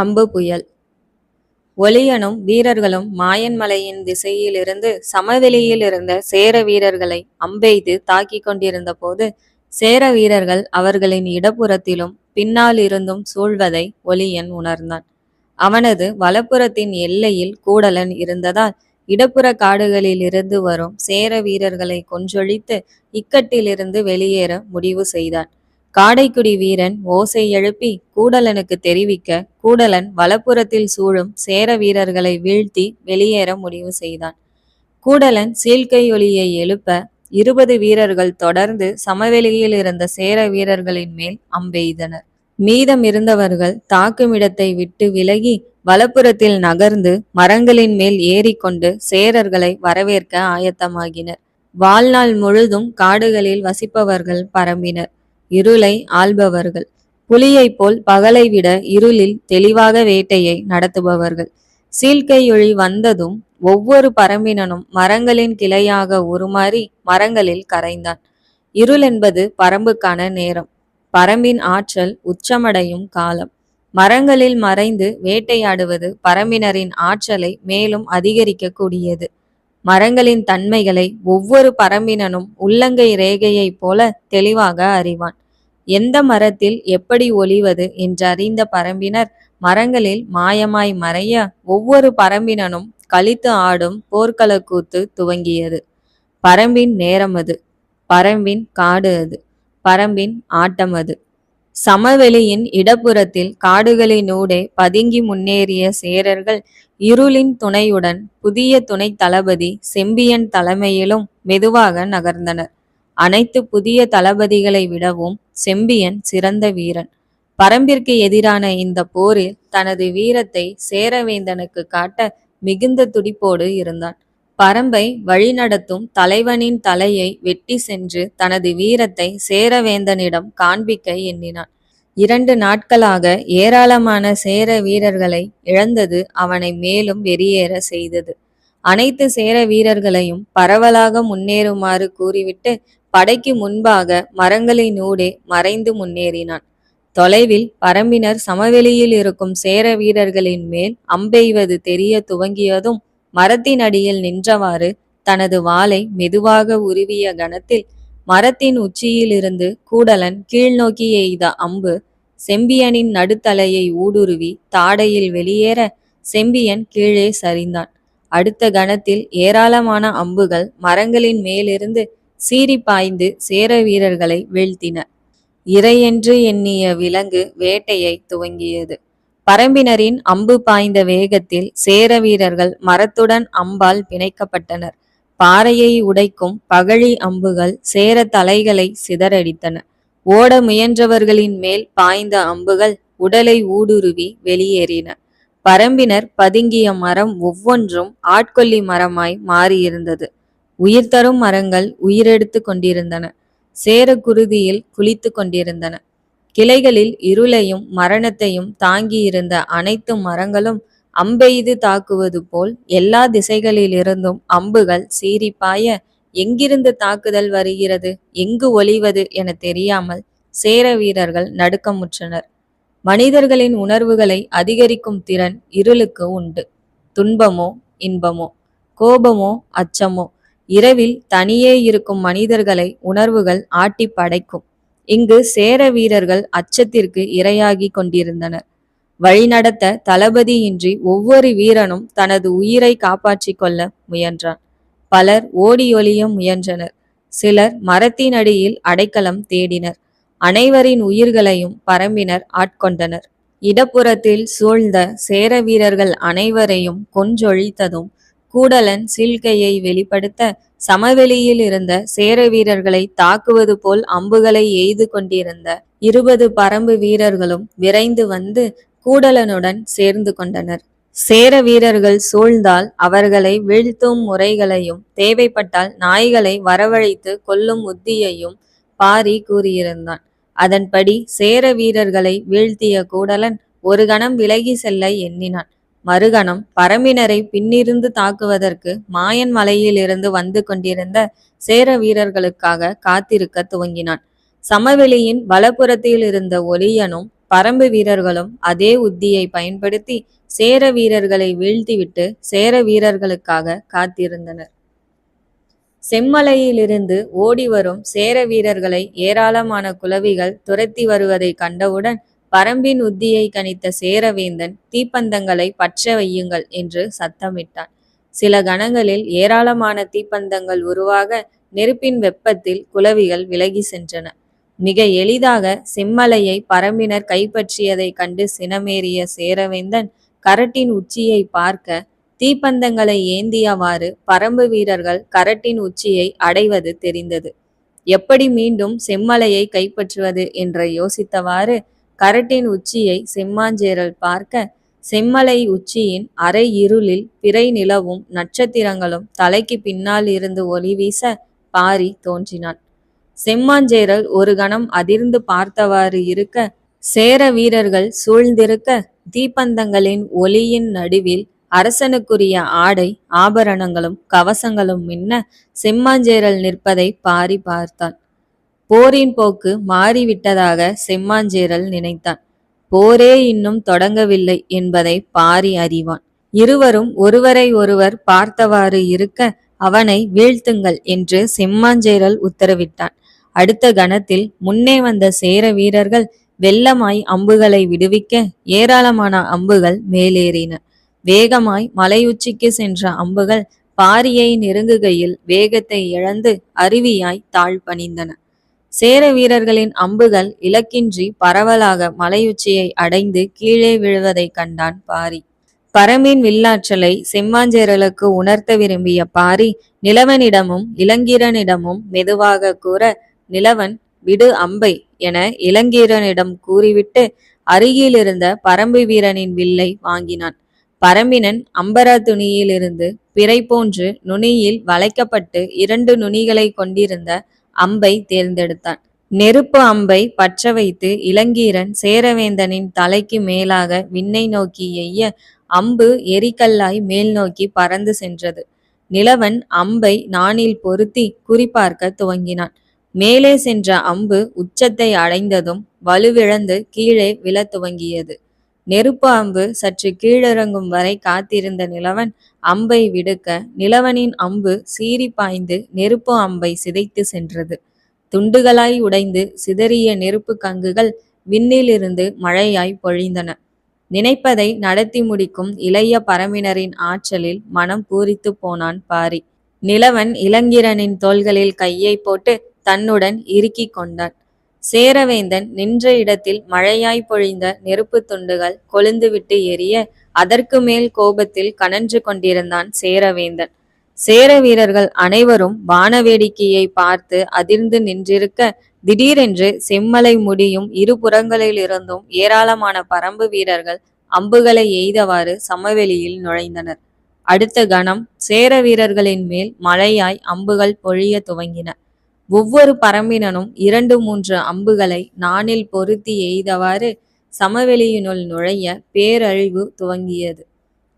அம்பு புயல். ஒளியனும் வீரர்களும் மாயன் மலையின் திசையிலிருந்து சமவெளியில் இருந்த சேர வீரர்களை அம்பெய்து தாக்கிக் கொண்டிருந்த போது, சேர வீரர்கள் அவர்களின் இடப்புறத்திலும் பின்னால் இருந்தும் சூழ்வதை ஒளியன் உணர்ந்தான். அவனது வலப்புறத்தின் எல்லையில் கூடலன் இருந்ததால் இடப்புற காடுகளில் இருந்து வரும் சேர வீரர்களை கொன்றொழித்து இக்கட்டிலிருந்து வெளியேற முடிவு செய்தான். காடைக்குடி வீரன் ஓசை எழுப்பி கூடலனுக்கு தெரிவிக்க, கூடலன் வலப்புறத்தில் சூழும் சேர வீரர்களை வீழ்த்தி வெளியேற முடிவு செய்தான். கூடலன் சீழ்க்கையொலியை எழுப்ப 20 வீரர்கள் தொடர்ந்து சமவெளியில் இருந்த சேர வீரர்களின் மேல் அம்பெய்தனர். மீதம் இருந்தவர்கள் தாக்குமிடத்தை விட்டு விலகி வலப்புறத்தில் நகர்ந்து மரங்களின் மேல் ஏறிக்கொண்டு சேரர்களை வரவேற்க ஆயத்தமாகினர். வாழ்நாள் முழுதும் காடுகளில் வசிப்பவர்கள் பரம்பினர். இருளை ஆள்பவர்கள். புலியைப் போல் பகலை விட இருளில் தெளிவாக வேட்டையை நடத்துபவர்கள். சீழ்க்கையொழி வந்ததும் ஒவ்வொரு பரம்பினனும் மரங்களின் கிளையாக உருமாறி மரங்களில் கரைந்தான். இருள் என்பது பரம்புக்கான நேரம், பரம்பின் ஆற்றல் உச்சமடையும் காலம். மரங்களில் மறைந்து வேட்டையாடுவது பரம்பினரின் ஆற்றலை மேலும் அதிகரிக்க கூடியது. மரங்களின் தன்மைகளை ஒவ்வொரு பரம்பினனும் உள்ளங்கை ரேகையைப் போல தெளிவாக அறிவான். எந்த மரத்தில் எப்படி ஒளிவது என்றறிந்த பரம்பினர் மரங்களில் மாயமாய் மறைய ஒவ்வொரு பரம்பினனும் கழித்து ஆடும் போர்க்களக்கூத்து துவங்கியது. பரம்பின் நேரம் அது, பரம்பின் காடு அது, பரம்பின் ஆட்டம் அது. சமவெளியின் இடப்புறத்தில் காடுகளினூடே பதுங்கி முன்னேறிய சேரர்கள் இருளின் துணையுடன் புதிய துணை தளபதி செம்பியன் தலைமையிலும் மெதுவாக நகர்ந்தனர். அனைத்து புதிய தளபதிகளை விடவும் செம்பியன் சிறந்த வீரன். பரம்பிற்கு எதிரான இந்த போரில் தனது வீரத்தை சேரவேந்தனுக்கு காட்ட மிகுந்த துடிப்போடு இருந்தான். பரம்பை வழிநடத்தும் தலைவனின் தலையை வெட்டி சென்று தனது வீரத்தை சேரவேந்தனிடம் காண்பிக்க எண்ணினான். 2 நாட்களாக ஏராளமான சேர வீரர்களை இழந்தது அவனை மேலும் வெறியேற செய்தது. அனைத்து சேர வீரர்களையும் பரவலாக முன்னேறுமாறு கூறிவிட்டு படைக்கு முன்பாக மரங்களினூடே மறைந்து முன்னேறினான். தொலைவில் பரம்பினர் சமவெளியில் இருக்கும் சேர வீரர்களின் மேல் அம்பெய்வது தெரிய துவங்கியதும் மரத்தின் அடியில் நின்றவாறு தனது வாளை மெதுவாக உருவிய கணத்தில் மரத்தின் உச்சியிலிருந்து கூடலன் கீழ்நோக்கி எய்த அம்பு செம்பியனின் நடுத்தலையை ஊடுருவி தாடையில் வெளியேற செம்பியன் கீழே சரிந்தான். அடுத்த கணத்தில் ஏராளமான அம்புகள் மரங்களின் மேலிருந்து சீறி பாய்ந்து சேர வீரர்களை வீழ்த்தின. இரையென்று எண்ணிய விலங்கு வேட்டையை துவங்கியது. பரம்பினரின் அம்பு பாய்ந்த வேகத்தில் சேர வீரர்கள் மரத்துடன் அம்பால் பிணைக்கப்பட்டனர். பாறையை உடைக்கும் பகழி அம்புகள் சேர தலைகளை சிதறடித்தன. ஓட முயன்றவர்களின் மேல் பாய்ந்த அம்புகள் உடலை ஊடுருவி வெளியேறின. பரம்பினர் பதுங்கிய மரம் ஒவ்வொன்றும் ஆட்கொல்லி மரமாய் மாறியிருந்தது. உயிர் தரும் மரங்கள் உயிரெடுத்து கொண்டிருந்தன. சேர குருதியில் குளித்து கொண்டிருந்தன. கிளைகளில் இருளையும் மரணத்தையும் தாங்கியிருந்த அனைத்து மரங்களும் அம்பெய்து தாக்குவது போல் எல்லா திசைகளிலிருந்தும் அம்புகள் சீரிப்பாய எங்கிருந்து தாக்குதல் வருகிறது, எங்கு ஒளிவது என தெரியாமல் சேர வீரர்கள் நடுக்கமுற்றனர். மனிதர்களின் உணர்வுகளை அதிகரிக்கும் திறன் இருளுக்கு உண்டு. துன்பமோ இன்பமோ, கோபமோ அச்சமோ, இரவில் தனியே இருக்கும் மனிதர்களை உணர்வுகள் ஆட்டி படைக்கும். இங்கு சேர வீரர்கள் அச்சத்திற்கு இரையாகி கொண்டிருந்தனர். வழிநடத்த தளபதியின்றி ஒவ்வொரு வீரனும் தனது உயிரை காப்பாற்றி கொள்ள முயன்றான். பலர் ஓடியொளிய முயன்றனர். சிலர் மரத்தின் அடியில் அடைக்கலம் தேடினர். அனைவரின் உயிர்களையும் பரம்பினர் ஆட்கொண்டனர். இடப்புறத்தில் சூழ்ந்த சேர வீரர்கள் அனைவரையும் கொன்றொழித்ததும் கூடலன் சீழ்க்கையை வெளிப்படுத்த சமவெளியில் இருந்த சேர வீரர்களை தாக்குவது போல் அம்புகளை எய்து கொண்டிருந்த 20 பரம்பு வீரர்களும் விரைந்து வந்து கூடலனுடன் சேர்ந்து கொண்டனர். சேர வீரர்கள் சூழ்ந்தால் அவர்களை வீழ்த்தும் முறைகளையும் தேவைப்பட்டால் நாய்களை வரவழைத்து கொல்லும் உத்தியையும் பாரி கூறியிருந்தான். அதன்படி சேர வீரர்களை வீழ்த்திய கூடலன் ஒரு கணம் விலகி செல்ல எண்ணினான். மறுகணம் பரம்பினரை பின்னிருந்து தாக்குவதற்கு மாயன் மலையிலிருந்து வந்து கொண்டிருந்த சேர வீரர்களுக்காக காத்திருக்க துவங்கினான். சமவெளியின் வலப்புறத்தில் இருந்த ஒளியனும் பரம்பு வீரர்களும் அதே உத்தியை பயன்படுத்தி சேர வீரர்களை வீழ்த்திவிட்டு சேர வீரர்களுக்காக காத்திருந்தனர். செம்மலையிலிருந்து ஓடிவரும் சேர வீரர்களை ஏராளமான குளவிகள் துரத்தி வருவதை கண்டவுடன் பரம்பின் உத்தியை கணித்த சேரவேந்தன் தீப்பந்தங்களை பற்ற வையுங்கள் என்று சத்தமிட்டான். சில கணங்களில் ஏராளமான தீப்பந்தங்கள் உருவாக நெருப்பின் வெப்பத்தில் குளவிகள் விலகி சென்றன. மிக எளிதாக செம்மலையை பரம்பினர் கைப்பற்றியதைக் கண்டு சினமேறிய சேரவேந்தன் கரட்டின் உச்சியை பார்க்க தீப்பந்தங்களை ஏந்தியவாறு பரம்பு வீரர்கள் கரட்டின் உச்சியை அடைவது தெரிந்தது. எப்படி மீண்டும் செம்மலையை கைப்பற்றுவது என்று யோசித்தவாறு கரட்டின் உச்சியை செம்மாஞ்சேரல் பார்க்க செம்மலை உச்சியின் அரை இருளில் பிறை நிலவும் நட்சத்திரங்களும் தலைக்கு பின்னால் இருந்து ஒளி வீச பாரி தோன்றினான். செம்மாஞ்சேரல் ஒரு கணம் அதிர்ந்து பார்த்தவாறு இருக்க சேர வீரர்கள் சூழ்ந்திருக்க தீப்பந்தங்களின் ஒளியின் நடுவில் அரசனுக்குரிய ஆடை ஆபரணங்களும் கவசங்களும் மின்ன செம்மாஞ்சேரல் நிற்பதை பாரி பார்த்தான். போரின் போக்கு மாறிவிட்டதாக செம்மாஞ்சேரல் நினைத்தான். போரே இன்னும் தொடங்கவில்லை என்பதை பாரி அறிவான். இருவரும் ஒருவரை ஒருவர் பார்த்தவாறு இருக்க அவனை வீழ்த்துங்கள் என்று செம்மாஞ்சேரல் உத்தரவிட்டான். அடுத்த கணத்தில் முன்னே வந்த சேர வீரர்கள் வெள்ளமாய் அம்புகளை விடுவிக்க ஏராளமான அம்புகள் மேலேறின. வேகமாய் மலையுச்சிக்கு சென்ற அம்புகள் பாரியை நெருங்குகையில் வேகத்தை இழந்து அருவியாய் தாழ் பணிந்தன. சேர வீரர்களின் அம்புகள் இலக்கின்றி பரவலாக மலையுச்சியை அடைந்து கீழே விழுவதை கண்டான் பாரி. பரம்பின் வில்லாற்றலை செம்மாஞ்சேரலுக்கு உணர்த்த விரும்பிய பாரி நிலவனிடமும் இளங்கீரனிடமும் மெதுவாக கூற, நிலவன் விடு அம்பை என இளங்கீரனிடம் கூறிவிட்டு அருகிலிருந்த பரம்பு வீரனின் வில்லை வாங்கினான். பரம்பினன் அம்பரா துணியிலிருந்து பிறை போன்று நுனியில் வளைக்கப்பட்டு 2 நுனிகளை கொண்டிருந்த அம்பை தேர்ந்தெடுத்தான். நெருப்பு அம்பை பற்ற வைத்து இளங்கீரன் சேரவேந்தனின் தலைக்கு மேலாக விண்ணை நோக்கி எய்ய அம்பு எரிக்கல்லாய் மேல் நோக்கி பறந்து சென்றது. நிலவன் அம்பை நாணில் பொருத்தி குறிபார்க்க துவங்கினான். மேலே சென்ற அம்பு உச்சத்தை அடைந்ததும் வலுவிழந்து கீழே விழ துவங்கியது. நெருப்பு அம்பு சற்று கீழிறங்கும் வரை காத்திருந்த நிலவன் அம்பை விடுக்க நிலவனின் அம்பு சீறி பாய்ந்து நெருப்பு அம்பை சிதைத்து சென்றது. துண்டுகளாய் உடைந்து சிதறிய நெருப்பு கங்குகள் விண்ணிலிருந்து மழையாய் பொழிந்தன. நினைப்பதை நடத்தி முடிக்கும் இளைய பரம்பினரின் ஆற்றலில் மனம் பூரித்து போனான் பாரி. நிலவன் இளங்கீரனின் தோள்களில் கையை போட்டு தன்னுடன் இறுக்கிக் கொண்டான். சேரவேந்தன் நின்ற இடத்தில் மழையாய் பொழிந்த நெருப்பு துண்டுகள் கொழுந்துவிட்டு எரிய அதற்கு மேல் கோபத்தில் கனன்று கொண்டிருந்தான் சேரவேந்தன். சேர வீரர்கள் அனைவரும் வானவேடிக்கையை பார்த்து அதிர்ந்து நின்றிருக்க திடீரென்று செம்மலை முடியும் இருபுறங்களிலிருந்தும் ஏராளமான பரம்பு வீரர்கள் அம்புகளை எய்தவாறு சமவெளியில் நுழைந்தனர். அடுத்த கணம் சேர வீரர்களின் மேல் மழையாய் அம்புகள் பொழிய துவங்கின. ஒவ்வொரு பரம்பினனும் 2-3 அம்புகளை நாணில் பொருத்தி எய்தவாறு சமவெளியினுள் நுழைய பேரழிவு துவங்கியது.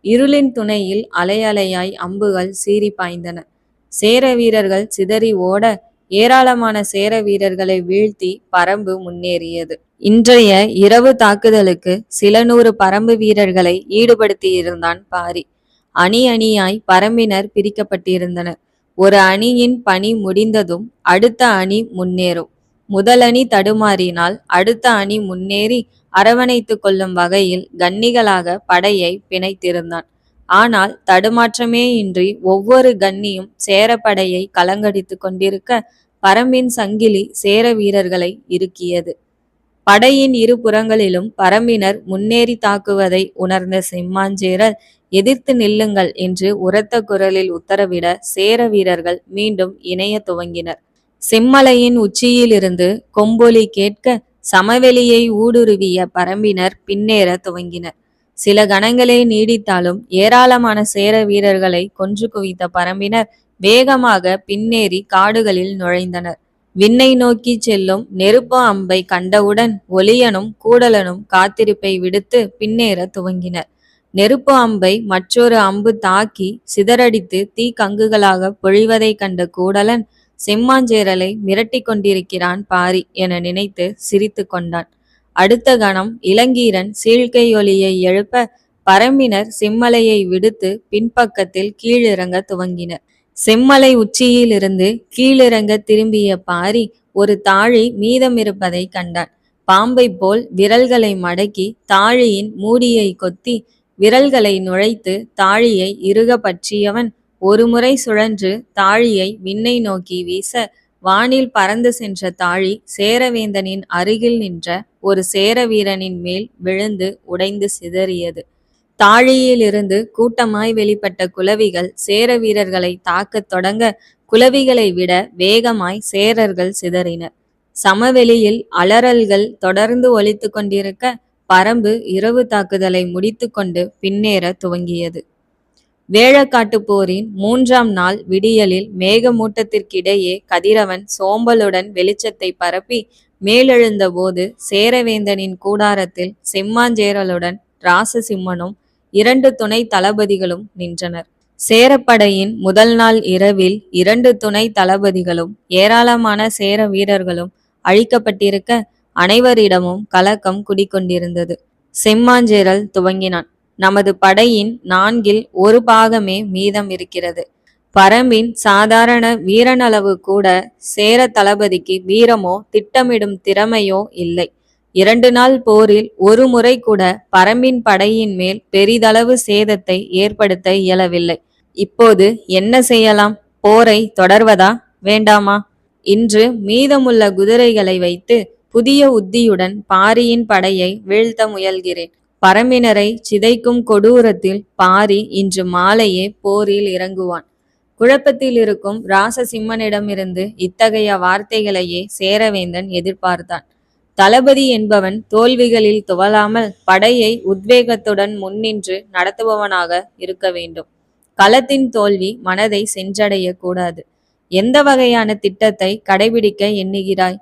இருளின் துணையில் அலையலையாய் அம்புகள் சீறி பாய்ந்தன. சேர வீரர்கள் சிதறி ஓட ஏராளமான சேர வீரர்களை வீழ்த்தி பரம்பு முன்னேறியது. இன்றைய இரவு தாக்குதலுக்கு சில 100 பரம்பு வீரர்களை ஈடுபடுத்தியிருந்தான் பாரி. அணி அணியாய் பரம்பினர் பிரிக்கப்பட்டிருந்தனர். ஒரு அணியின் பணி முடிந்ததும் அடுத்த அணி முன்னேறும். முதல் அணி தடுமாறினால் அடுத்த அணி முன்னேறி அரவணைத்து கொள்ளும் வகையில் கன்னிகளாக படையை பிணைத்திருந்தான். ஆனால் தடுமாற்றமே இன்றி ஒவ்வொரு கன்னியும் சேர படையை கலங்கடித்து கொண்டிருக்க பரம்பின் சங்கிலி சேர வீரர்களை இறுக்கியது. படையின் இரு புறங்களிலும் பரம்பினர் முன்னேறி தாக்குவதை உணர்ந்த செம்மாஞ்சேரல் எதிர்த்து நில்லுங்கள் என்று உரத்த குரலில் உத்தரவிட சேர வீரர்கள் மீண்டும் இணைய துவங்கினர். செம்மலையின் உச்சியிலிருந்து கொம்பொலி கேட்க சமவெளியை ஊடுருவிய பரம்பினர் பின்னேற துவங்கினர். சில கணங்களே நீடித்தாலும் ஏராளமான சேர வீரர்களை கொன்று குவித்த பரம்பினர் வேகமாக பின்னேறி காடுகளில் நுழைந்தனர். விண்ணை நோக்கி செல்லும் நெருப்பு அம்பை கண்டவுடன் ஒளியனும் கூடலனும் காத்திருப்பை விடுத்து பின்னேற துவங்கினர். நெருப்பு அம்பை மற்றொரு அம்பு தாக்கி சிதறடித்து தீ கங்குகளாக பொழிவதை கண்ட கூடலன் செம்மாஞ்சேரலை மிரட்டி கொண்டிருக்கிறான் பாரி என நினைத்து சிரித்து கொண்டான். அடுத்த கணம் இளங்கீரன் சீழ்க்கையொலியை எழுப்ப பரம்பினர் செம்மலையை விடுத்து பின்பக்கத்தில் கீழிறங்க துவங்கினர். செம்மலை உச்சியிலிருந்து கீழிறங்க திரும்பிய பாரி ஒரு தாழி மீதமிருப்பதை கண்டான். பாம்பை போல் விரல்களை மடக்கி தாழியின் மூடியை கொத்தி விரல்களை நுழைத்து தாழியை இறுக பற்றியவன் ஒருமுறை சுழன்று தாழியை விண்ணை நோக்கி வீச வானில் பறந்து சென்ற தாழி சேரவேந்தனின் அருகில் நின்ற ஒரு சேர வீரனின் மேல் விழுந்து உடைந்து சிதறியது. தாழியிலிருந்து கூட்டமாய் வெளிப்பட்ட குளவிகள் சேர வீரர்களை தாக்கத் தொடங்க குளவிகளை விட வேகமாய் சேரர்கள் சிதறினர். சமவெளியில் அலறல்கள் தொடர்ந்து ஒலித்து கொண்டிருக்க பரம்பு இரவு தாக்குதலை முடித்து கொண்டு பின்னேற துவங்கியது. வேழக்காட்டுப் போரின் 3ஆம் நாள் விடியலில் மேகமூட்டத்திற்கிடையே கதிரவன் சோம்பலுடன் வெளிச்சத்தை பரப்பி மேலெழுந்த போது சேரவேந்தனின் கூடாரத்தில் செம்மாஞ்சேரலுடன் ராசசிம்மனும் 2 துணை தளபதிகளும் நின்றனர். சேரப்படையின் முதல் நாள் இரவில் 2 துணை தளபதிகளும் ஏராளமான சேர வீரர்களும் அழிக்கப்பட்டிருக்க அனைவரிடமும் கலக்கம் குடிக்கொண்டிருந்தது. செம்மாஞ்சேரல் துவங்கினான். நமது படையின் 4ல் 1 பாகமே மீதம் இருக்கிறது. பரம்பின் சாதாரண வீரனளவு கூட சேர தளபதிக்கு வீரமோ திட்டமிடும் திறமையோ இல்லை. 2 நாள் போரில் ஒரு முறை கூட பரம்பின் படையின் மேல் பெரிதளவு சேதத்தை ஏற்படுத்த இயலவில்லை. இப்போது என்ன செய்யலாம்? போரை தொடர்வதா வேண்டாமா? இன்று மீதமுள்ள குதிரைகளை வைத்து புதிய உத்தியுடன் பாரியின் படையை வீழ்த்த முயல்கிறேன். பரம்பினரை சிதைக்கும் கொடூரத்தில் பாரி இன்று மாலையே போரில் இறங்குவான். குழப்பத்தில் இருக்கும் ராசசிம்மனிடமிருந்து இத்தகைய வார்த்தைகளையே சேரவேந்தன் எதிர்பார்த்தான். தளபதி என்பவன் தோல்விகளில் துவளாமல் படையை உத்வேகத்துடன் முன்னின்று நடத்துபவனாக இருக்க வேண்டும். களத்தின் தோல்வி மனதை சென்றடைய கூடாது. எந்த வகையான திட்டத்தை கடைபிடிக்க எண்ணுகிறாய்?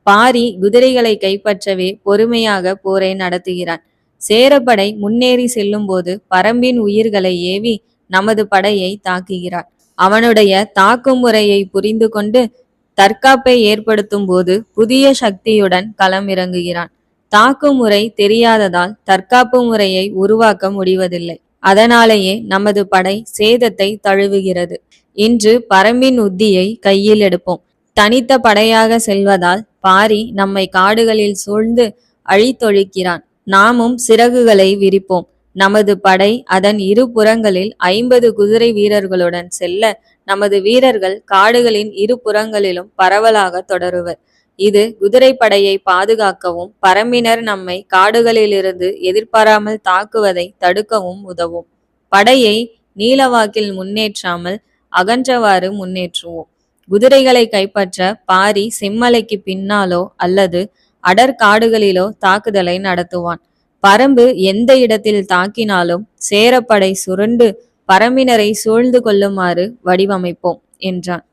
பாரி குதிரைகளை கைப்பற்றவே பொறுமையாக போரை நடத்துகிறான். சேரப்படை முன்னேறி செல்லும் போது பரம்பின் உயிர்களை ஏவி நமது படையை தாக்குகிறான். அவனுடைய தாக்கும் முறையை புரிந்து கொண்டு தற்காப்பை ஏற்படுத்தும் போது புதிய சக்தியுடன் களம் இறங்குகிறான். தாக்கும் முறை தெரியாததால் தற்காப்பு முறையை உருவாக்க முடிவதில்லை. அதனாலேயே நமது படை சேதத்தை தழுவுகிறது. இன்று பரம்பின் உத்தியை கையில் எடுப்போம். தனித்த படையாக செல்வதால் பாரி நம்மை காடுகளில் சூழ்ந்து அழித்தொழிக்கிறான். நாமும் சிறகுகளை விரிப்போம். நமது படை அதன் 2 புறங்களில் 50 குதிரை வீரர்களுடன் செல்ல நமது வீரர்கள் காடுகளின் 2 புறங்களிலும் பரவலாக தொடருவர். இது குதிரை படையை பாதுகாக்கவும் பரம்பினர் நம்மை காடுகளிலிருந்து எதிர்பாராமல் தாக்குவதை தடுக்கவும் உதவும். படையை நீளவாக்கில் முன்னேற்றாமல் அகன்றவாறு முன்னேற்றுவோம். குதிரைகளை கைப்பற்ற பாரி செம்மலைக்கு பின்னாலோ அல்லது அடற்காடுகளிலோ தாக்குதலை நடத்துவான். பரம்பு எந்த இடத்தில் தாக்கினாலும் சேரப்படை சுருண்டு பரம்பினரை சூழ்ந்து கொள்ளுமாறு வடிவமைப்போம் என்றான்.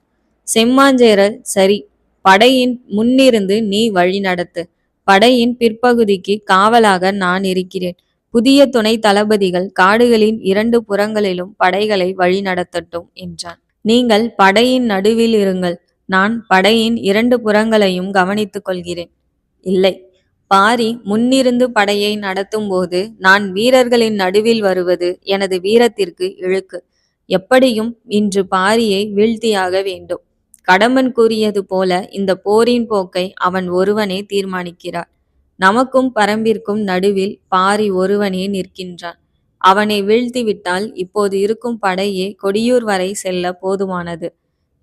செம்மாஞ்சேரல், சரி, படையின் முன்னிருந்து நீ வழி நடத்து. படையின் பிற்பகுதிக்கு காவலாக நான் இருக்கிறேன். புதிய துணை தளபதிகள் காடுகளின் 2 புறங்களிலும் படைகளை வழி நடத்தட்டும் என்றான். நீங்கள் படையின் நடுவில் இருங்கள். நான் படையின் 2 புறங்களையும் கவனித்துக் கொள்கிறேன். இல்லை, பாரி முன்னிருந்து படையை நடத்தும் போது நான் வீரர்களின் நடுவில் வருவது எனது வீரத்திற்கு இழுக்கு. எப்படியும் இன்று பாரியை வீழ்த்தியாக வேண்டும். கடம்பன் கூறியது போல இந்த போரின் போக்கை அவன் ஒருவனே தீர்மானிக்கிறார். நமக்கும் பரம்பிற்கும் நடுவில் பாரி ஒருவனே நிற்கின்றான். அவனை வீழ்த்திவிட்டால் இப்போது இருக்கும் படையே கொடியூர் வரை செல்ல போதுமானது.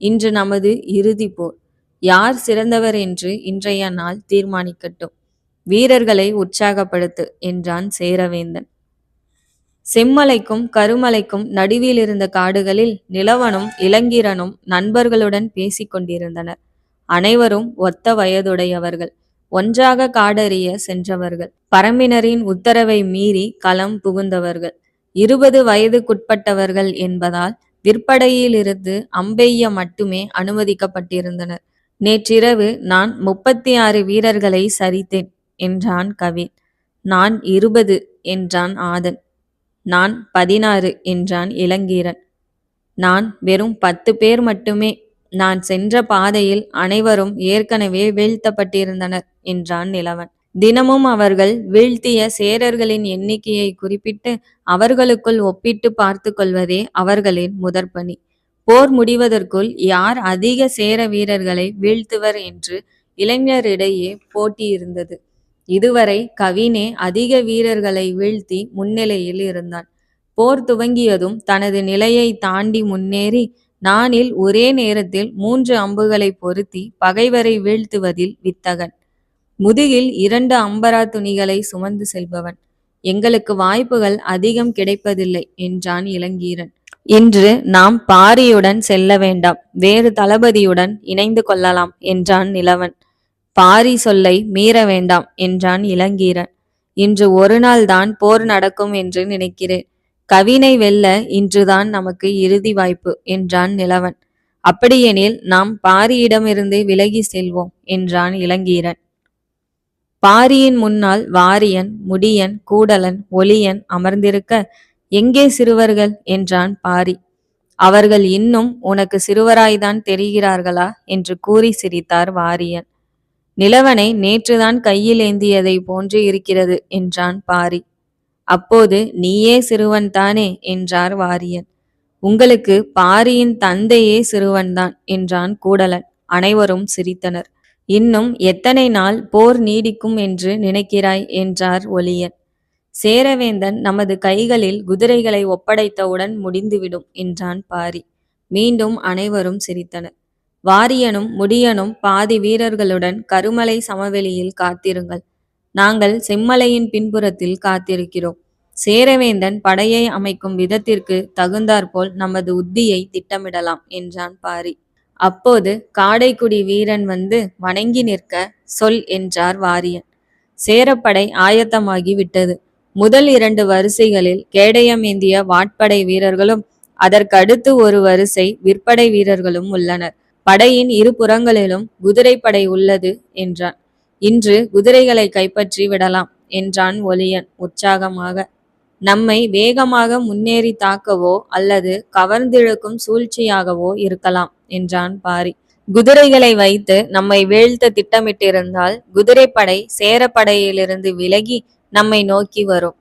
இன்று நமது இறுதி போர். யார் சிறந்தவர் என்று இன்றைய நாள் தீர்மானிக்கட்டும். வீரர்களை உற்சாகப்படுத்து என்றான் சேரவேந்தன். செம்மலைக்கும் கருமலைக்கும் நடுவில் இருந்த காடுகளில் நிலவனும் இளங்கீரனும் நண்பர்களுடன் பேசிக் கொண்டிருந்தனர். அனைவரும் ஒத்த வயதுடையவர்கள். ஒன்றாக காடறிய சென்றவர்கள். பரம்பினரின் உத்தரவை மீறி களம் புகுந்தவர்கள். 20 வயதுக்குட்பட்டவர்கள் என்பதால் விற்படையிலிருந்து அம்பெய்ய மட்டுமே அனுமதிக்கப்பட்டிருந்தனர். நேற்றிரவு நான் 36 வீரர்களை சரித்தேன் என்றான் கவின். நான் 20 என்றான் ஆதன். நான் 16 என்றான் இளங்கீரன். நான் வெறும் 10 பேர் மட்டுமே. நான் சென்ற பாதையில் அனைவரும் ஏற்கனவே வீழ்த்தப்பட்டிருந்தனர் என்றான் நிலவன். தினமும் அவர்கள் வீழ்த்திய சேரர்களின் எண்ணிக்கையை குறிப்பிட்டு அவர்களுக்குள் ஒப்பிட்டு பார்த்து கொள்வதே அவர்களின் முதற்பணி. போர் முடிவதற்குள் யார் அதிக சேர வீரர்களை வீழ்த்துவர் என்று இளைஞரிடையே போட்டி இருந்தது. இதுவரை கவினே அதிக வீரர்களை வீழ்த்தி முன்னிலையில் இருந்தான். போர் துவங்கியதும் தனது நிலையை தாண்டி முன்னேறி நானில் ஒரே நேரத்தில் 3 அம்புகளை பொருத்தி பகைவரை வீழ்த்துவதில் வித்தகன். முதுகில் 2 அம்பரா துணிகளை சுமந்து செல்பவன். எங்களுக்கு வாய்ப்புகள் அதிகம் கிடைப்பதில்லை என்றான் இளங்கீரன். இன்று நாம் பாரியுடன் செல்ல வேண்டாம், வேறு தளபதியுடன் இணைந்து கொள்ளலாம் என்றான் நிலவன். பாரி சொல்லை மீற வேண்டாம் என்றான் இளங்கீரன். இன்று ஒரு நாள் தான் போர் நடக்கும் என்று நினைக்கிறேன். கவினை வெல்ல இன்றுதான் நமக்கு இறுதி வாய்ப்பு என்றான் நிலவன். அப்படியெனில் நாம் பாரியிடமிருந்து விலகி செல்வோம் என்றான் இளங்கீரன். பாரியின் முன்னால் வாரியன், முடியன், கூடலன், ஒளியன் அமர்ந்திருக்க, எங்கே சிறுவர்கள் என்றான் பாரி. அவர்கள் இன்னும் உனக்கு சிறுவராய்தான் தெரிகிறார்களா என்று கூறி சிரித்தார் வாரியன். நிலவனை நேற்றுதான் கையில் ஏந்தியதை போன்று இருக்கிறது என்றான் பாரி. அப்போது நீயே சிறுவன் தானே என்றார் வாரியன். உங்களுக்கு பாரியின் தந்தையே சிறுவன்தான் என்றான் கூடலன். அனைவரும் சிரித்தனர். இன்னும் எத்தனை நாள் போர் நீடிக்கும் என்று நினைக்கிறாய் என்றார் ஒளியன். சேரவேந்தன் நமது கைகளில் குதிரைகளை ஒப்படைத்தவுடன் முடிந்துவிடும் என்றான் பாரி. மீண்டும் அனைவரும் சிரித்தனர். வாரியனும் முடியனும் பாதி வீரர்களுடன் கருமலை சமவெளியில் காத்திருங்கள். நாங்கள் செம்மலையின் பின்புறத்தில் காத்திருக்கிறோம். சேரவேந்தன் படையை அமைக்கும் விதத்திற்கு தகுந்தாற்போல் நமது உத்தியை திட்டமிடலாம் என்றான் பாரி. அப்போது காடைக்குடி வீரன் வந்து வணங்கி நிற்க சொல் என்றார் வாரியன். சேரப்படை ஆயத்தமாகி விட்டது. முதல் 2 வரிசைகளில் கேடயமேந்திய வாட்படை வீரர்களும் அதற்கடுத்து ஒரு வரிசை விற்படை வீரர்களும் உள்ளனர். படையின் இரு புறங்களிலும் குதிரைப்படை உள்ளது என்றான். இன்று குதிரைகளை கைப்பற்றி விடலாம் என்றான் ஒளியன் உற்சாகமாக. நம்மை வேகமாக முன்னேறி தாக்கவோ அல்லது கவர்ந்திழுக்கும் சூழ்ச்சியாகவோ இருக்கலாம் என்றான் பாரி. குதிரைகளை வைத்து நம்மை வீழ்த்த திட்டமிட்டிருந்தால் குதிரைப்படை சேரப்படையிலிருந்து விலகி நம்மை நோக்கி வரும்.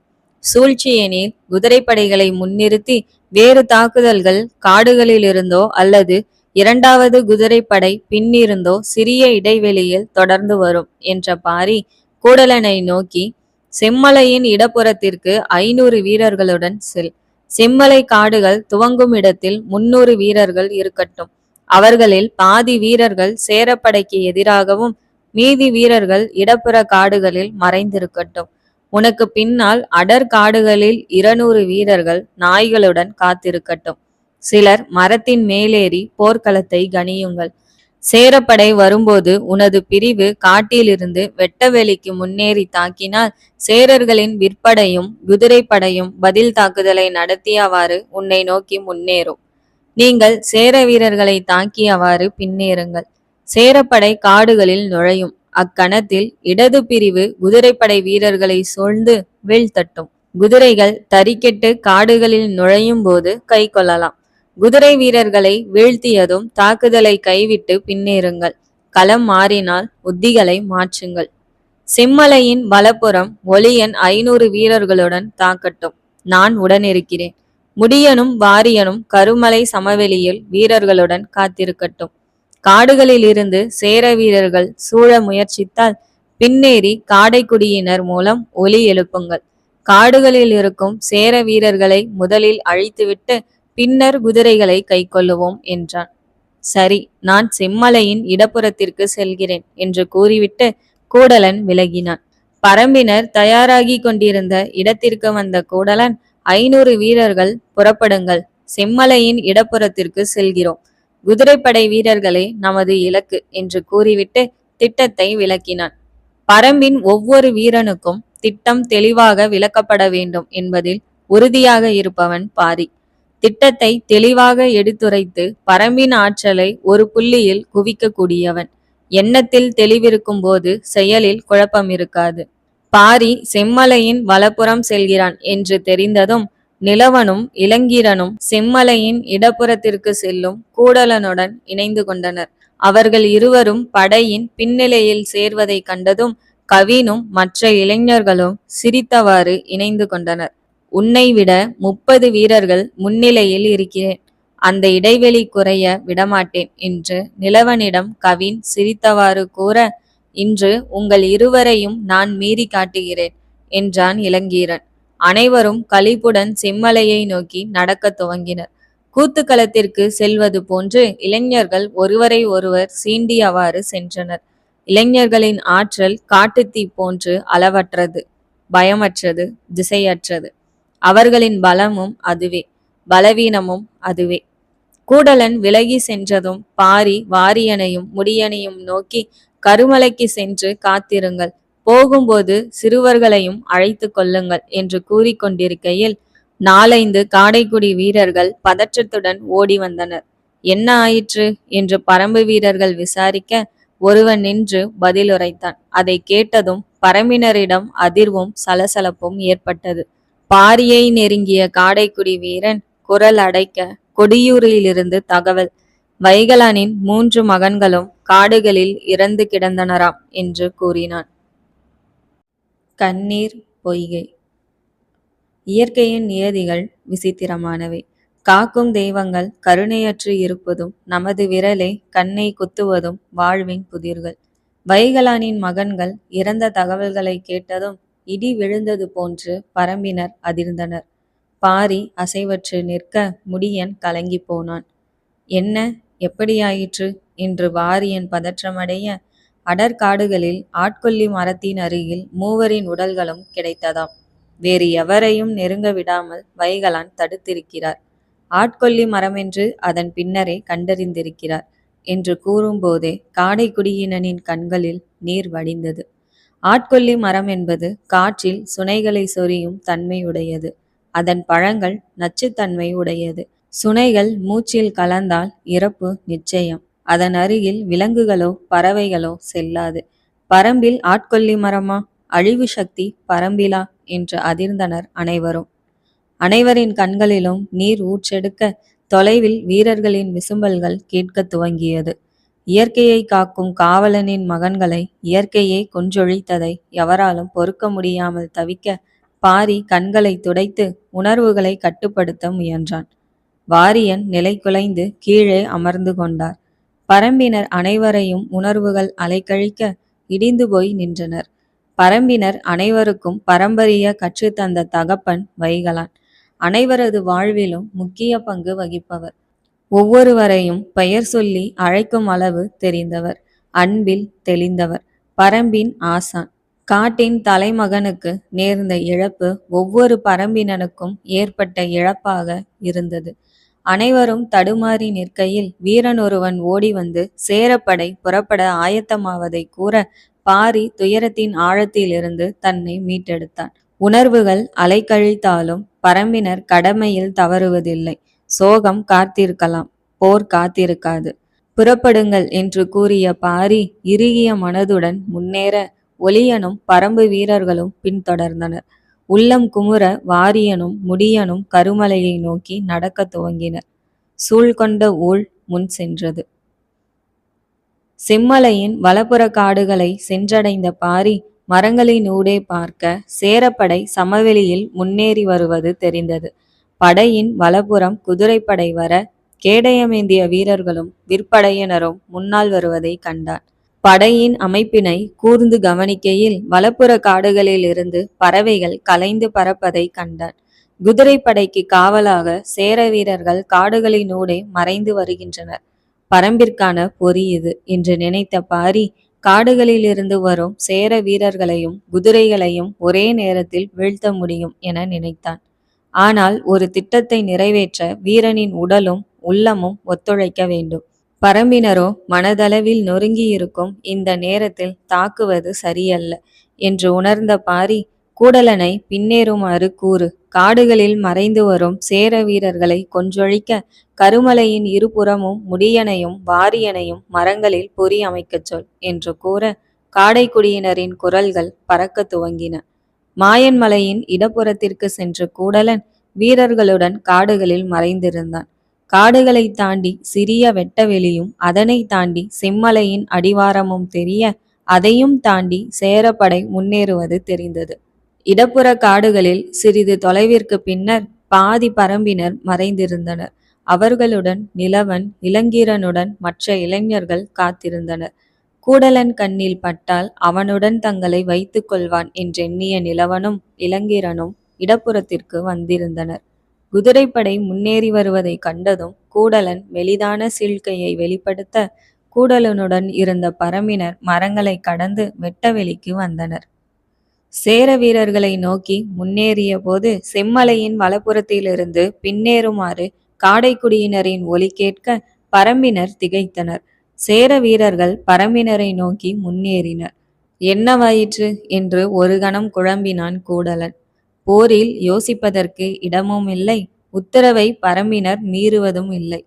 சூழ்ச்சியெனில் குதிரைப்படைகளை முன்னிறுத்தி வேறு தாக்குதல்கள் காடுகளிலிருந்தோ அல்லது 2வது குதிரைப்படை பின்னிருந்தோ சிறிய இடைவெளியில் தொடர்ந்து வரும் என்ற பாரி கூடலனை நோக்கி, செம்மலையின் இடப்புறத்திற்கு 500 வீரர்களுடன் செல். செம்மலை காடுகள் துவங்கும் இடத்தில் 300 வீரர்கள் இருக்கட்டும். அவர்களில் பாதி வீரர்கள் சேரப்படைக்கு எதிராகவும் மீதி வீரர்கள் இடப்புற காடுகளில் மறைந்திருக்கட்டும். உனக்கு பின்னால் அடர் காடுகளில் 200 வீரர்கள் நாய்களுடன் காத்திருக்கட்டும். சிலர் மரத்தின் மேலேறி போர்க்களத்தை கனியுங்கள். சேரப்படை வரும்போது உனது பிரிவு காட்டிலிருந்து வெட்டவெளிக்கு முன்னேறி தாக்கினால் சேரர்களின் விற்படையும் குதிரைப்படையும் பதில் தாக்குதலை நடத்தியவாறு உன்னை நோக்கி முன்னேறும். நீங்கள் சேர வீரர்களை தாக்கியவாறு பின்னேறுங்கள். சேரப்படை காடுகளில் நுழையும். அக்கணத்தில் இடது பிரிவு குதிரைப்படை வீரர்களை சூழ்ந்து வீழ்த்தட்டும். குதிரைகள் தறிக்கெட்டு காடுகளில் நுழையும் போது கை கொள்ளலாம். குதிரை வீரர்களை வீழ்த்தியதும் தாக்குதலை கைவிட்டு பின்னேறுங்கள். களம் மாறினால் உத்திகளை மாற்றுங்கள். செம்மலையின் வலப்புறம் ஒளியன் 500 வீரர்களுடன் தாக்கட்டும். நான் உடனிருக்கிறேன். முடியனும் வாரியனும் கருமலை சமவெளியில் வீரர்களுடன் காத்திருக்கட்டும். காடுகளில் இருந்து சேர வீரர்கள் சூழ முயற்சித்தால் பின்னேறி காடைக்குடியினர் மூலம் ஒலி எழுப்புங்கள். காடுகளில் இருக்கும் சேர வீரர்களை முதலில் அழித்துவிட்டு பின்னர் குதிரைகளை கை கொள்ளுவோம் என்றான். சரி, நான் செம்மலையின் இடப்புறத்திற்கு செல்கிறேன் என்று கூறிவிட்டு கூடலன் விலகினான். பரம்பினர் தயாராகி கொண்டிருந்த இடத்திற்கு வந்த கூடலன், 500 வீரர்கள் புறப்படுங்கள், செம்மலையின் இடப்புறத்திற்கு செல்கிறோம். குதிரைப்படை வீரர்களே நமது இலக்கு என்று கூறிவிட்டு திட்டத்தை விளக்கினான். பரம்பின் ஒவ்வொரு வீரனுக்கும் திட்டம் தெளிவாக விளக்கப்பட வேண்டும் என்பதில் உறுதியாக இருப்பவன் பாரி. திட்டத்தை தெளிவாக எடுத்துரைத்து பரம்பின் ஆற்றலை ஒரு புள்ளியில் குவிக்கக்கூடியவன். எண்ணத்தில் தெளிவிருக்கும் போது செயலில் குழப்பம் இருக்காது. பாரி செம்மலையின் வலப்புறம் செல்கிறான் என்று தெரிந்ததும் நிலவனும் இளங்கீரனும் செம்மலையின் இடப்புறத்திற்கு செல்லும் கூடலனுடன் இணைந்து கொண்டனர். அவர்கள் இருவரும் படையின் பின்னிலையில் சேர்வதை கண்டதும் கவினும் மற்ற இளைஞர்களும் சிரித்தவாறு இணைந்து கொண்டனர். உன்னை விட 30 வீரர்கள் முன்னிலையில் இருக்கிறேன். அந்த இடைவெளி குறைய விடமாட்டேன் என்று நிலவனிடம் கவின் சிரித்தவாறு கூற, இன்று உங்கள் இருவரையும் நான் மீறி காட்டுகிறேன் என்றான் இளங்கீரன். அனைவரும் களிப்புடன் செம்மலையை நோக்கி நடக்கத் துவங்கினர். கூத்துக்களத்திற்கு செல்வது போன்று இளைஞர்கள் ஒருவரை ஒருவர் சீண்டியவாறு சென்றனர். இளைஞர்களின் ஆற்றல் காட்டுத்தீ போன்று அளவற்றது, பயமற்றது, திசையற்றது. அவர்களின் பலமும் அதுவே, பலவீனமும் அதுவே. கூடலன் விலகி சென்றதும் பாரி வாரியனையும் முடியனையும் நோக்கி, கருமலைக்கு சென்று காத்திருங்கள், போகும்போது சிறுவர்களையும் அழைத்து கொள்ளுங்கள் என்று கூறிக்கொண்டிருக்கையில் 4-5 காடைக்குடி வீரர்கள் பதற்றத்துடன் ஓடி வந்தனர். என்ன ஆயிற்று என்று பரம்பு வீரர்கள் விசாரிக்க, ஒருவன் நின்று பதிலுரைத்தான். அதை கேட்டதும் பரம்பினரிடம் அதிர்வும் சலசலப்பும் ஏற்பட்டது. பாரியை நெருங்கிய காடைக்குடி வீரன் குரல் அடைக்க, கொடியூரிலிருந்து தகவல், வைகலானின் 3 மகன்களும் காடுகளில் இறந்து கிடந்தனராம் என்று கூறினான். கண்ணீர் பொய்கை. இயற்கையின் நியதிகள் விசித்திரமானவை. காக்கும் தெய்வங்கள் கருணையற்று இருப்பதும் நமது விரலை கண்ணை குத்துவதும் வாழ்வின் புதிர்கள். வைகலானின் மகன்கள் இறந்த தகவல்களை கேட்டதும் இடி விழுந்தது போன்று பரம்பினர் அதிர்ந்தனர். பாரி அசைவற்று நிற்க முடியன் கலங்கி போனான். என்ன, எப்படியாயிற்று என்று வாரியன் பதற்றமடைய, அடற்காடுகளில் ஆட்கொல்லி மரத்தின் அருகில் 3 உடல்களும் கிடைத்ததாம். வேறு எவரையும் நெருங்க விடாமல் வைகலான் தடுத்திருக்கிறார். ஆட்கொல்லி மரமென்று அதன் பின்னரே கண்டறிந்திருக்கிறார் என்று கூறும்போதே காடைக்குடியினனின் கண்களில் நீர் வடிந்தது. ஆட்கொல்லி மரம் என்பது காற்றில் சுனைகளை சொரியும் தன்மையுடையது. அதன் பழங்கள் நச்சுத்தன்மை உடையது. சுனைகள் மூச்சில் கலந்தால் இறப்பு நிச்சயம். அதன் அருகில் விலங்குகளோ பறவைகளோ செல்லாது. பரம்பில் ஆட்கொல்லி மரமா? அழிவு சக்தி பரம்பிலா என்று அதிர்ந்தனர் அனைவரும். அனைவரின் கண்களிலும் நீர் ஊற்றெடுக்க தொலைவில் வீரர்களின் விசும்பல்கள் கேட்க துவங்கியது. இயற்கையை காக்கும் காவலனின் மகன்களை இயற்கையே கொன்றொழித்ததை எவராலும் பொறுக்க முடியாமல் தவிக்க பாரி கண்களை துடைத்து உணர்வுகளை கட்டுப்படுத்த முயன்றான். வாரியன் நிலை குலைந்து கீழே அமர்ந்து கொண்டார். பரம்பினர் அனைவரையும் உணர்வுகள் அலைக்கழிக்க இடிந்து போய் நின்றனர். பரம்பினர் அனைவருக்கும் பரம்பரிய கற்றுத்தந்த தகப்பன் வைகலான். அனைவரது வாழ்விலும் முக்கிய பங்கு வகிப்பவர். ஒவ்வொருவரையும் பெயர் சொல்லி அழைக்கும் அளவு தெரிந்தவர். அன்பில் தெளிந்தவர். பரம்பின் ஆசான். காட்டின் தலைமகனுக்கு நேர்ந்த இழப்பு ஒவ்வொரு பரம்பினனுக்கும் ஏற்பட்ட இழப்பாக இருந்தது. அனைவரும் தடுமாறி நிற்கையில் வீரன் ஒருவன் ஓடி வந்து சேரப்படை புறப்பட ஆயத்தமாவதை கூற பாரி துயரத்தின் ஆழத்திலிருந்து தன்னை மீட்டெடுத்தான். உணர்வுகள் அலைக்கழித்தாலும் பரம்பினர் கடமையில் தவறுவதில்லை. சோகம் காத்திருக்கலாம், போர் காத்திருக்காது. புறப்படுங்கள் என்று கூறிய பாரி இறுகிய மனதுடன் முன்னேற ஒளியனும் பரம்பு வீரர்களும் பின்தொடர்ந்தனர். உள்ளம் குமுற வாரியனும் முடியனும் கருமலையை நோக்கி நடக்க துவங்கினர். சூழ்கொண்ட ஊழ் முன் சென்றது. செம்மலையின் வலப்புற காடுகளை சென்றடைந்த பாரி மரங்களினூடே பார்க்க சேரப்படை சமவெளியில் முன்னேறி வருவது தெரிந்தது. படையின் வலப்புறம் குதிரைப்படை வர கேடயமேந்திய வீரர்களும் விற்படையினரும் முன்னால் வருவதை கண்டான். படையின் அமைப்பினை கூர்ந்து கவனிக்கையில் வலப்புற காடுகளில் இருந்து பறவைகள் கலைந்து பறப்பதை கண்டான். குதிரைப்படைக்கு காவலாக சேர வீரர்கள் காடுகளினூடே மறைந்து வருகின்றனர். பரம்பிற்கான பொறி இது என்று நினைத்த பாரி காடுகளில் இருந்து வரும் சேர வீரர்களையும் குதிரைகளையும் ஒரே நேரத்தில் வீழ்த்த முடியும் என நினைத்தான். ஆனால் ஒரு திட்டத்தை நிறைவேற்ற வீரனின் உடலும் உள்ளமும் ஒத்துழைக்க வேண்டும். பரம்பினரோ மனதளவில் நொறுங்கியிருக்கும் இந்த நேரத்தில் தாக்குவது சரியல்ல என்று உணர்ந்த பாரி கூடலனை பின்னேறுமாறு கூறு, காடுகளில் மறைந்து வரும் சேர வீரர்களை கொன்றொழிக்க கருமலையின் இருபுறமும் முடியனையும் வாரியனையும் மரங்களில் பொறி அமைக்கச் சொல் என்று கூற காடைக்குடியினரின் குரல்கள் பறக்க துவங்கின. மாயன்மலையின் இடப்புறத்திற்கு சென்ற கூடலன் வீரர்களுடன் காடுகளில் மறைந்திருந்தான். காடுகளை தாண்டி சிறிய வெட்டவெளியும் அதனை தாண்டி செம்மலையின் அடிவாரமும் தெரிய அதையும் தாண்டி சேரப்படை முன்னேறுவது தெரிந்தது. இடப்புற காடுகளில் சிறிது தொலைவிற்கு பின்னர் பாதி பரம்பினர் மறைந்திருந்தனர். அவர்களுடன் நிலவன் இளங்கீரனுடன் மற்ற இளைஞர்கள் காத்திருந்தனர். கூடலன் கண்ணில் பட்டால் அவனுடன் தங்களை வைத்துக் கொள்வான் என்றெண்ணிய நிலவனும் இளங்கீரனும் இடப்புறத்திற்கு வந்திருந்தனர். குதிரைப்படை முன்னேறி வருவதை கண்டதும் கூடலன் மெலிதான சீழ்க்கையை வெளிப்படுத்த கூடலனுடன் இருந்த பரம்பினர் மரங்களை கடந்து வெட்டவெளிக்கு வந்தனர். சேர வீரர்களை நோக்கி முன்னேறிய போது செம்மலையின் வலப்புறத்திலிருந்து பின்னேறுமாறு காடைக்குடியினரின் ஒலி கேட்க பரம்பினர் திகைத்தனர். சேர வீரர்கள் பரம்பினரை நோக்கி முன்னேறினர். என்னவாயிற்று என்று ஒரு கணம் குழம்பினான் கூடலன். போரில் யோசிப்பதற்கு இடமும் இல்லை, உத்தரவை பரம்பினர் மீறுவதும் இல்லை.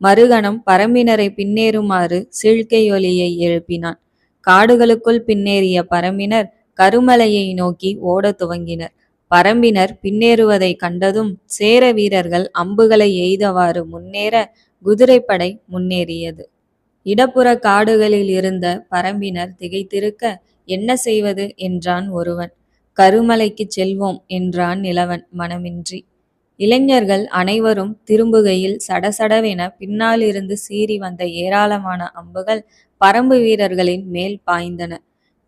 மறுகணம் பரம்பினரை பின்னேறுமாறு சீழ்க்கையொலியை எழுப்பினான். காடுகளுக்குள் பின்னேறிய பரம்பினர் கருமலையை நோக்கி ஓடத் துவங்கினர். பரம்பினர் பின்னேறுவதை கண்டதும் சேர வீரர்கள் அம்புகளை எய்தவாறு முன்னேற குதிரைப்படை முன்னேறியது. இடப்புற காடுகளில் இருந்த பரம்பினர் திகைத்திருக்க என்ன செய்வது என்றான் ஒருவன். கருமலைக்கு செல்வோம் என்றான் நிலவன் மனமின்றி. இளைஞர்கள் அனைவரும் திரும்புகையில் சடசடவென பின்னாலிருந்து சீறி வந்த ஏராளமான அம்புகள் பரம்பு வீரர்களின் மேல் பாய்ந்தன.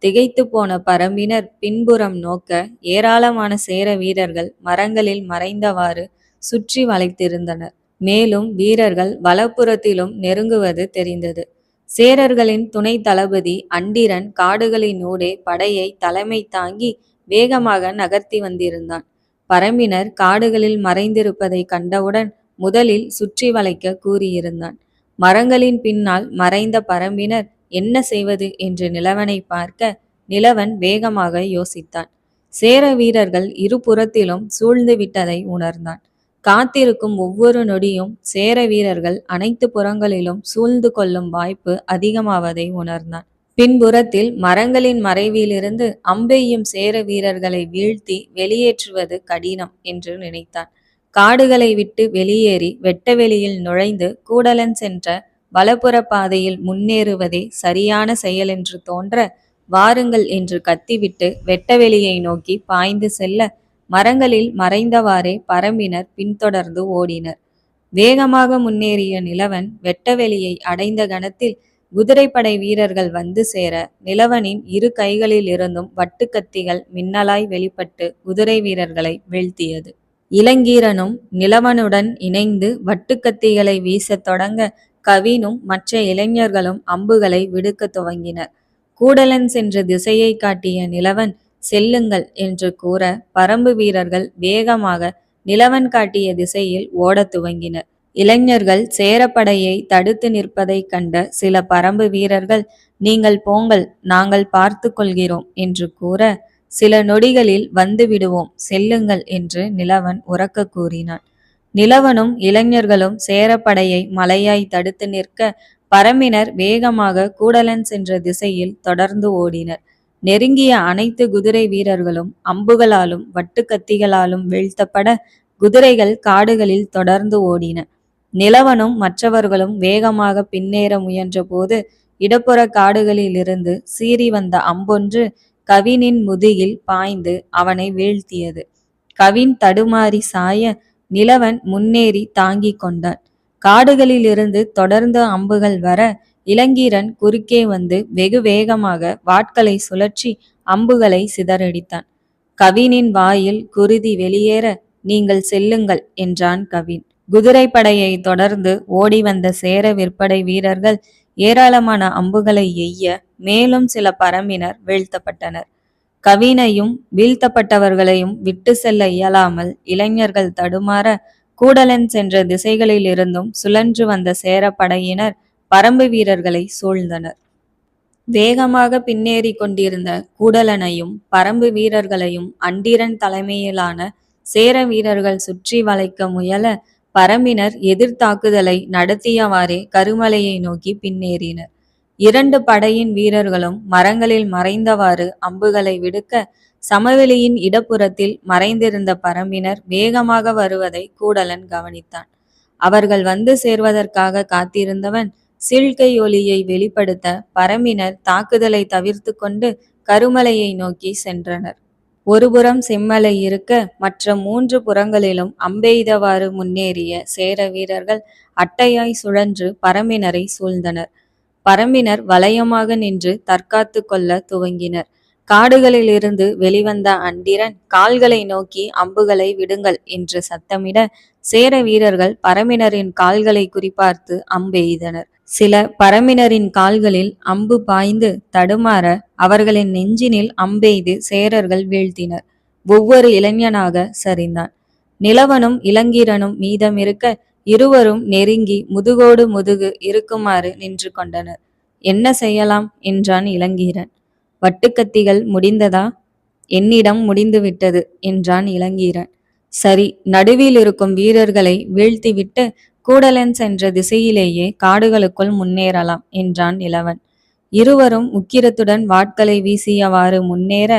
திகைத்து போன பரம்பினர் பின்புறம் நோக்க ஏராளமான சேர வீரர்கள் மரங்களில் மறைந்தவாறு சுற்றி வளைத்திருந்தனர். மேலும் வீரர்கள் வலப்புறத்திலும் நெருங்குவது தெரிந்தது. சேரர்களின் துணை தளபதி அண்டிரன் காடுகளின் ஊடே படையை தலைமை தாங்கி வேகமாக நகர்த்தி வந்திருந்தான். பரம்பினர் காடுகளில் மறைந்திருப்பதை கண்டவுடன் முதலில் சுற்றி வளைக்க கூறியிருந்தான். மரங்களின் பின்னால் மறைந்த பரம்பினர் என்ன செய்வது என்று நிலவனை பார்க்க நிலவன் வேகமாக யோசித்தான். சேர வீரர்கள் இருபுறத்திலும் சூழ்ந்து விட்டதை உணர்ந்தான். காத்திருக்கும் ஒவ்வொரு நொடியும் சேர வீரர்கள் அனைத்து புறங்களிலும் சூழ்ந்து கொள்ளும் வாய்ப்பு அதிகமாவதை உணர்ந்தான். பின்புறத்தில் மரங்களின் மறைவிலிருந்து அம்பெய்யும் சேர வீரர்களை வீழ்த்தி வெளியேற்றுவது கடினம் என்று நினைத்தான். காடுகளை விட்டு வெளியேறி வெட்டவெளியில் நுழைந்து கூடலன் சென்ற வலப்புற பாதையில் முன்னேறுவதே சரியான செயலென்று தோன்ற வாருங்கள் என்று கத்திவிட்டு வெட்டவெளியை நோக்கி பாய்ந்து செல்ல மரங்களில் மறைந்தவாறே பரம்பினர் பின்தொடர்ந்து ஓடினர். வேகமாக முன்னேறிய நிலவன் வெட்டவெளியை அடைந்த கணத்தில் குதிரைப்படை வீரர்கள் வந்து சேர நிலவனின் இரு கைகளில் இருந்தும் வட்டுக்கத்திகள் மின்னலாய் வெளிப்பட்டு குதிரை வீரர்களை வீழ்த்தியது. இளங்கீரனும் நிலவனுடன் இணைந்து வட்டுக்கத்திகளை வீசத் தொடங்க கவினும் மற்ற இளைஞர்களும் அம்புகளை விடுக்க துவங்கினர். கூடலன் சென்ற திசையை காட்டிய நிலவன் செல்லுங்கள் என்று கூற பரம்பு வீரர்கள் வேகமாக நிலவன் காட்டிய திசையில் ஓடத் துவங்கினர். இளைஞர்கள் சேரப்படையை தடுத்து நிற்பதைக் கண்ட சில பரம்பு வீரர்கள் நீங்கள் போங்கள், நாங்கள் பார்த்து கொள்கிறோம் என்று கூற சில நொடிகளில் வந்து விடுவோம், செல்லுங்கள் என்று நிலவன் உரக்க கூறினான். நிலவனும் இளைஞர்களும் சேரப்படையை மலையாய் தடுத்து நிற்க பரம்பினர் வேகமாக கூடலன் சென்ற திசையில் தொடர்ந்து ஓடினர். நெருங்கிய அனைத்து குதிரை வீரர்களும் அம்புகளாலும் வட்டுக்கத்திகளாலும் வீழ்த்தப்பட குதிரைகள் காடுகளில் தொடர்ந்து ஓடின. நிலவனும் மற்றவர்களும் வேகமாக பின்னேற முயன்ற போது இடப்புற காடுகளிலிருந்து சீறி வந்த அம்பொன்று கவினின் முதுகில் பாய்ந்து அவனை வீழ்த்தியது. கவின் தடுமாறி சாய நிலவன் முன்னேறி தாங்கிக் கொண்டான். காடுகளிலிருந்து தொடர்ந்து அம்புகள் வர இளங்கீரன் குறுக்கே வந்து வெகு வேகமாக வாட்களை சுழற்றி அம்புகளை சிதறடித்தான். கவினின் வாயில் குருதி வெளியேற நீங்கள் செல்லுங்கள் என்றான் கவின். குதிரைப்படையை தொடர்ந்து ஓடி வந்த சேர விற்படை வீரர்கள் ஏராளமான அம்புகளை எய்ய மேலும் சில பரம்பினர் வீழ்த்தப்பட்டனர். கவினையும் வீழ்த்தப்பட்டவர்களையும் விட்டு செல்ல இயலாமல் இளைஞர்கள் தடுமாற கூடலன் சென்ற திசைகளில் இருந்தும் சுழன்று வந்த சேரப்படையினர் பரம்பு வீரர்களை சூழ்ந்தனர். வேகமாக பின்னேறி கொண்டிருந்த கூடலனையும் பரம்பு வீரர்களையும் அண்டிரன் தலைமையிலான சேர வீரர்கள் சுற்றி வளைக்க முயல பரம்பினர் எதிர்த்தாக்குதலை நடத்தியவாறே கருமலையை நோக்கி பின்னேறினர். இரண்டு படையின் வீரர்களும் மரங்களில் மறைந்தவாறு அம்புகளை விடுக்க சமவெளியின் இடப்புறத்தில் மறைந்திருந்த பரம்பினர் வேகமாக வருவதை கூடலன் கவனித்தான். அவர்கள் வந்து சேர்வதற்காக காத்திருந்தவன் சீழ்க்கை ஒலியை வெளிப்படுத்த பரம்பினர் தாக்குதலை தவிர்த்து கொண்டு கருமலையை நோக்கி சென்றனர். ஒருபுறம் செம்மலை இருக்க மற்ற 3 புறங்களிலும் அம்பெய்தவாறு முன்னேறிய சேர வீரர்கள் அட்டையாய் சுழன்று பரம்பினரை சூழ்ந்தனர். பரம்பினர் வளையமாக நின்று தற்காத்து கொள்ள துவங்கினர். காடுகளிலிருந்து வெளிவந்த அண்டிரன் கால்களை நோக்கி அம்புகளை விடுங்கள் என்று சத்தமிட சேர வீரர்கள் பரம்பினரின் கால்களை குறிபார்த்து அம்பெய்தனர். சில பரம்பினரின் கால்களில் அம்பு பாய்ந்து தடுமாற அவர்களின் நெஞ்சினில் அம்பெய்து சேரர்கள் வீழ்த்தினர். ஒவ்வொரு இளைஞனாக சரிந்தான். நிலவனும் இளங்கீரனும் மீதமிருக்க இருவரும் நெருங்கி முதுகோடு முதுகு இருக்குமாறு நின்று கொண்டனர். என்ன செய்யலாம் என்றான் இளங்கீரன். வட்டுக்கத்திகள் முடிந்ததா? என்னிடம் முடிந்துவிட்டது என்றான் இளங்கீரன். சரி, நடுவில் இருக்கும் வீரர்களை வீழ்த்திவிட்டு கூடலன் சென்ற திசையிலேயே காடுகளுக்குள் முன்னேறலாம் என்றான் இளவன். இருவரும் உக்கிரத்துடன் வாட்களை வீசியவாறு முன்னேற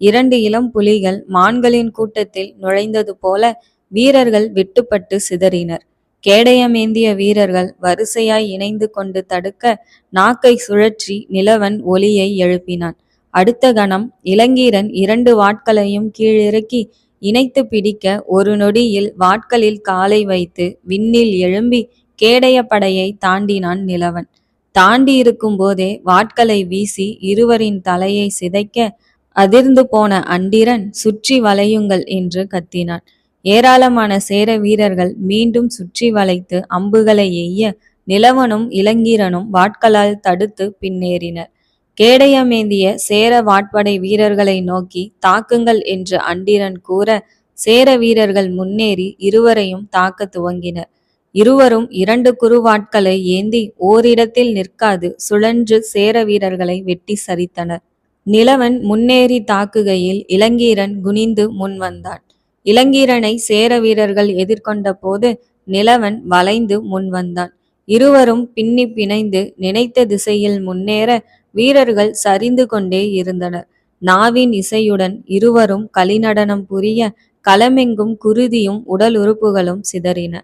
2 இளம் புலிகள் மான்களின் கூட்டத்தில் நுழைந்தது போல வீரர்கள் வெட்டுப்பட்டு சிதறினர். கேடயமேந்திய வீரர்கள் வரிசையாய் இணைந்து கொண்டு தடுக்க நாக்கை சுழற்றி நிலவன் ஒலியை எழுப்பினான். அடுத்த கணம் இளங்கீரன் 2 வாட்களையும் கீழிறக்கி இணைத்து பிடிக்க ஒரு நொடியில் வாட்களில் காலை வைத்து விண்ணில் எழும்பி கேடய படையை தாண்டினான் நிலவன். தாண்டி இருக்கும் போதே வாட்களை வீசி இருவரின் தலையை சிதைக்க அதிர்ந்து போன அண்டிரன் சுற்றி வளையுங்கள் என்று கத்தினான். ஏராளமான சேர வீரர்கள் மீண்டும் சுற்றி வளைத்து அம்புகளை எய்ய நிலவனும் இளங்கீரனும் வாட்களால் தடுத்து பின்னேறினர். கேடயமேந்திய சேர வாட்படை வீரர்களை நோக்கி தாக்குங்கள் என்று அண்டிரன் கூற சேர வீரர்கள் முன்னேறி இருவரையும் தாக்க துவங்கினர். இருவரும் 2 குறுவாட்களை ஏந்தி ஓரிடத்தில் நிற்காது சுழன்று சேர வீரர்களை வெட்டி சரித்தனர். நிலவன் முன்னேறி தாக்குகையில் இளங்கீரன் குனிந்து முன் வந்தான். இளங்கீரனை சேர வீரர்கள் எதிர்கொண்ட போது நிலவன் வளைந்து முன் வந்தான். இருவரும் பின்னி பிணைந்து நினைத்த திசையில் முன்னேற வீரர்கள் சரிந்து கொண்டே இருந்தனர். நாவின் இசையுடன் இருவரும் களிநடனம் புரிய களமெங்கும் குருதியும் உடல் உறுப்புகளும் சிதறின.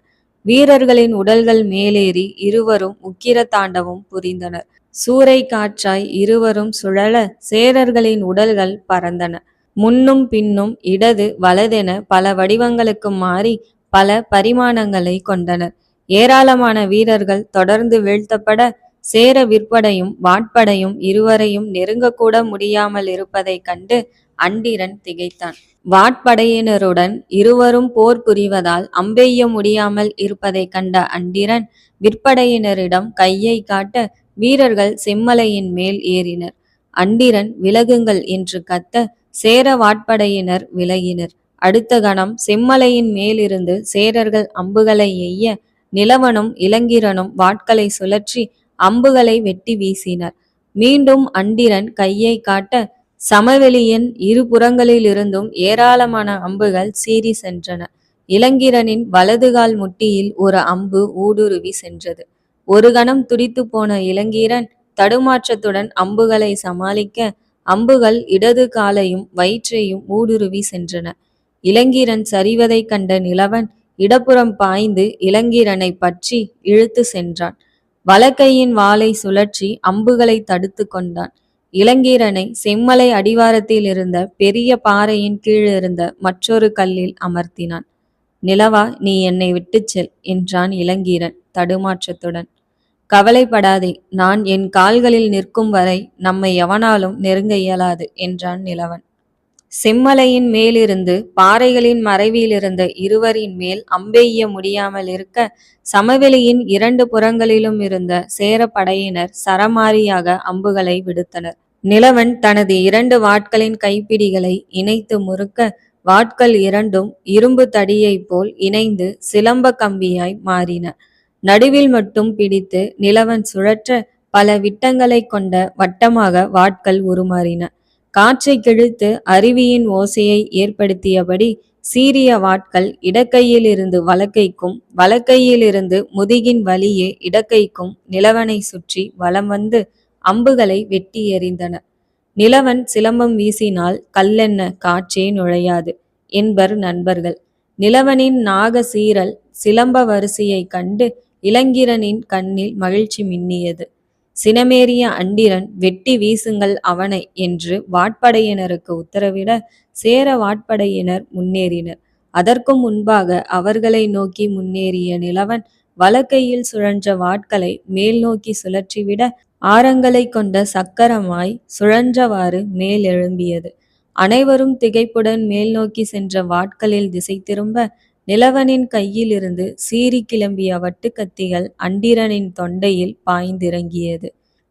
வீரர்களின் உடல்கள் மேலேறி இருவரும் உக்கிர தாண்டவம் புரிந்தனர். சூறை காற்றாய் இருவரும் சுழல சேரர்களின் உடல்கள் பறந்தன. முன்னும் பின்னும் இடது வலதென பல வடிவங்களுக்கு மாறி பல பரிமாணங்களை கொண்டனர். ஏராளமான வீரர்கள் தொடர்ந்து வீழ்த்தப்பட சேர விற்படையும் வாட்படையும் இருவரையும் நெருங்கக்கூட முடியாமல் இருப்பதைக் கண்டு அண்டிரன் திகைத்தான். வாட்படையினருடன் இருவரும் போர் புரிவதால் அம்பெய்ய முடியாமல் இருப்பதைக் கண்ட அண்டிரன் விற்படையினரிடம் கையை காட்ட வீரர்கள் செம்மலையின் மேல் ஏறினர். அண்டிரன் விலகுங்கள் என்று கத்த சேர வாட்படையினர் விலகினர். அடுத்த கணம் செம்மலையின் மேலிருந்து சேரர்கள் அம்புகளை எய்ய நிலவனும் இளங்கீரனும் வாட்களை சுழற்றி அம்புகளை வெட்டி வீசினர். மீண்டும் அண்டிரன் கையை காட்ட சமவெளியின் இரு புறங்களிலிருந்தும் ஏராளமான அம்புகள் சீறி சென்றன. இளங்கீரனின் வலதுகால் முட்டியில் ஒரு அம்பு ஊடுருவி சென்றது. ஒரு கணம் துடித்து போன இளங்கீரன் தடுமாற்றத்துடன் அம்புகளை சமாளிக்க அம்புகள் இடது காலையும் வயிற்றையும் ஊடுருவி சென்றன. இளங்கீரன் சரிவதை கண்ட நிலவன் இடப்புறம் பாய்ந்து இளங்கீரனை பற்றி இழுத்து சென்றான். வலக்கையின் வாளை சுழற்றி அம்புகளை தடுத்து கொண்டான். இளங்கீரனை செம்மலை அடிவாரத்தில் இருந்த பெரிய பாறையின் கீழிருந்த மற்றொரு கல்லில் அமர்த்தினான். நிலவா, நீ என்னை விட்டுச் செல் என்றான் இளங்கீரன் தடுமாற்றத்துடன். கவலைப்படாதே, நான் என் கால்களில் நிற்கும் வரை நம்மை எவனாலும் நெருங்க இயலாது என்றான் நிலவன். செம்மலையின் மேலிருந்து பாறைகளின் மறைவிலிருந்த இருவரின் மேல் அம்பெய்ய முடியாமல் இருக்க சமவெளியின் 2 புறங்களிலும் இருந்த சேர படையினர் சரமாரியாக அம்புகளை விடுத்தனர். நிலவன் தனது 2 வாட்களின் கைப்பிடிகளை இணைத்து முறுக்க வாட்கள் இரண்டும் இரும்பு தடியைப் போல் இணைந்து சிலம்ப கம்பியாய் மாறின. நடுவில் மட்டும் பிடித்து நிலவன் சுழற்ற பல விட்டங்களை கொண்ட வட்டமாக வாட்கள் உருமாறின. காற்றை கிழித்து அருவியின் ஓசையை ஏற்படுத்தியபடி சீரிய வாட்கள் இடக்கையில் இருந்து வலக்கைக்கும் வலக்கையிலிருந்து முதுகின் வழியே இடக்கைக்கும் நிலவனை சுற்றி வலம் வந்து அம்புகளை வெட்டி எறிந்தன. நிலவன் சிலம்பம் வீசினால் கல்லென்ன காற்றே நுழையாது என்பர் நண்பர்கள். நிலவனின் நாக சீரல் சிலம்ப வரிசையை கண்டு இளங்கிரனின் கண்ணில் மகிழ்ச்சி மின்னியது. சினமேறிய அண்டிரன் வெட்டி வீசுங்கள் அவனை என்று வாட்படையினருக்கு உத்தரவிட சேர வாட்படையினர் முன்னேறினர். அதற்கும் முன்பாக அவர்களை நோக்கி முன்னேறிய நிலவன் வலக்கையில் சுழன்ற வாட்களை மேல் நோக்கி சுழற்றிவிட ஆரங்களை கொண்ட சக்கரமாய் சுழன்றவாறு மேல் எழும்பியது. அனைவரும் திகைப்புடன் மேல் நோக்கி சென்ற வாட்களில் திசை திரும்ப நிலவனின் கையிலிருந்து சீறி கிளம்பிய வட்டுக்கத்திகள் அண்டிரனின் தொண்டையில் பாய்ந்திறங்கியது.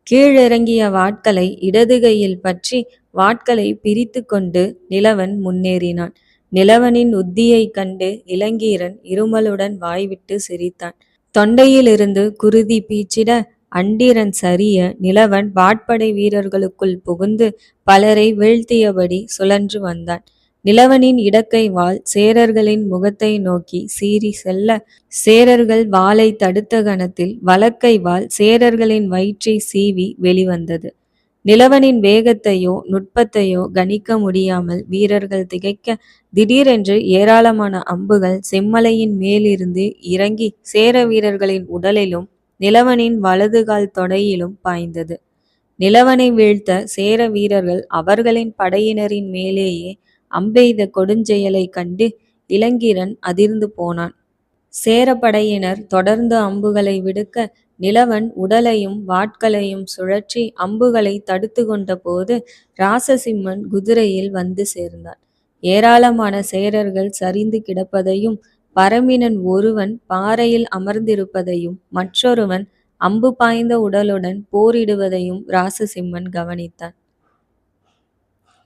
கீழிறங்கிய வாட்களை இடது கையில் பற்றி வாட்களை பிரித்து கொண்டு நிலவன் முன்னேறினான். நிலவனின் உத்தியைக் கண்டு இளங்கீரன் இருமலுடன் வாய்விட்டு சிரித்தான். தொண்டையிலிருந்து குருதி பீச்சிட அண்டிரன் சரிய நிலவன் வாட்படை வீரர்களுக்குள் புகுந்து பலரை வீழ்த்தியபடி சுழன்று வந்தான். நிலவனின் இடக்கை வாள் சேரர்களின் முகத்தை நோக்கி சீறி செல்ல சேரர்கள் வாளை தடுத்த கணத்தில் வலக்கை வாள் சேரர்களின் வயிற்றை சீவி வெளிவந்தது. நிலவனின் வேகத்தையோ நுட்பத்தையோ கணிக்க முடியாமல் வீரர்கள் திகைக்க திடீரென்று ஏராளமான அம்புகள் செம்மலையின் மேலிருந்து இறங்கி சேர வீரர்களின் உடலிலும் நிலவனின் வலதுகால் தொடையிலும் பாய்ந்தது. நிலவனை வீழ்த்த சேர வீரர்கள் அவர்களின் படையினரின் மேலேயே அம்பெய்த கொடுஞ்செயலை கண்டு இளங்கீரன் அதிர்ந்து போனான். சேரப்படையினர் தொடர்ந்து அம்புகளை விடுக்க நிலவன் உடலையும் வாட்களையும் சுழற்றி அம்புகளை தடுத்து கொண்ட போது ராசசிம்மன் குதிரையில் வந்து சேர்ந்தான். ஏராளமான சேரர்கள் சரிந்து கிடப்பதையும் பரம்பினன் ஒருவன் பாறையில் அமர்ந்திருப்பதையும் மற்றொருவன் அம்பு பாய்ந்த உடலுடன் போரிடுவதையும் ராசசிம்மன் கவனித்தான்.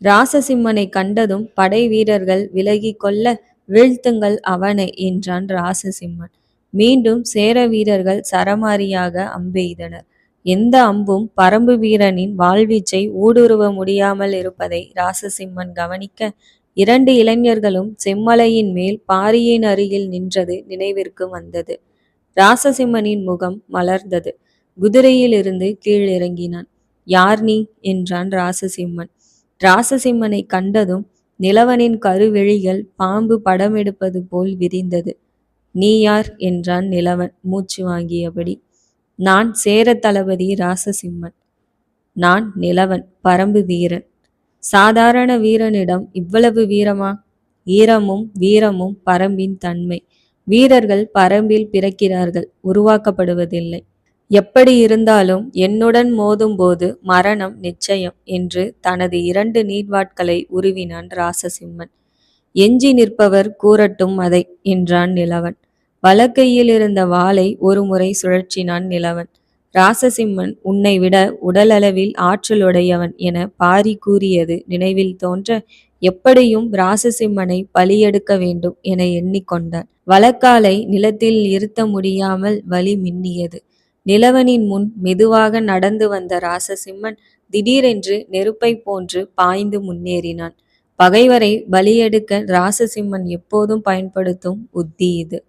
ராசசிம்மனை கண்டதும் படை வீரர்கள் விலகி கொள்ள வீழ்த்துங்கள் அவனை என்றான் ராசசிம்மன். மீண்டும் சேர வீரர்கள் சரமாரியாக அம்பெய்தனர். எந்த அம்பும் பரம்பு வீரனின் வாழ்வீச்சை ஊடுருவ முடியாமல் இருப்பதை ராசசிம்மன் கவனிக்க 2 இளைஞர்களும் செம்மலையின் மேல் பாரியின் அருகில் நின்றது நினைவிற்கு வந்தது. ராசசிம்மனின் முகம் மலர்ந்தது. குதிரையில் இருந்து கீழிறங்கினான். யார் நீ என்றான் ராசசிம்மன். ராசசிம்மனை கண்டதும் நிலவனின் கருவெளிகள் பாம்பு படமெடுப்பது போல் விரிந்தது. நீ யார் என்றான் நிலவன் மூச்சு வாங்கியபடி. நான் சேர தளபதி ராசசிம்மன். நான் நிலவன், பரம்பு வீரன். சாதாரண வீரனிடம் இவ்வளவு வீரமா? ஈரமும் வீரமும் பரம்பின் தன்மை. வீரர்கள் பரம்பில் பிறக்கிறார்கள், உருவாக்கப்படுவதில்லை. எப்படி இருந்தாலும் என்னுடன் மோதும் போது மரணம் நிச்சயம் என்று தனது 2 நீர்வாட்களை உருவினான் ராசசிம்மன். எஞ்சி நிற்பவர் கூறட்டும் அதை என்றான் நிலவன். வலக்கையில் இருந்த வாளை ஒரு முறை சுழற்றினான் நிலவன். ராசசிம்மன் உன்னை விட உடலளவில் ஆற்றலுடையவன் என பாரி கூறியது நினைவில் தோன்ற எப்படியும் ராசசிம்மனை பலியெடுக்க வேண்டும் என எண்ணிக்கொண்டான். வலக்காலை நிலத்தில் இருத்த முடியாமல் வலி மின்னியது. நிலவனின் முன் மெதுவாக நடந்து வந்த ராசசிம்மன் திடீரென்று நெருப்பை போன்று பாய்ந்து முன்னேறினான். பகைவரை பலியெடுக்க ராசசிம்மன் எப்போதும் பயன்படுத்தும் உத்தி இது.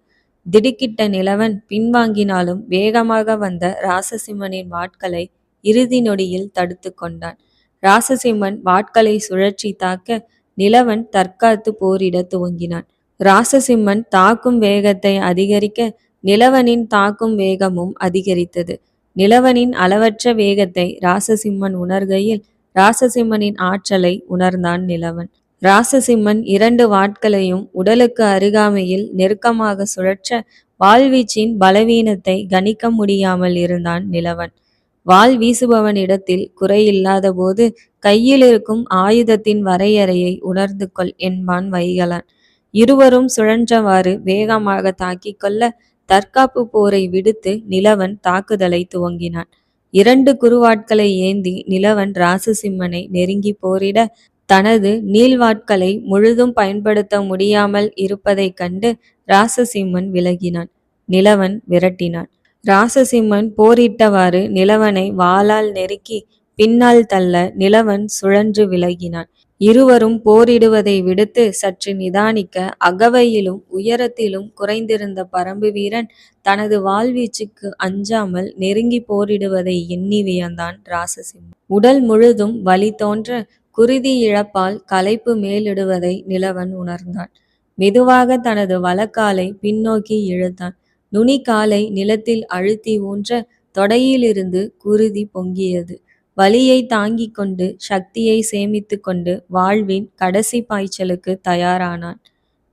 திடுக்கிட்ட நிலவன் பின்வாங்கினாலும் வேகமாக வந்த ராசசிம்மனின் வாட்களை இறுதி நொடியில் தடுத்து கொண்டான். ராசசிம்மன் வாட்களை சுழற்றி தாக்க நிலவன் தற்காத்து போரிட துவங்கினான். ராசசிம்மன் தாக்கும் வேகத்தை அதிகரிக்க நிலவனின் தாக்கும் வேகமும் அதிகரித்தது. நிலவனின் அளவற்ற வேகத்தை ராசசிம்மன் உணர்கையில் ராசசிம்மனின் ஆற்றலை உணர்ந்தான் நிலவன். ராசசிம்மன் 2 வாட்களையும் உடலுக்கு அருகாமையில் நெருக்கமாக சுழற்ற வாழ்வீச்சின் பலவீனத்தை கணிக்க முடியாமல் இருந்தான் நிலவன். வாள் வீசுபவனிடத்தில் குறையில்லாத போது கையில் இருக்கும் ஆயுதத்தின் வரையறையை உணர்ந்து கொள் என்பான் வைகலான். இருவரும் சுழன்றவாறு வேகமாக தாக்கிக் கொள்ள தற்காப்பு போரை விடுத்து நிலவன் தாக்குதலை துவங்கினான். 2 குறுவாட்களை ஏந்தி நிலவன் ராசசிம்மனை நெருங்கி போரிட தனது நீள்வாட்களை முழுதும் பயன்படுத்த முடியாமல் இருப்பதைக் கண்டு ராசசிம்மன் விலகினான். நிலவன் விரட்டினான். ராசசிம்மன் போரிட்டவாறு நிலவனை வாளால் நெருக்கி பின்னால் தள்ள நிலவன் சுழன்று விலகினான். இருவரும் போரிடுவதை விடுத்து சற்று நிதானிக்க அகவையிலும் உயரத்திலும் குறைந்திருந்த பரம்பு வீரன் தனது வாழ்வீச்சுக்கு அஞ்சாமல் நெருங்கி போரிடுவதை எண்ணி வியந்தான் ராசசிம்மன். உடல் முழுதும் வலி தோன்ற குருதி இழப்பால் களைப்பு மேலிடுவதை நிலவன் உணர்ந்தான். மெதுவாக தனது வலக்காலை பின்னோக்கி இழுத்தான். நுனிக்காலை நிலத்தில் அழுத்தி ஊன்ற தொடையிலிருந்து குருதி பொங்கியது. வலியை தாங்கிக் கொண்டு சக்தியை சேமித்து கொண்டு வாழ்வின் கடைசி பாய்ச்சலுக்கு தயாரானான்.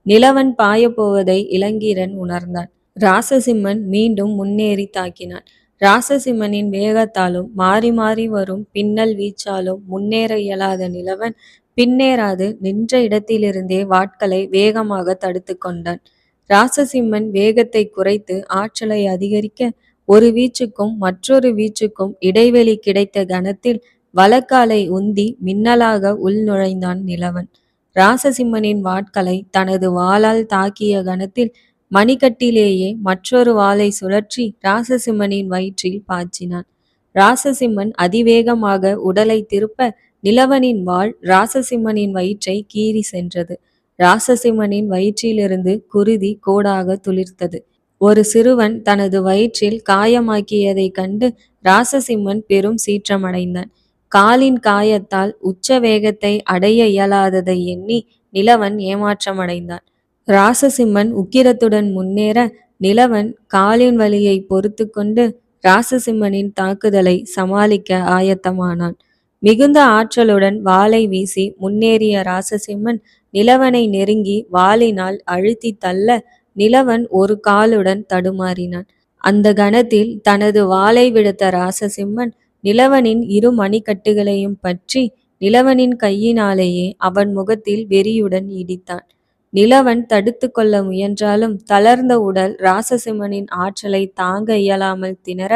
நிலவன் பாயப்போவதை இளங்கீரன் உணர்ந்தான். ராசசிம்மன் மீண்டும் முன்னேறி தாக்கினான். ராசசிம்மனின் வேகத்தாலும் மாறி மாறி வரும் பின்னல் வீச்சாலும் முன்னேற இயலாத நிலவன் பின்னேறாது நின்ற இடத்திலிருந்தே வாட்களை வேகமாக தடுத்து கொண்டான். ராசசிம்மன் வேகத்தை குறைத்து ஆற்றலை அதிகரிக்க ஒரு வீச்சுக்கும் மற்றொரு வீச்சுக்கும் இடைவெளி கிடைத்த கணத்தில் வலக்காலை உந்தி மின்னலாக உள் நுழைந்தான் நிலவன். ராசசிம்மனின் வாட்களை தனது வாளால் தாக்கிய கணத்தில் மணிக்கட்டிலேயே மற்றொரு வாளை சுழற்றி ராசசிம்மனின் வயிற்றில் பாய்ச்சினான். ராசசிம்மன் அதிவேகமாக உடலை திருப்ப நிலவனின் வாள் ராசசிம்மனின் வயிற்றை கீறி சென்றது. ராசசிம்மனின் வயிற்றிலிருந்து குருதி கோடாக துளிர்த்தது. ஒரு சிறுவன் தனது வயிற்றில் காயமாக்கியதைக் கண்டு ராசசிம்மன் பெரும் சீற்றமடைந்தான். காலின் காயத்தால் உச்ச வேகத்தை அடைய இயலாததை எண்ணி நிலவன் ஏமாற்றமடைந்தான். ராசசிம்மன் உக்கிரத்துடன் முன்னேற நிலவன் காலின் வலியை பொறுத்து கொண்டு ராசசிம்மனின் தாக்குதலை சமாளிக்க ஆயத்தமானான். மிகுந்த ஆற்றலுடன் வாளை வீசி முன்னேறிய ராசசிம்மன் நிலவனை நெருங்கி வாளினால் அழுத்தி தள்ள நிலவன் ஒரு காலுடன் தடுமாறினான். அந்த கணத்தில் தனது வாளை விடுத்த ராசசிம்மன் நிலவனின் இரு மணிக்கட்டுகளையும் பற்றி நிலவனின் கையினாலேயே அவன் முகத்தில் வெறியுடன் இடித்தான். நிலவன் தடுத்து கொள்ள முயன்றாலும் தளர்ந்த உடல் ராசசிம்மனின் ஆற்றலை தாங்க இயலாமல் திணற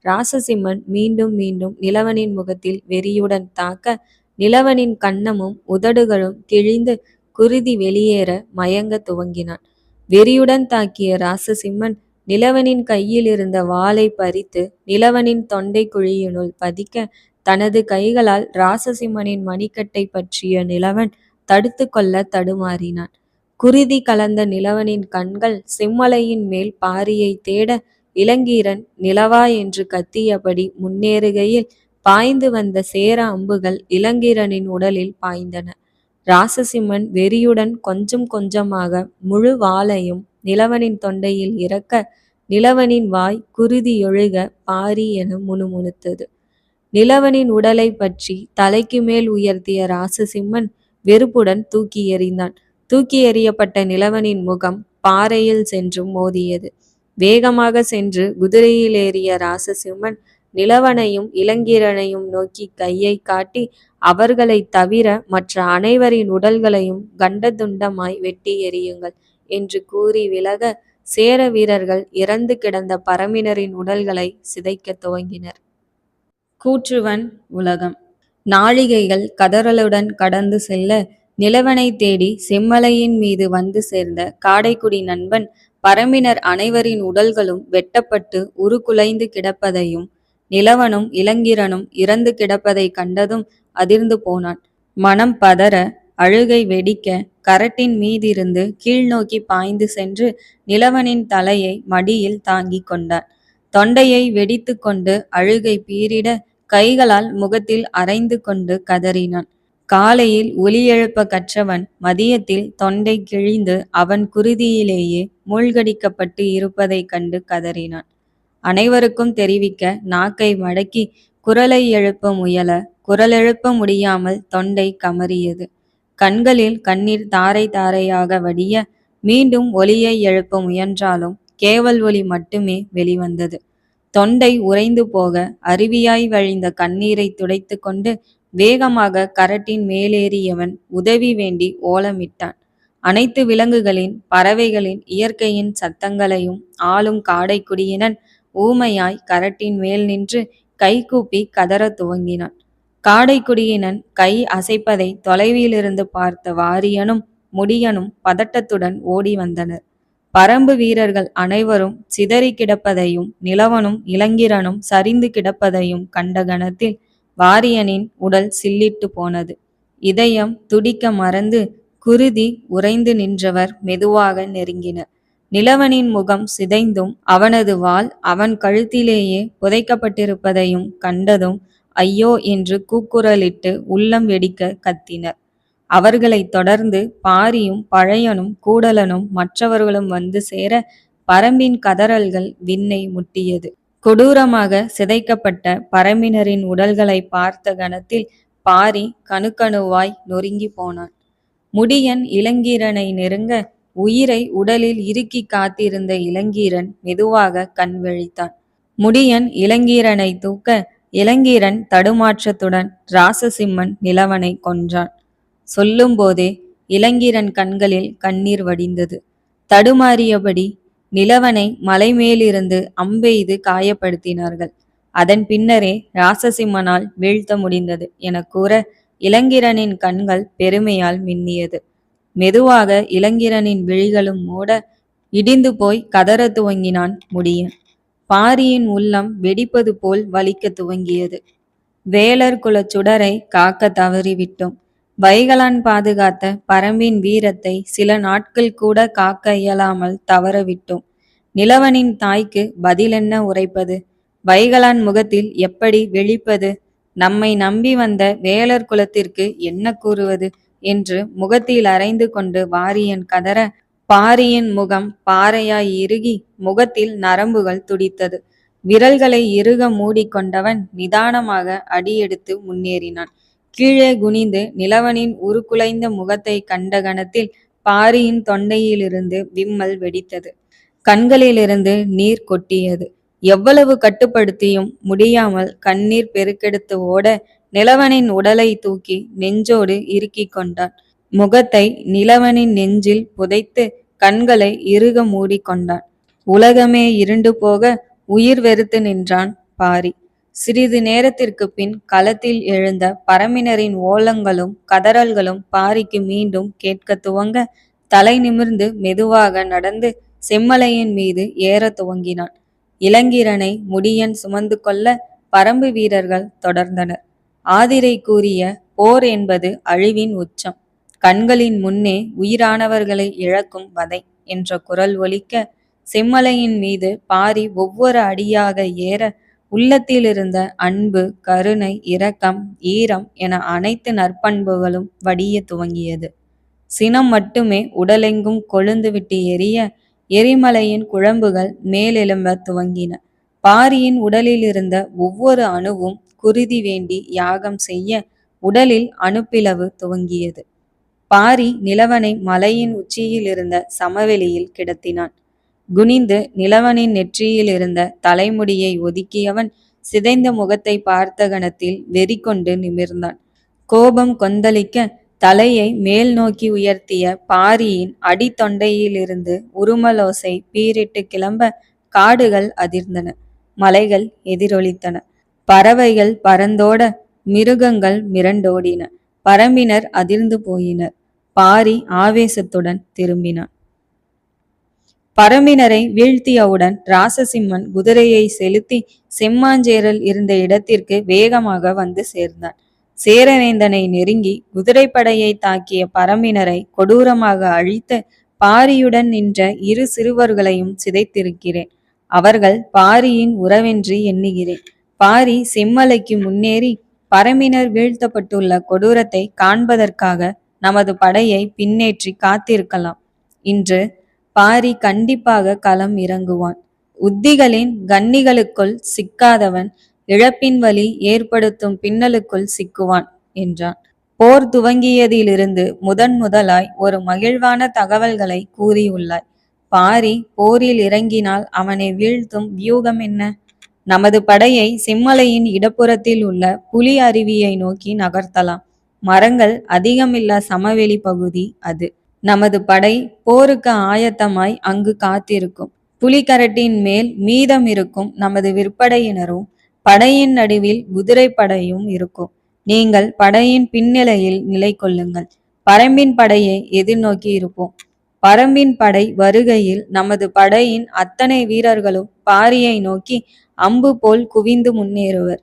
ராசசிம்மன் மீண்டும் மீண்டும் நிலவனின் முகத்தில் வெறியுடன் தாக்க நிலவனின் கன்னமும் உதடுகளும் கிழிந்து குருதி வெளியேற மயங்க துவங்கினான். வெறியுடன் தாக்கிய ராசசிம்மன் நிலவனின் கையில் இருந்த வாளை பறித்து நிலவனின் தொண்டை குழியினுள் பதிக்க தனது கைகளால் ராசசிம்மனின் மணிக்கட்டை பற்றிய நிலவன் தடுத்து கொள்ள தடுமாறினான். குருதி கலந்த நிலவனின் கண்கள் செம்மலையின் மேல் பாரியை தேட இளங்கீரன் நிலவா என்று கத்தியபடி முன்னேறுகையில் பாய்ந்து வந்த சேர அம்புகள் இளங்கீரனின் உடலில் பாய்ந்தன. ராசசிம்மன் வெறியுடன் கொஞ்சம் கொஞ்சமாக முழு வாளையும் நிலவனின் தொண்டையில் இறக்க நிலவனின் வாய் குருதி ஒழுக பாரி என முணுமுணுத்தது. நிலவனின் உடலை பற்றி தலைக்கு மேல் உயர்த்திய ராசசிம்மன் வெறுப்புடன் தூக்கி எறிந்தான். தூக்கி எறியப்பட்ட நிலவனின் முகம் பாறையில் சென்று மோதியது. வேகமாக சென்று குதிரையில் ஏறிய ராசசிம்மன் நிலவனையும் இளங்கீரனையும் நோக்கி கையை காட்டி அவர்களை தவிர மற்ற அனைவரின் உடல்களையும் கண்டதுண்டமாய் வெட்டி எறியுங்கள் என்று கூறி விலக சேர வீரர்கள் இறந்து கிடந்த பரம்பினரின் உடல்களை சிதைக்க துவங்கினர். கூற்றுவன் உலகம். நாழிகைகள் கதறலுடன் கடந்து செல்ல நிலவனை தேடி செம்மலையின் மீது வந்து சேர்ந்த காடைக்குடி நண்பன் பரம்பினர் அனைவரின் உடல்களும் வெட்டப்பட்டு உருக்குலைந்து கிடப்பதையும் நிலவனும் இளங்கீரனும் இறந்து கிடப்பதை கண்டதும் அதிர்ந்து போனான். மனம் பதற அழுகை வெடிக்க கரட்டின் மீதிருந்து கீழ் நோக்கி பாய்ந்து சென்று நிலவனின் தலையை மடியில் தாங்கி கொண்டான். தொண்டையை வெடித்து கொண்டு அழுகை பீரிட கைகளால் முகத்தில் அரைந்து கொண்டு கதறினான். காலையில் ஒலி எழுப்ப கற்றவன் மதியத்தில் தொண்டை கிழிந்து அவன் குருதியிலேயே மூழ்கடிக்கப்பட்டு இருப்பதைக் கண்டு கதறினான். அனைவருக்கும் தெரிவிக்க நாக்கை மடக்கி குரலை எழுப்ப முயல குரல் எழுப்ப முடியாமல் தொண்டை கமறியது. கண்களில் கண்ணீர் தாரை தாரையாக வடிய மீண்டும் ஒலியை எழுப்ப முயன்றாலும் கேவல் ஒலி மட்டுமே வெளிவந்தது. தொண்டை உறைந்து போக அருவியாய் வழிந்த கண்ணீரை துடைத்து கொண்டு வேகமாக கரட்டின் மேலேறியவன் உதவி வேண்டி ஓலமிட்டான். அனைத்து விலங்குகளின் பறவைகளின் இயற்கையின் சத்தங்களையும் ஆளும் காடைக்குடியினன் ஊமையாய் கரட்டின் மேல் நின்று கைகூப்பி கதற துவங்கினான். காடைக்குடியினன் கை அசைப்பதை தொலைவிலிருந்து பார்த்த வாரியனும் முடியனும் பதட்டத்துடன் ஓடி வந்தனர். பரம்பு வீரர்கள் அனைவரும் சிதறி கிடப்பதையும் நிலவனும் இளங்கீரனும் சரிந்து கிடப்பதையும் கண்ட கணத்தில் வாரியனின் உடல் சில்லிட்டு போனது. இதயம் துடிக்க மறந்து குருதி உறைந்து நின்றவர் மெதுவாக நெருங்கினர். நிலவனின் முகம் சிதைந்தும் அவனது வாள் அவன் கழுத்திலேயே புதைக்கப்பட்டிருப்பதையும் கண்டதும் ஐயோ என்று கூக்குரலிட்டு உள்ளம் வெடிக்க கத்தினர். அவர்களை தொடர்ந்து பாரியும் பழையனும் கூடலனும் மற்றவர்களும் வந்து சேர பரம்பின் கதறல்கள் விண்ணை முட்டியது. கொடூரமாக சிதைக்கப்பட்ட பரம்பினரின் உடல்களை பார்த்த கணத்தில் பாரி கணுக்கணுவாய் நொறுங்கி போனான். முடியன் இளங்கீரனை நெருங்க உயிரை உடலில் இறுக்கி காத்திருந்த இளங்கீரன் மெதுவாக கண் விழித்தான். முடியன் இளங்கீரனை தூக்க இளங்கீரன் தடுமாற்றத்துடன் ராசசிம்மன் நிலவனை கொன்றான். சொல்லும்போதே இளங்கீரன் கண்களில் கண்ணீர் வடிந்தது. தடுமாறியபடி நிலவனை மலைமேலிருந்து அம்பெய்து காயப்படுத்தினார்கள். அதன் பின்னரே ராசசிம்மனால் வீழ்த்த முடிந்தது என கூற இளங்கிரனின் கண்கள் பெருமையால் மின்னியது. மெதுவாக இளங்கிரனின் விழிகளும் மூட இடிந்து போய் கதற துவங்கினான் முடியன். பாரியின் உள்ளம் வெடிப்பது போல் வலிக்க துவங்கியது. வேலர் குலச் சுடரை காக்க தவறிவிட்டோம். வைகலான் பாதுகாத்த பரம்பின் வீரத்தை சில நாட்கள் கூட காக்க இயலாமல் தவறவிட்டோம். நிலவனின் தாய்க்கு பதிலென்ன உரைப்பது? வைகலான் முகத்தில் எப்படி வெளிப்பது? நம்மை நம்பி வந்த வேலர் குலத்திற்கு என்ன கூறுவது என்று முகத்தில் அரைந்து கொண்டு வாரியன் கதற பாரியின் முகம் பாறையாய் இறுகி முகத்தில் நரம்புகள் துடித்தது. விரல்களை இறுக மூடிக்கொண்டவன் நிதானமாக அடியெடுத்து முன்னேறினான். கீழே குனிந்து நிலவனின் உருக்குலைந்த முகத்தை கண்ட கணத்தில் பாரியின் தொண்டையிலிருந்து விம்மல் வெடித்தது. கண்களிலிருந்து நீர் கொட்டியது. எவ்வளவு கட்டுப்படுத்தியும் முடியாமல் கண்ணீர் பெருக்கெடுத்து ஓட நிலவனின் உடலை தூக்கி நெஞ்சோடு இறுக்கி கொண்டான். முகத்தை நிலவனின் நெஞ்சில் புதைத்து கண்களை இறுக மூடிக்கொண்டான். உலகமே இருண்டு போக உயிர் வெறுத்து நின்றான் பாரி. சிறிது நேரத்திற்கு பின் களத்தில் எழுந்த பரம்பினரின் ஓலங்களும் கதறல்களும் பாரிக்கு மீண்டும் கேட்க துவங்க தலை நிமிர்ந்து மெதுவாக நடந்து செம்மலையின் மீது ஏற துவங்கினான். இளங்கீரனை முடியன் சுமந்து கொள்ள பரம்பு வீரர்கள் தொடர்ந்தனர். ஆதிரை கூறிய போர் என்பது அழிவின் உச்சம், கண்களின் முன்னே உயிரானவர்களை இழக்கும் வதை என்ற குரல் ஒலிக்க செம்மலையின் மீது பாரி ஒவ்வொரு அடியாக ஏற உள்ளத்திலிருந்த அன்பு, கருணை, இரக்கம், ஈரம் என அனைத்து நற்பண்புகளும் வடிய துவங்கியது. சினம் மட்டுமே உடலெங்கும் கொழுந்து விட்டு எரிய எரிமலையின் குழம்புகள் மேலெழும்ப துவங்கின. பாரியின் உடலில் இருந்த ஒவ்வொரு அணுவும் குருதி வேண்டி யாகம் செய்ய உடலில் அணுப்பிளவு துவங்கியது. பாரி நிலவனை மலையின் உச்சியில் இருந்த சமவெளியில் கிடத்தினான். குனிந்து நிலவனின் நெற்றியில் இருந்த தலைமுடியை ஒதுக்கியவன் சிதைந்த முகத்தை பார்த்த கணத்தில் வெறி கொண்டு நிமிர்ந்தான். கோபம் கொந்தளிக்க தலையை மேல் நோக்கி உயர்த்திய பாரியின் அடித்தொண்டையிலிருந்து உருமலோசை பீரிட்டு கிளம்ப காடுகள் அதிர்ந்தன, மலைகள் எதிரொலித்தன, பறவைகள் பறந்தோட மிருகங்கள் மிரண்டோடின. பரம்பினர் அதிர்ந்து போயினர். பாரி ஆவேசத்துடன் திரும்பினான். பரம்பினரை வீழ்த்தியவுடன் ராசசிம்மன் குதிரையை செலுத்தி செம்மாஞ்சேரல் இருந்த இடத்திற்கு வேகமாக வந்து சேர்ந்தான். சேரவேந்தனை நெருங்கி குதிரைப்படையை தாக்கிய பரம்பினரை கொடூரமாக அழித்து பாரியுடன் நின்ற இரு சிறுவர்களையும் சிதைத்திருக்கிறேன். அவர்கள் பாரியின் உறவென்று எண்ணுகிறேன். பாரி செம்மலைக்கு முன்னேறி பரம்பினர் வீழ்த்தப்பட்டுள்ள கொடூரத்தை காண்பதற்காக நமது படையை பின்னேற்றி காத்திருக்கலாம். இன்று பாரி கண்டிப்பாக களம் இறங்குவான். உத்திகளின் கன்னிகளுக்குள் சிக்காதவன் இழப்பின் வலி ஏற்படுத்தும் பின்னலுக்குள் சிக்குவான் என்றான். போர் துவங்கியதிலிருந்து முதலாய் ஒரு மகிழ்வான தகவல்களை கூறியுள்ளாய். பாரி போரில் இறங்கினால் அவனை வீழ்த்தும் வியூகம் என்ன? நமது படையை செம்மலையின் இடப்புறத்தில் உள்ள புலி அருவியை நோக்கி நகர்த்தலாம். மரங்கள் அதிகமில்லா சமவெளி பகுதி அது. நமது படை போருக்கு ஆயத்தமாய் அங்கு காத்திருக்கும். புலிகரட்டின் மேல் மீதம் இருக்கும் நமது விற்படையினரும் படையின் நடுவில் குதிரை படையும் இருக்கும். நீங்கள் படையின் பின்னிலையில் நிலை கொள்ளுங்கள். பரம்பின் படையை எதிர்நோக்கி இருப்போம். பரம்பின் படை வருகையில் நமது படையின் அத்தனை வீரர்களும் பாரியை நோக்கி அம்பு போல் குவிந்து முன்னேறுவர்.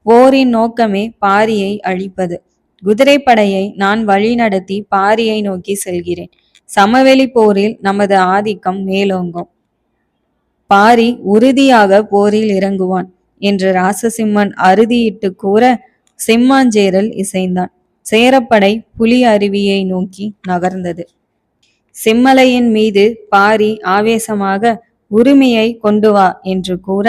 போரின் நோக்கமே பாரியை அழிப்பது. குதிரைப்படையை நான் வழிநடத்தி பாரியை நோக்கி செல்கிறேன். சமவெளி போரில் நமது ஆதிக்கம் மேலோங்கும். பாரி உறுதியாக போரில் இறங்குவான் என்று ராசசிம்மன் அறுதியிட்டு கூற செம்மாஞ்சேரல் இசைந்தான். சேரப்படை புலி அருவியை நோக்கி நகர்ந்தது. செம்மலையின் மீது பாரி ஆவேசமாக உரிமையை கொண்டு வா என்று கூற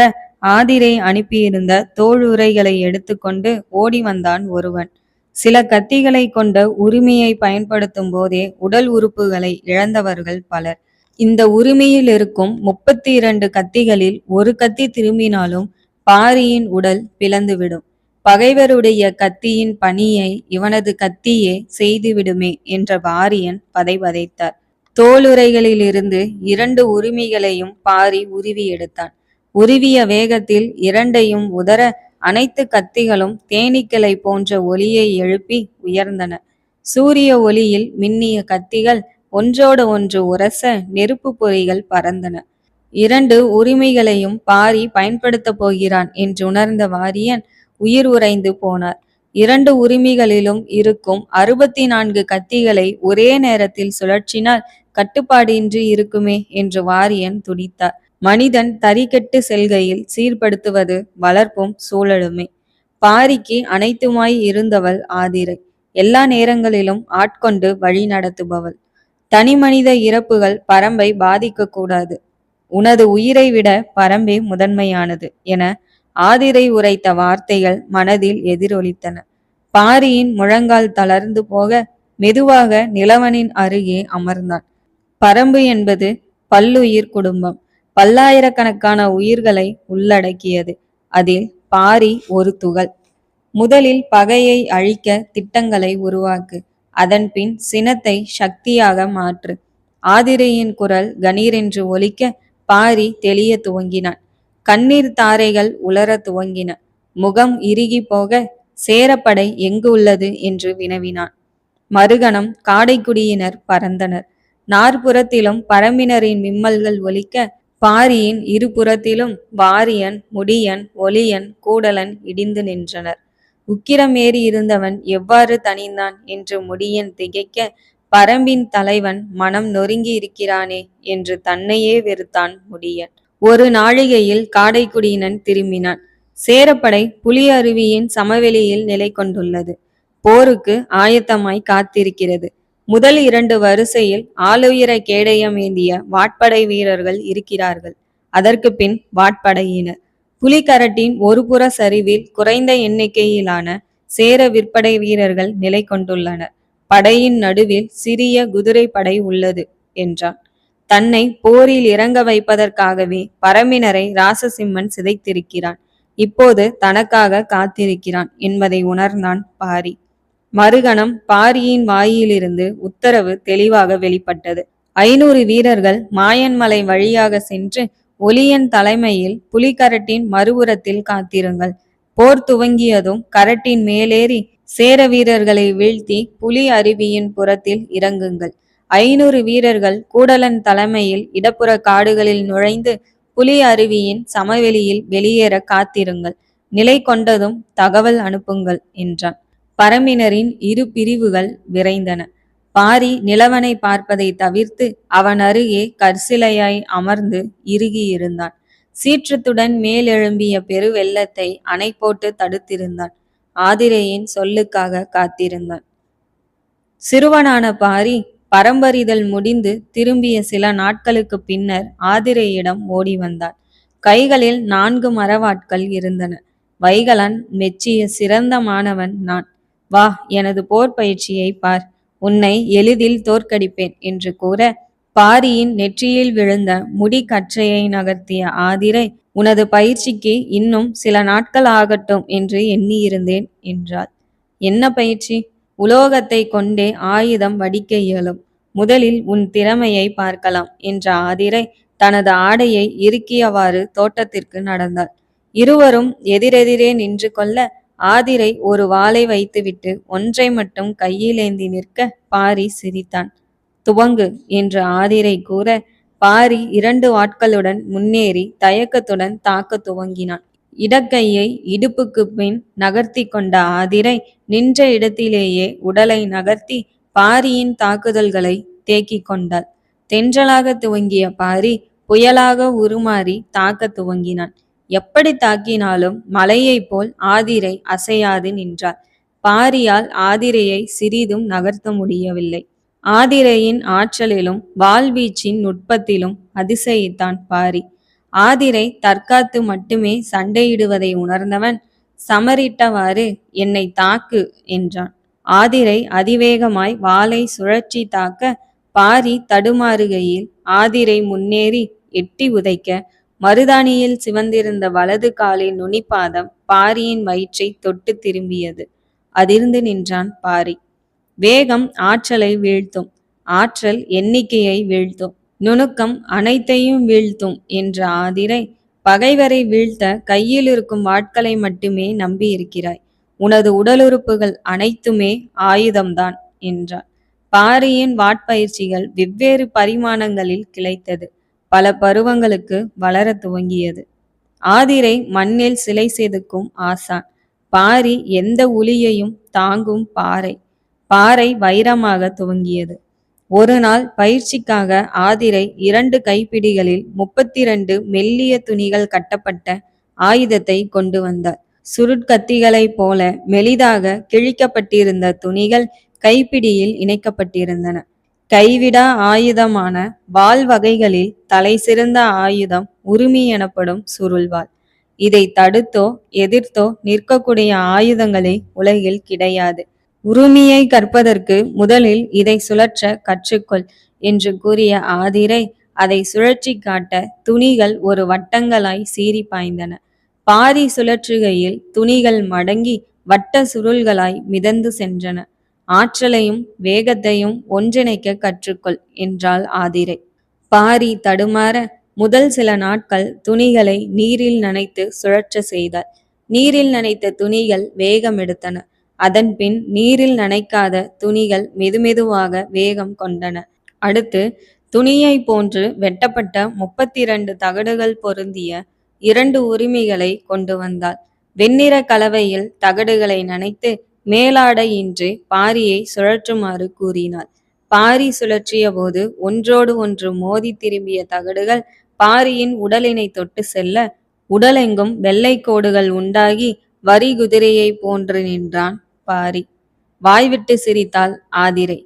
ஆதிரை அனுப்பியிருந்த தோளுரைகளை எடுத்துக்கொண்டு ஓடி வந்தான் ஒருவன். சில கத்திகளை கொண்ட உரிமையை பயன்படுத்தும் போதே உடல் உறுப்புகளை இழந்தவர்கள் பலர். இந்த உரிமையில் இருக்கும் 32 கத்திகளில் ஒரு கத்தி திரும்பினாலும் பாரியின் உடல் பிளந்துவிடும். பகைவருடைய கத்தியின் பணியை இவனது கத்தியே செய்துவிடுமே என்ற வாரியன் பதைபதைத்தார். தோளுரைகளிலிருந்து 2 உரிமைகளையும் பாரி உருவி எடுத்தான். உருவிய வேகத்தில் இரண்டையும் உதற அனைத்து கத்திகளும் தேனீக்களை போன்ற ஒலியை எழுப்பி உயர்ந்தன. சூரிய ஒளியில் மின்னிய கத்திகள் ஒன்றோடு ஒன்று உரச நெருப்பு பொறிகள் பறந்தன. 2 உரிமைகளையும் பாரி பயன்படுத்தப் போகிறான் என்று உணர்ந்த வாரியன் உயிர் உறைந்து போனார். 2 உரிமைகளிலும் இருக்கும் 64 கத்திகளை ஒரே நேரத்தில் சுழற்றினால் கட்டுப்பாடின்றி இருக்குமே என்று வாரியன் துடித்தார். மனிதன் தறிகெட்டு செல்கையில் சீர்படுத்துவது வளர்ப்பும் சூழலுமே. பாரிக்கு அனைத்துமாய் இருந்தவள் ஆதிரை. எல்லா நேரங்களிலும் ஆட்கொண்டு வழி நடத்துபவள். தனிமனித இறப்புகள் பரம்பை பாதிக்க கூடாது. உனது உயிரை விட பரம்பே முதன்மையானது என ஆதிரை உரைத்த வார்த்தைகள் மனதில் எதிரொலித்தன. பாரியின் முழங்கால் தளர்ந்து போக மெதுவாக நிலவனின் அருகே அமர்ந்தான். பரம்பு என்பது பல்லுயிர் குடும்பம். பல்லாயிரக்கணக்கான உயிர்களை உள்ளடக்கியது. அதில் பாரி ஒரு துகள். முதலில் பகையை அழிக்க திட்டங்களை உருவாக்கு. அதன்பின் சினத்தை சக்தியாக மாற்று. ஆதிரையின் குரல் கணீரென்று ஒலிக்க பாரி தெளிய துவங்கினான். கண்ணீர் தாரைகள் உலர துவங்கின. முகம் இறுகி போக சேரப்படை எங்கு உள்ளது என்று வினவினான். மறுகணம் காடைக்குடியினர் பறந்தனர். நாற்புறத்திலும் பரம்பினரின் விம்மல்கள் ஒலிக்க பாரியின் இருபுறத்திலும் வாரியன், முடியன், ஒளியன், கூடலன் இடிந்து நின்றனர். உக்கிரமேறி இருந்தவன் எவ்வாறு தணிந்தான் என்று முடியன் திகைக்க, பரம்பின் தலைவன் மனம் நொறுங்கி இருக்கிறானே என்று தன்னையே வெறுத்தான் முடியன். ஒரு நாழிகையில் காடைக்குடியினன் திரும்பினான். சேரப்படை புலி அருவியின் சமவெளியில் நிலை கொண்டுள்ளது. போருக்கு ஆயத்தமாய் காத்திருக்கிறது. முதல் 2 வரிசையில் ஆளுயர கேடயம் ஏந்திய வாட்படை வீரர்கள் இருக்கிறார்கள். அதற்கு பின் வாட்படையினர். புலிகரட்டின் ஒரு புற சரிவில் குறைந்த எண்ணிக்கையிலான சேர விற்படை வீரர்கள் நிலை கொண்டுள்ளனர். படையின் நடுவில் சிறிய குதிரை படை உள்ளது என்றான். தன்னை போரில் இறங்க வைப்பதற்காகவே பரம்பினரை ராசசிம்மன் சிதைத்திருக்கிறான். இப்போது தனக்காக காத்திருக்கிறான் என்பதை உணர்ந்தான் பாரி. மறுகணம் பாரியின் வாயிலிருந்து உத்தரவு தெளிவாக வெளிப்பட்டது. 500 வீரர்கள் மாயன்மலை வழியாக சென்று ஒளியன் தலைமையில் புலிகரட்டின் மறுபுறத்தில் காத்திருங்கள். போர் துவங்கியதும் கரட்டின் மேலேறி சேர வீரர்களை வீழ்த்தி புலி அருவியின் புறத்தில் இறங்குங்கள். 500 வீரர்கள் கூடலன் தலைமையில் இடப்புற காடுகளில் நுழைந்து புலி அருவியின் சமவெளியில் வெளியேற காத்திருங்கள். நிலை கொண்டதும் தகவல் அனுப்புங்கள் என்றான். பரம்பினரின் 2 பிரிவுகள் விரைந்தன. பாரி நிலவனை பார்ப்பதை தவிர்த்து அவன் அருகே கற்சிலையாய் அமர்ந்து இறுகியிருந்தான். சீற்றத்துடன் மேலெழும்பிய பெருவெள்ளத்தை அணை போட்டு தடுத்திருந்தான். ஆதிரையின் சொல்லுக்காக காத்திருந்தான். சிறுவனான பாரி பரம்பரிதல் முடிந்து திரும்பிய சில நாட்களுக்கு பின்னர் ஆதிரையிடம் ஓடி வந்தான். கைகளில் 4 மரவாட்கள் இருந்தன. வைகலன் மெச்சிய சிறந்த மாணவன் நான். வா, எனது போர் பயிற்சியை பார். உன்னை எளிதில் தோற்கடிப்பேன் என்று கூற பாரியின் நெற்றியில் விழுந்த முடி கற்றையை நகர்த்திய ஆதிரை, உனது பயிற்சிக்கு இன்னும் சில நாட்கள் ஆகட்டும் என்று எண்ணியிருந்தேன் என்றாள். என்ன பயிற்சி? உலோகத்தை கொண்டே ஆயுதம் வடிக்க இயலும். முதலில் உன் திறமையை பார்க்கலாம் என்ற ஆதிரை தனது ஆடையை இறுக்கியவாறு தோட்டத்திற்கு நடந்தாள். இருவரும் எதிரெதிரே நின்று கொள்ள ஆதிரை ஒரு வாளை வைத்துவிட்டு ஒன்றை மட்டும் கையிலேந்தி நிற்க பாரி சிரித்தான். துவங்கு என்று ஆதிரை கூற பாரி 2 வாட்களுடன் முன்னேறி தயக்கத்துடன் தாக்க துவங்கினான். இடக்கையை இடுப்புக்கு பின் நகர்த்தி கொண்ட ஆதிரை நின்ற இடத்திலேயே உடலை நகர்த்தி பாரியின் தாக்குதல்களை தேக்கிக் கொண்டாள். தென்றலாக துவங்கிய பாரி புயலாக உருமாறி தாக்க துவங்கினான். எப்படி தாக்கினாலும் மலையைப் போல் ஆதிரை அசையாது நின்றாள். பாரியால் ஆதிரையை சிறிதும் நகர்த்த முடியவில்லை. ஆதிரையின் ஆற்றலிலும் வாள்வீச்சின் நுட்பத்திலும் அதிசயித்தான் பாரி. ஆதிரை தற்காத்து மட்டுமே சண்டையிடுவதை உணர்ந்தவன் சமரிட்டவாறு, என்னை தாக்கு என்றான். ஆதிரை அதிவேகமாய் வாளை சுழற்றி தாக்க, பாரி தடுமாறுகையில் ஆதிரை முன்னேறி எட்டி உதைக்க, மருதாணியில் சிவந்திருந்த வலது காலின் நுனிப்பாதம் பாரியின் வயிற்றை தொட்டு திரும்பியது. அதிர்ந்து நின்றான் பாரி. வேகம் ஆற்றலை வீழ்த்தும், ஆற்றல் எண்ணிக்கையை வீழ்த்தும், நுணுக்கம் அனைத்தையும் வீழ்த்தும் என்ற ஆதிரை, பகைவரை வீழ்த்த கையில் இருக்கும் வாட்களை மட்டுமே நம்பியிருக்கிறாய். உனது உடலுறுப்புகள் அனைத்துமே ஆயுதம்தான் என்றார். பாரியின் வாட்பயிற்சிகள் வெவ்வேறு பரிமாணங்களில் கிளைத்தது. பல பருவங்களுக்கு வளர துவங்கியது. ஆதிரை மண்ணில் சிலை செதுக்கும் ஆசான். பாரி எந்த உளியையும் தாங்கும் பாறை. பாறை வைரமாக துவங்கியது. ஒரு நாள் பயிற்சிக்காக ஆதிரை 2 கைப்பிடிகளில் 32 மெல்லிய துணிகள் கட்டப்பட்ட ஆயுதத்தை கொண்டு வந்தார். சுருட்கத்திகளைப் போல மெலிதாக கிழிக்கப்பட்டிருந்த துணிகள் கைப்பிடியில் இணைக்கப்பட்டிருந்தன. கைவிடா ஆயுதமான வாள் வகைகளில் தலை சிறந்த ஆயுதம் உருமி எனப்படும் சுருள்வாள். இதை தடுத்தோ எதிர்த்தோ நிற்கக்கூடிய ஆயுதங்களே உலகில் கிடையாது. உருமியை கற்பதற்கு முதலில் இதை சுழற்ற கற்றுக்கொள் என்று கூறிய ஆதிரை அதை சுழற்றி காட்ட துணிகள் ஒரு வட்டங்களாய் சீறி பாய்ந்தன. பாரி சுழற்றுகையில் துணிகள் மடங்கி வட்ட சுருள்களாய் மிதந்து சென்றன. ஆற்றலையும் வேகத்தையும் ஒன்றிணைக்க கற்றுக்கொள் என்றாள் ஆதிரை. பாரி தடுமாற முதல் சில நாட்கள் துணிகளை நீரில் நனைத்து சுழற்ற செய்தாள். நீரில் நனைத்த துணிகள் வேகம் எடுத்தன. அதன்பின் நீரில் நனைக்காத துணிகள் மெதுமெதுவாக வேகம் கொண்டன. அடுத்து துணியை போன்று வெட்டப்பட்ட 32 தகடுகள் பொருந்திய 2 உரிமைகளை கொண்டு வந்தாள். வெண்ணிற கலவையில் தகடுகளை நனைத்து மேலாடையின்றி பாரியை சுழற்றுமாறு கூறினாள். பாரி சுழற்றிய போது ஒன்றோடு ஒன்று மோதி திரும்பிய தகடுகள் பாரியின் உடலினை தொட்டு செல்ல, உடலெங்கும் வெள்ளை கோடுகள் உண்டாகி வரி குதிரையை போன்று நின்றான் பாரி. வாய்விட்டு சிரித்தாள் ஆதிரை.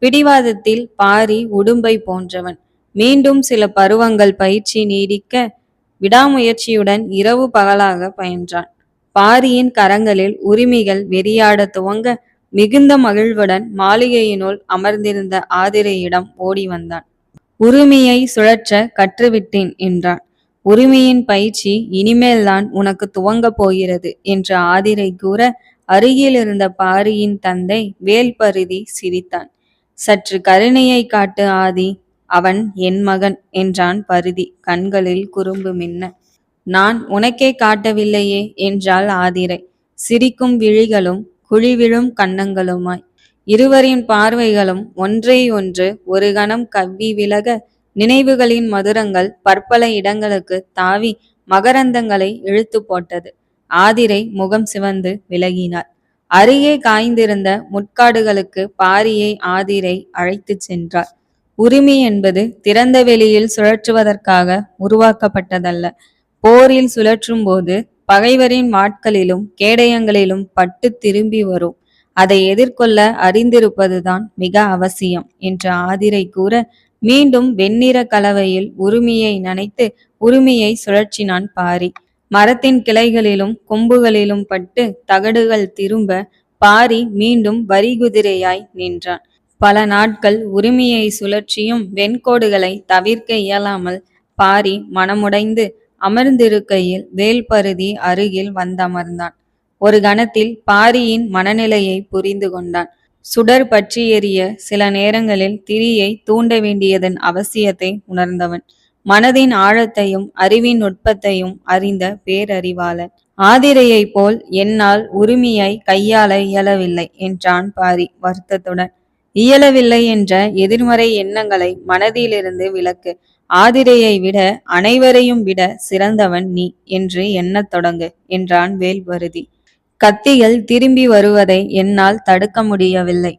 பிடிவாதத்தில் பாரி உடும்பை போன்றவன். மீண்டும் சில பருவங்கள் பயிற்சி நீடிக்க விடாமுயற்சியுடன் இரவு பகலாக பயின்றான். பாரியின் கரங்களில் உரிமைகள் வெறியாட துவங்க மிகுந்த மகிழ்வுடன் மாளிகையினுள் அமர்ந்திருந்த ஆதிரையிடம் ஓடி வந்தான். உரிமையை சுழற்ற கற்றுவிட்டேன் என்றான். உரிமையின் பயிற்சி இனிமேல்தான் உனக்கு துவங்கப் போகிறது என்று ஆதிரை கூற, அருகில் இருந்த பாரியின் தந்தை வேல்பருதி சிரித்தான். சற்று கருணையை காட்டு ஆதி, அவன் என் மகன் என்றான் பருதி கண்களில் குறும்பு மின்ன. நான் உனக்கே காட்டவில்லையே என்றாள் ஆதிரை, சிரிக்கும் விழிகளும் குழிவிழும் கன்னங்களுமாய். இருவரின் பார்வைகளும் ஒன்றை ஒன்று ஒரு கணம் கவ்வி விலக, நினைவுகளின் மதுரங்கள் பற்பல இடங்களுக்கு தாவி மகரந்தங்களை இழுத்து போட்டது. ஆதிரை முகம் சிவந்து விலகினாள். அருகே காய்ந்திருந்த முட்காடுகளுக்கு பாரியை ஆதிரை அழைத்து சென்றார். உரிமை என்பது திறந்த வெளியில் சுழற்றுவதற்காக உருவாக்கப்பட்டதல்ல. போரில் சுழற்றும் போது பகைவரின் வாட்களிலும் கேடயங்களிலும் பட்டு திரும்பி வரும். அதை எதிர்கொள்ள அறிந்திருப்பதுதான் மிக அவசியம் என்று ஆதிரை கூற, மீண்டும் வெண்ணிற கலவையில் உரிமையை நனைத்து உரிமையை சுழற்றினான் பாரி. மரத்தின் கிளைகளிலும் கொம்புகளிலும் பட்டு தகடுகள் திரும்ப பாரி மீண்டும் வரிகுதிரையாய் நின்றான். பல நாட்கள் உரிமையை சுழற்றியும் வெண்கோடுகளை தவிர்க்க இயலாமல் பாரி மனமுடைந்து அமர்ந்திருக்கையில் வேல்பருதி அருகில் வந்தமர்ந்தான். ஒரு கணத்தில் பாரியின் மனநிலையை புரிந்து கொண்டான். சுடர் பற்றி எரிய சில நேரங்களில் திரியை தூண்ட வேண்டியதன் அவசியத்தை உணர்ந்தவன். மனதின் ஆழத்தையும் அறிவின் நுட்பத்தையும் அறிந்த பேரறிவாளன். ஆதிரையை போல் என்னால் உரிமையை கையாள இயலவில்லை என்றான் பாரி வருத்தத்துடன். இயலவில்லை என்ற எதிர்மறை எண்ணங்களை மனதிலிருந்து விலக்கு. ஆதிரையை விட அனைவரையும் விட சிறந்தவன் நீ என்று எண்ணத் தொடங்கு என்றான் வேல்பருதி. கத்திகள் திரும்பி வருவதை என்னால் தடுக்க முடியவில்லை.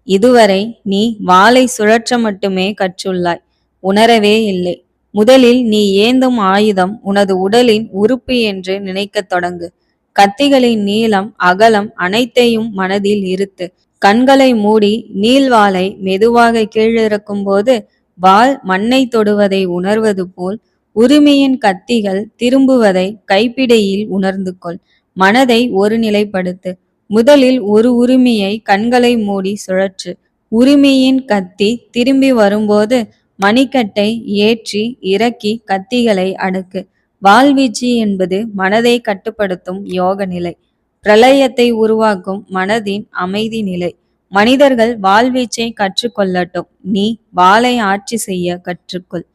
இதுவரை நீ வாளை சுழற்ற மட்டுமே கற்றுள்ளாய், உணரவே இல்லை. முதலில் நீ ஏந்தும் ஆயுதம் உனது உடலின் உறுப்பு என்று நினைக்கத் தொடங்கு. கத்திகளின் நீளம் அகலம் அனைத்தையும் மனதில் இருத்து. கண்களை மூடி நீள்வாளை மெதுவாக கீழிறக்கும் போது வாள் மண்ணை தொடுவதை உணர்வது போல் உரிமையின் கத்திகள் திரும்புவதை கைப்பிடியில் உணர்ந்து கொள். மனதை ஒரு நிலைப்படுத்து. முதலில் ஒரு உரிமையை கண்களை மூடி சுழற்று. உரிமையின் கத்தி திரும்பி வரும்போது மணிக்கட்டை ஏற்றி இறக்கி கத்திகளை அடக்கு. வாழ்வீச்சு என்பது மனதை கட்டுப்படுத்தும் யோக நிலை. பிரளயத்தை உருவாக்கும் மனதின் அமைதி நிலை. மனிதர்கள் வாழ்வீச்சை கற்றுக்கொள்ளட்டும். நீ வாளை ஆட்சி செய்ய கற்றுக்கொள்.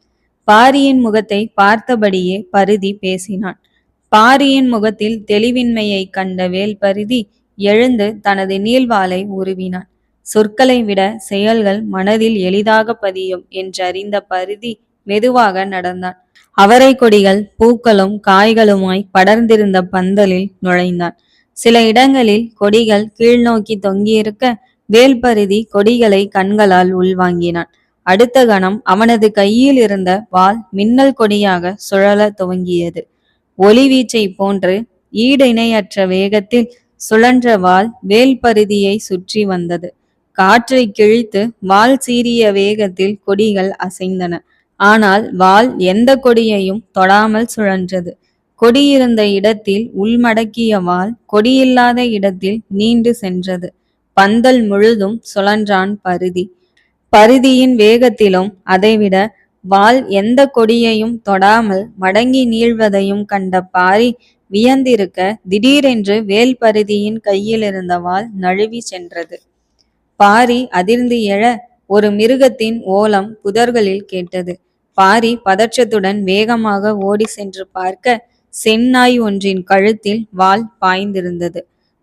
பாரியின் முகத்தை பார்த்தபடியே பரிதி பேசினான். பாரியின் முகத்தில் தெளிவின்மையை கண்ட வேல்பரிதி எழுந்து தனது நீள்வாளை உருவினான். சொற்களை விட செயல்கள் மனதில் எளிதாக பதியும் என்றறிந்த பரிதி மெதுவாக நடந்தான். அவரை கொடிகள் பூக்களும் காய்களுமாய் படர்ந்திருந்த பந்தலில் நுழைந்தான். சில இடங்களில் கொடிகள் கீழ்நோக்கி தொங்கியிருக்க வேல்பரிதி கொடிகளை கண்களால் உள்வாங்கினான். அடுத்த கணம் அவனது கையில் இருந்த வாள் மின்னல் கொடியாக சுழல துவங்கியது. ஒளிவீச்சை போன்று ஈடு இணையற்ற வேகத்தில் சுழன்ற வாள் வேல்பரிதியை சுற்றி வந்தது. காற்றை கிழித்து வாள் சீரிய வேகத்தில் கொடிகள் அசைந்தன. ஆனால் வாள் எந்த கொடியையும் தொடாமல் சுழன்றது. கொடியிருந்த இடத்தில் உள்மடக்கிய வாள் கொடியில்லாத இடத்தில் நீண்டு சென்றது. பந்தல் முழுதும் சுழன்றான் பரிதி. பரிதியின் வேகத்திலும் அதைவிட வாள் எந்த கொடியையும் தொடாமல் மடங்கி நீள்வதையும் கண்ட பாரி வியந்திருக்க திடீரென்று வேல்பரிதியின் கையில் இருந்த வாள் நழுவி சென்றது. பாரி அதிர்ந்து எழ ஒரு மிருகத்தின் ஓலம் புதர்களில் கேட்டது. பாரி பதற்றத்துடன் வேகமாக ஓடி சென்று பார்க்க செந்நாய் ஒன்றின் கழுத்தில் வாள் பாய்ந்திருந்தது.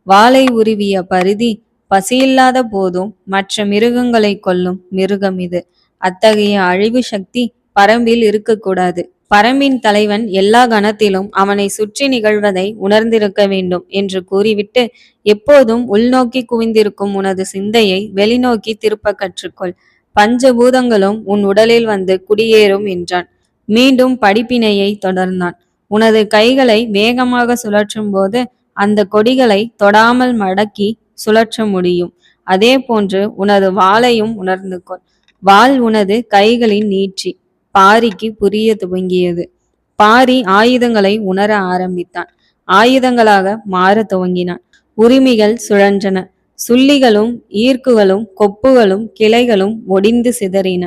வாளை உருவிய பரிதி பசியில்லாத போதும் மற்ற மிருகங்களை கொல்லும் மிருகம் இது. அத்தகைய அழிவு சக்தி பரம்பில் இருக்கக்கூடாது. பரம்பின் தலைவன் எல்லா கணத்திலும் அவனை சுற்றி நிகழ்வதை உணர்ந்திருக்க வேண்டும் என்று கூறிவிட்டு, எப்போதும் உள்நோக்கி குவிந்திருக்கும் உனது சிந்தையை வெளிநோக்கி திருப்ப கற்றுக்கொள். பஞ்சபூதங்களும் உன் உடலில் வந்து குடியேறும் என்றான். மீண்டும் படிப்பினையை தொடர்ந்தான். உனது கைகளை வேகமாக சுழற்றும் போது அந்த கொடிகளை தொடாமல் மடக்கி சுழற்ற முடியும். அதே போன்று உனது வாளையும் உணர்ந்து கொள். வாள் உனது கைகளின் நீட்சி. பாரிக்கு புரிய துவங்கியது. பாரி ஆயுதங்களை உணர ஆரம்பித்தான். ஆயுதங்களாக மாற துவங்கினான். உரிமைகள் சுழன்றன. சுள்ளிகளும் ஈர்க்குகளும் கொப்புகளும் கிளைகளும் ஒடிந்து சிதறின.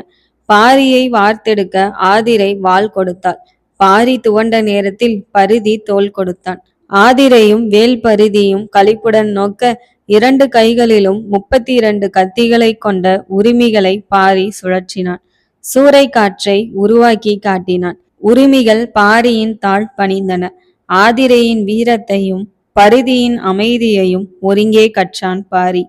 பாரியை வார்த்தெடுக்க ஆதிரை வாள் கொடுத்தாள். பாரி துவண்ட நேரத்தில் பரிதி தோள் கொடுத்தான். ஆதிரையும் வேல் பரிதியும் களிப்புடன் நோக்க 2 கைகளிலும் 32 கத்திகளை கொண்ட உரிமைகளை பாரி சுழற்றினான். சூறை காற்றை உருவாக்கி காட்டினான். உரிமைகள் பாரியின் தாழ் பணிந்தன. ஆதிரையின் வீரத்தையும் பரிதியின் அமைதியையும் ஒருங்கே கற்றான் பாரி.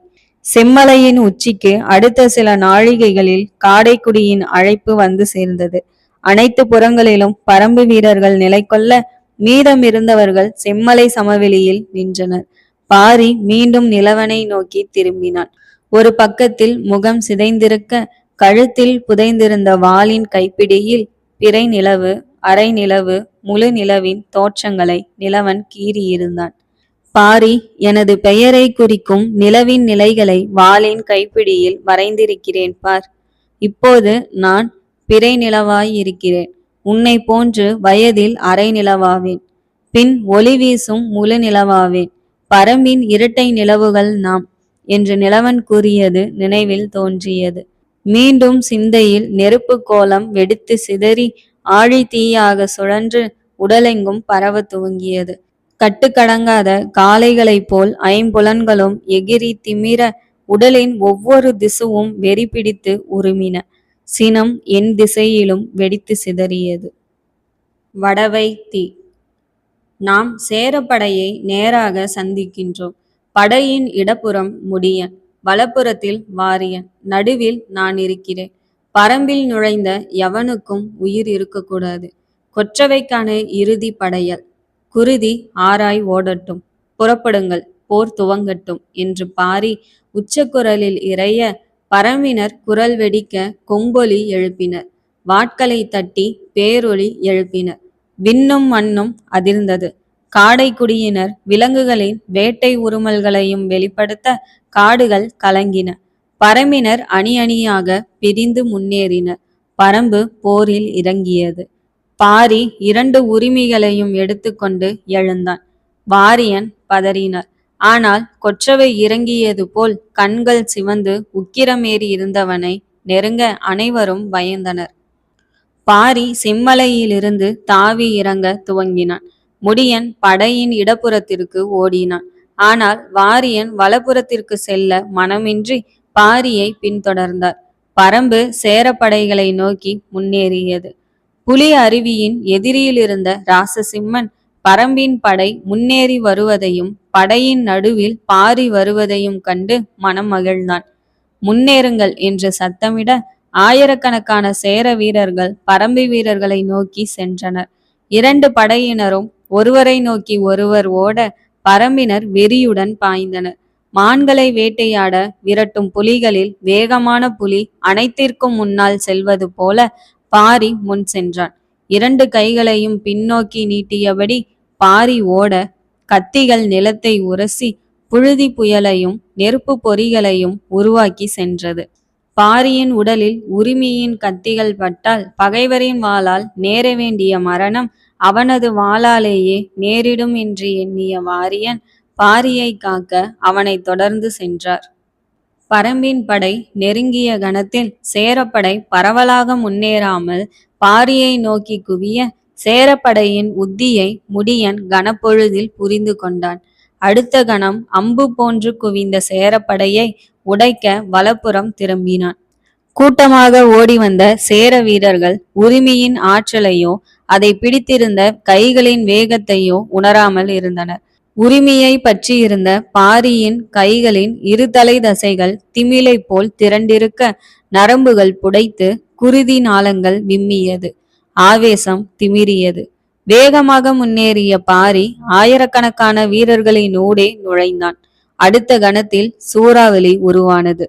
செம்மலையின் உச்சிக்கு அடுத்த சில நாழிகைகளில் காடைக்குடியின் அழைப்பு வந்து சேர்ந்தது. அனைத்து புறங்களிலும் பரம்பு வீரர்கள் நிலை கொள்ள மீதம் இருந்தவர்கள் செம்மலை சமவெளியில் நின்றனர். பாரி மீண்டும் நிலவனை நோக்கி திரும்பினான். ஒரு பக்கத்தில் முகம் சிதைந்திருக்க கழுத்தில் புதைந்திருந்த வாளின் கைப்பிடியில் பிறை நிலவு, அரை நிலவு, முழு நிலவின் தோற்றங்களை நிலவன் கீறியிருந்தான். பாரி எனது பெயரை குறிக்கும் நிலவின் நிலைகளை வாளின் கைப்பிடியில் வரைந்திருக்கிறேன் பார். இப்போது நான் பிறை நிலவாயிருக்கிறேன். உன்னை போன்று வயதில் அரை நிலவாவேன். பின் ஒளி வீசும் முழு நிலவாவேன். பரம்பின் இரட்டை நிலவுகள் நாம் என்று நிலவன் கூறியது நினைவில் தோன்றியது. மீண்டும் சிந்தையில் நெருப்பு கோலம் வெடித்து சிதறி ஆழி தீயாக சுழன்று உடலெங்கும் பரவ துவங்கியது. கட்டுக்கடங்காத காளைகளைப் போல் ஐம்புலன்களும் எகிரி திமிர உடலின் ஒவ்வொரு திசுவும் வெறி பிடித்து உருமின. சினம் என் திசையிலும் வெடித்து சிதறியது. வடவை தீ. நாம் சேரப்படையை நேராக சந்திக்கின்றோம். படையின் இடப்புறம் முடியன், வலப்புறத்தில் வாரியன், நடுவில் நான் இருக்கிறேன். பரம்பில் நுழைந்த எவனுக்கும் உயிர் இருக்கக்கூடாது. கொற்றவைக்கான இறுதி படையல். குருதி ஆராய் ஓடட்டும். புறப்படுங்கள், போர் துவங்கட்டும் என்று பாரி உச்சக்குரலில் இறைய பரம்பினர் குரல் வெடிக்க கொங்கொலி எழுப்பினர். வாட்களை தட்டி பேரொலி எழுப்பினர். விண்ணும் மண்ணும் அதிர்ந்தது. காடைக்குடியினர் விலங்குகளின் வேட்டை உருமல்களையும் வெளிப்படுத்த காடுகள் கலங்கின. பரம்பினர் அணி அணியாக பிரிந்து முன்னேறினர். பரம்பு போரில் இறங்கியது. பாரி 2 உரிமைகளையும் எடுத்துக்கொண்டு எழுந்தான். வாரியன் பதறினார். ஆனால் கொற்றவை இறங்கியது போல் கண்கள் சிவந்து உக்கிரமேறி இருந்தவனை நெருங்க அனைவரும் பயந்தனர். பாரி செம்மலையிலிருந்து தாவி இறங்க துவங்கினான். முடியன் படையின் இடப்புறத்திற்கு ஓடினான். ஆனால் வாரியன் வலப்புறத்திற்கு செல்ல மனமின்றி பாரியை பின்தொடர்ந்தார். பரம்பு சேரப்படைகளை நோக்கி முன்னேறியது. புலி அருவியின் எதிரியில் இருந்த ராசசிம்மன் பரம்பின் படை முன்னேறி வருவதையும் படையின் நடுவில் பாரி வருவதையும் கண்டு மனம் மகிழ்ந்தான். முன்னேறுங்கள் என்று சத்தமிட ஆயிரக்கணக்கான சேர வீரர்கள் பரம்பு வீரர்களை நோக்கி சென்றனர். 2 படையினரும் ஒருவரை நோக்கி ஒருவர் ஓட பரம்பினர் வெறியுடன் பாய்ந்தனர். மான்களை வேட்டையாட விரட்டும் புலிகளில் வேகமான புலி அனைத்திற்கும் முன்னால் செல்வது போல பாரி முன் சென்றான். 2 கைகளையும் பின்னோக்கி நீட்டியபடி பாரி ஓட கத்திகள் நிலத்தை உரசி புழுதி புயலையும் நெருப்பு பொறிகளையும் உருவாக்கி சென்றது. பாரியின் உடலில் உரிமையின் கத்திகள் பட்டால் பகைவரின் வாளால் நேர வேண்டிய மரணம் அவனது வாளாலேயே நேரிடும் என்று எண்ணிய வாரியன் பாரியை காக்க அவனை தொடர்ந்து சென்றார். பரம்பின் படை நெருங்கிய கணத்தில் சேரப்படை பரவலாக முன்னேறாமல் பாரியை நோக்கி குவிய சேரப்படையின் உத்தியை முடியன் கனப்பொழுதில் புரிந்து கொண்டான். அடுத்த கணம் அம்பு போன்று குவிந்த சேரப்படையை உடைக்க வலப்புறம் திரும்பினான். கூட்டமாக ஓடி வந்த சேர வீரர்கள் உரிமையின் ஆற்றலையோ அதை பிடித்திருந்த கைகளின் வேகத்தையோ உணராமல் இருந்தனர். உரிமையை பற்றியிருந்த பாரியின் கைகளின் 2 தலை தசைகள் திமிலை போல் திரண்டிருக்க நரம்புகள் புடைத்து குருதி நாளங்கள் விம்மியது. ஆவேசம் திமிரியது. வேகமாக முன்னேறிய பாரி ஆயிரக்கணக்கான வீரர்களின் ஊடே நுழைந்தான். அடுத்த கணத்தில் சூறாவளி உருவானது.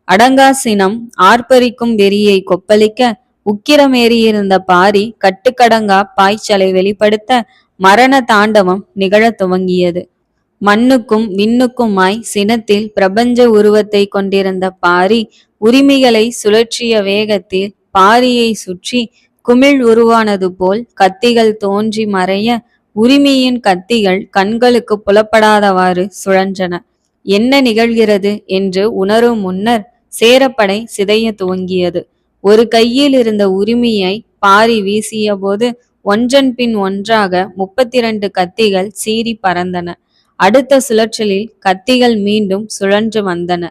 அடங்கா சினம் ஆர்ப்பரிக்கும் வெறியை கொப்பளிக்க உக்கிரமேறியிருந்த பாரி கட்டுக்கடங்கா பாய்ச்சலை வெளிப்படுத்த மரண தாண்டவம் நிகழத் துவங்கியது. மண்ணுக்கும் விண்ணுக்குமாய் சினத்தில் பிரபஞ்ச உருவத்தை கொண்டிருந்த பாரி உரிமைகளை சுழற்றிய வேகத்தில் பாரியை சுற்றி குமிழ் உருவானது போல் கத்திகள் தோன்றி மறைய உரிமையின் கத்திகள் கண்களுக்கு புலப்படாதவாறு சுழன்றன. என்ன நிகழ்கிறது என்று உணரும் முன்னர் சேரப்படை சிதைய துவங்கியது. ஒரு கையில் இருந்த உரிமையை பாரி வீசிய போது ஒன்றன் பின் ஒன்றாக 32 கத்திகள் சீறி பறந்தன. அடுத்த சுழற்றலில் கத்திகள் மீண்டும் சுழன்று வந்தன.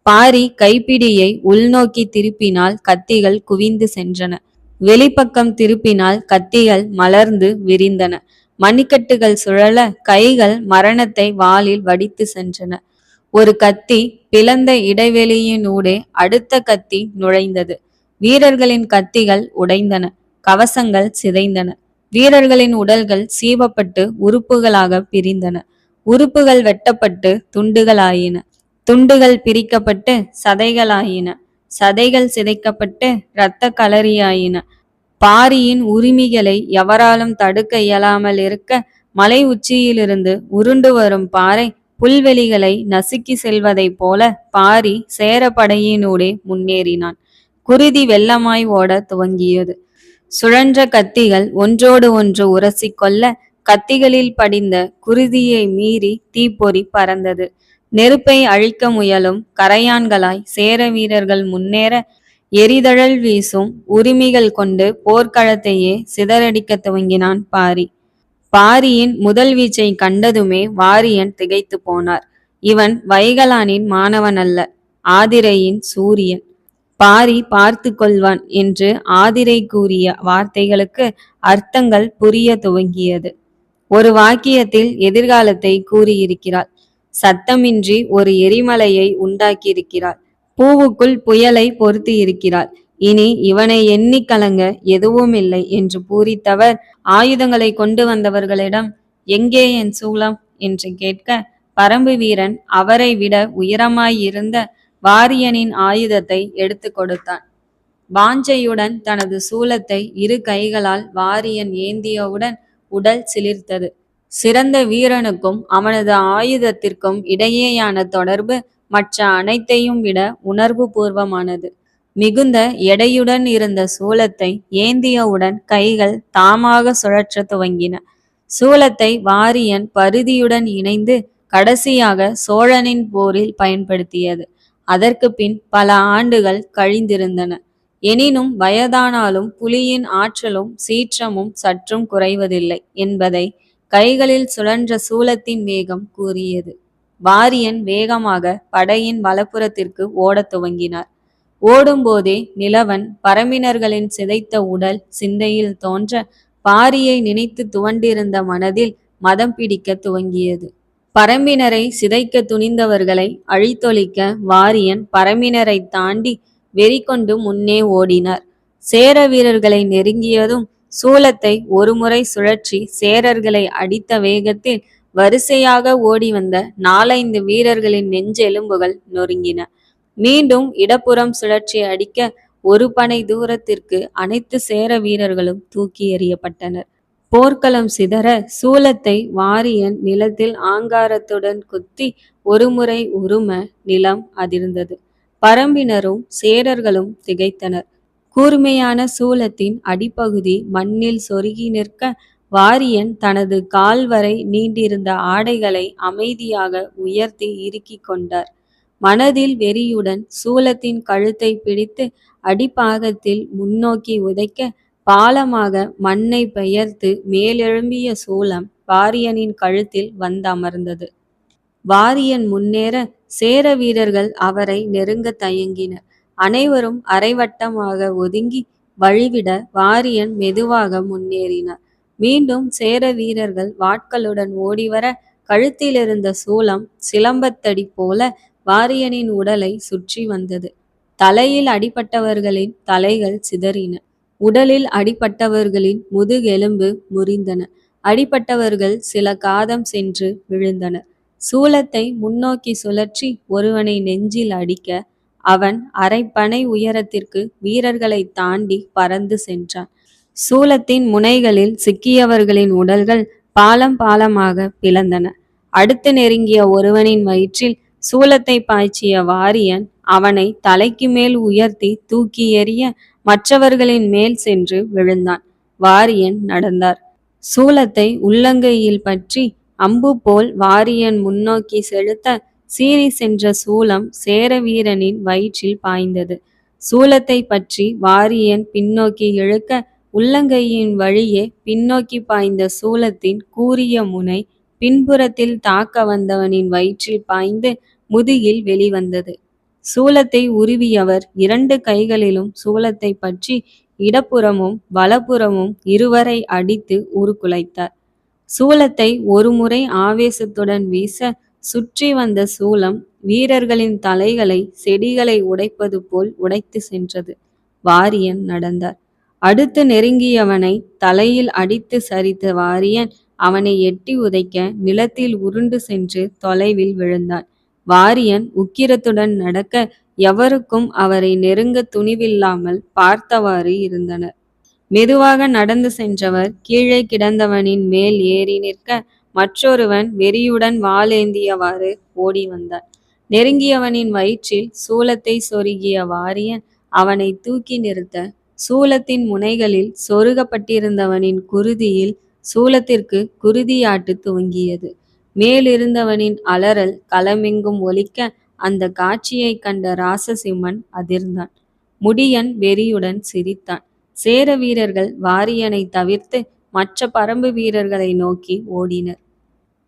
பாரி கைப்பிடியை உள்நோக்கி திருப்பினால் கத்திகள் குவிந்து சென்றன. வெளிப்பக்கம் திருப்பினால் கத்திகள் மலர்ந்து விரிந்தன. மணிக்கட்டுகள் சுழல கைகள் மரணத்தை வாளில் வடித்து சென்றன. ஒரு கத்தி பிளந்த இடைவெளியினூடே அடுத்த கத்தி நுழைந்தது. வீரர்களின் கத்திகள் உடைந்தன. கவசங்கள் சிதைந்தன. வீரர்களின் உடல்கள் சீவப்பட்டு உறுப்புகளாக பிரிந்தன. உறுப்புகள் வெட்டப்பட்டு துண்டுகளாயின. துண்டுகள் பிரிக்கப்பட்டு சதைகளாயின. சதைகள் சிதைக்கப்பட்டு இரத்த களரியாயின. பாரியின் உரிமைகளை எவராலும் தடுக்க இயலாமல் இருக்க மலை உச்சியிலிருந்து உருண்டு வரும் பாறை புல்வெளிகளை நசுக்கி செல்வதைப் போல பாரி சேரப்படையினூடே முன்னேறினான். குருதி வெள்ளமாய் ஓட துவங்கியது. சுழன்ற கத்திகள் ஒன்றோடு ஒன்று உரசிக்கொள்ள கத்திகளில் படிந்த குருதியை மீறி தீப்பொறி பறந்தது. நெருப்பை அழிக்க முயலும் கரையான்களாய் சேர வீரர்கள் முன்னேற எரிதழல் வீசும் உரிமைகள் கொண்டு போர்க்களத்தையே சிதறடிக்க துவங்கினான் பாரி. பாரியின் முதல் வீச்சை கண்டதுமே வாரியன் திகைத்து போனார். இவன் வைகலானின் மாணவன் அல்ல, ஆதிரையின் சூரியன். பாரி பார்த்து கொள்வான் என்று ஆதிரை கூறிய வார்த்தைகளுக்கு அர்த்தங்கள் புரிய துவங்கியது. ஒரு வாக்கியத்தில் எதிர்காலத்தை கூறியிருக்கிறாள். சத்தமின்றி ஒரு எரிமலையை உண்டாக்கியிருக்கிறாள். பூவுக்குள் புயலை பொருத்தி இருக்கிறாள். இனி இவனை எண்ணி கலங்க எதுவும் இல்லை என்று பூரித்தவர் ஆயுதங்களை கொண்டு வந்தவர்களிடம் எங்கே என் சூலம் என்று கேட்க பரம்பு வீரன் அவரை விட உயரமாயிருந்த வாரியனின் ஆயுதத்தை எடுத்து கொடுத்தான். வாஞ்சையுடன் தனது சூலத்தை 2 கைகளால் வாரியன் ஏந்தியவுடன் உடல் சிலிர்த்தது. சிறந்த வீரனுக்கும் அவனது ஆயுதத்திற்கும் இடையேயான தொடர்பு மற்ற அனைத்தையும் விட உணர்வு பூர்வமானது. மிகுந்த எடையுடன் இருந்த சூலத்தை ஏந்தியவுடன் கைகள் தாமாக சுழற்றத் துவங்கின. சூலத்தை வாரியன் பருதியுடன் இணைந்து கடைசியாக சோழனின் போரில் பயன்படுத்தியது. அதற்கு பின் பல ஆண்டுகள் கழிந்திருந்தன. எனினும் வயதானாலும் புலியின் ஆற்றலும் சீற்றமும் சற்றும் குறைவதில்லை என்பதை கைகளில் சுழன்ற சூலத்தின் வேகம் கூறியது. வாரியன் வேகமாக படையின் வலப்புறத்திற்கு ஓடத் துவங்கினார். ஓடும்போதே நிலவன் பரம்பினர்களின் சிதைத்த உடல் சிந்தையில் தோன்ற பாரியை நினைத்து துவண்டிருந்த மனதில் மதம் பிடிக்க துவங்கியது. பரம்பினரை சிதைக்க துணிந்தவர்களை அழித்தொழிக்க வாரியன் பரம்பினரை தாண்டி வெறிகொண்டு முன்னே ஓடினார். சேர வீரர்களை நெருங்கியதும் சூலத்தை ஒருமுறை சுழற்றி சேரர்களை அடித்த வேகத்தில் வரிசையாக ஓடி வந்த 4-5 வீரர்களின் நெஞ்செலும்புகள் நொறுங்கின. மீண்டும் இடப்புறம் சுழற்றி அடிக்க ஒரு பனை தூரத்திற்கு அனைத்து சேர வீரர்களும் தூக்கி எறியப்பட்டனர். போர்க்களம் சிதற சூலத்தை வாரியன் நிலத்தில் ஆங்காரத்துடன் குத்தி ஒருமுறை உரும நிலம் அதிர்ந்தது. பரம்பினரும் சேரர்களும் திகைத்தனர். கூர்மையான சூலத்தின் அடிப்பகுதி மண்ணில் சொருகி நிற்க வாரியன் தனது கால் வரை நீண்டிருந்த ஆடைகளை அமைதியாக உயர்த்தி இறுக்கிக் கொண்டார். மனதில் வெறியுடன் சூலத்தின் கழுத்தை பிடித்து அடிப்பாகத்தில் முன்னோக்கி உதைக்க பாலமாக மண்ணை பெயர்த்து மேலெழும்பிய சூலம் வாரியனின் கழுத்தில் வந்தமர்ந்தது. வாரியன் முன்னேற சேர வீரர்கள் அவரை நெருங்க தயங்கினர். அனைவரும் அரைவட்டமாக ஒதுங்கி வழிவிட வாரியன் மெதுவாக முன்னேறினார். மீண்டும் சேர வீரர்கள் வாட்களுடன் ஓடிவர கழுத்திலிருந்த சூலம் சிலம்பத்தடி போல வாரியனின் உடலை சுற்றி வந்தது. தலையில் அடிபட்டவர்களின் தலைகள் சிதறின. உடலில் அடிபட்டவர்களின் முதுகெலும்பு முறிந்தன. அடிபட்டவர்கள் சில காதம் சென்று விழுந்தனர். சூலத்தை முன்னோக்கி சுழற்றி ஒருவனை நெஞ்சில் அடிக்க அவன் அரைப்பனை உயரத்திற்கு வீரர்களை தாண்டி பறந்து சென்றான். சூலத்தின் முனைகளில் சிக்கியவர்களின் உடல்கள் பாலம் பாலமாக பிளந்தன. அடுத்து நெருங்கிய ஒருவனின் வயிற்றில் சூலத்தை பாய்ச்சிய வாரியன் அவனை தலைக்கு மேல் உயர்த்தி தூக்கி எறிய மற்றவர்களின் மேல் சென்று விழுந்தான். வாரியன் நடந்தார். சூலத்தை உள்ளங்கையில் பற்றி அம்பு போல் வாரியன் முன்னோக்கி செலுத்த சீறி சென்ற சூலம் சேர வீரனின் வயிற்றில் பாய்ந்தது. சூலத்தை பற்றி வாரியன் பின்னோக்கி இழுக்க உள்ளங்கையின் வழியே பின்னோக்கி பாய்ந்த சூலத்தின் கூரிய முனை பின்புறத்தில் தாக்க வந்தவனின் வயிற்றில் பாய்ந்து முதுகில் வெளிவந்தது. சூலத்தை உருவியவர் 2 கைகளிலும் சூலத்தை பற்றி இடப்புறமும் வலப்புறமும் இருவரை அடித்து உருக்குலைத்தார். சூலத்தை ஒருமுறை ஆவேசத்துடன் வீச சுற்றி வந்த சூலம் வீரர்களின் தலைகளை செடிகளை உடைப்பது போல் உடைத்து சென்றது. வாரியன் நடந்தார். அடுத்து நெருங்கியவனை தலையில் அடித்து சரித்த வாரியன் அவனை எட்டி உதைக்க நிலத்தில் உருண்டு சென்று தொலைவில் விழுந்தான். வாரியன் உக்கிரத்துடன் நடக்க எவருக்கும் அவரை நெருங்க துணிவில்லாமல் பார்த்தவாறு இருந்தனர். மெதுவாக நடந்து சென்றவர் கீழே கிடந்தவனின் மேல் ஏறி நிற்க மற்றொருவன் வெறியுடன் வாளேந்தியவாறு ஓடி வந்தான். நெருங்கியவனின் வயிற்றில் சூலத்தை சொருகிய வாரியன் அவனை தூக்கி நிறுத்த சூலத்தின் முனைகளில் சொருகப்பட்டிருந்தவனின் குருதியில் சூலத்திற்கு குருதியாட்டு துவங்கியது. மேலிருந்தவனின் அலறல் களமெங்கும் ஒலிக்க அந்த காட்சியை கண்ட ராசசிம்மன் அதிர்ந்தான். முடியன் வெறியுடன் சிரித்தான். சேர வீரர்கள் வாரியனை தவிர்த்து மற்ற பரம்பு வீரர்களை நோக்கி ஓடினர்.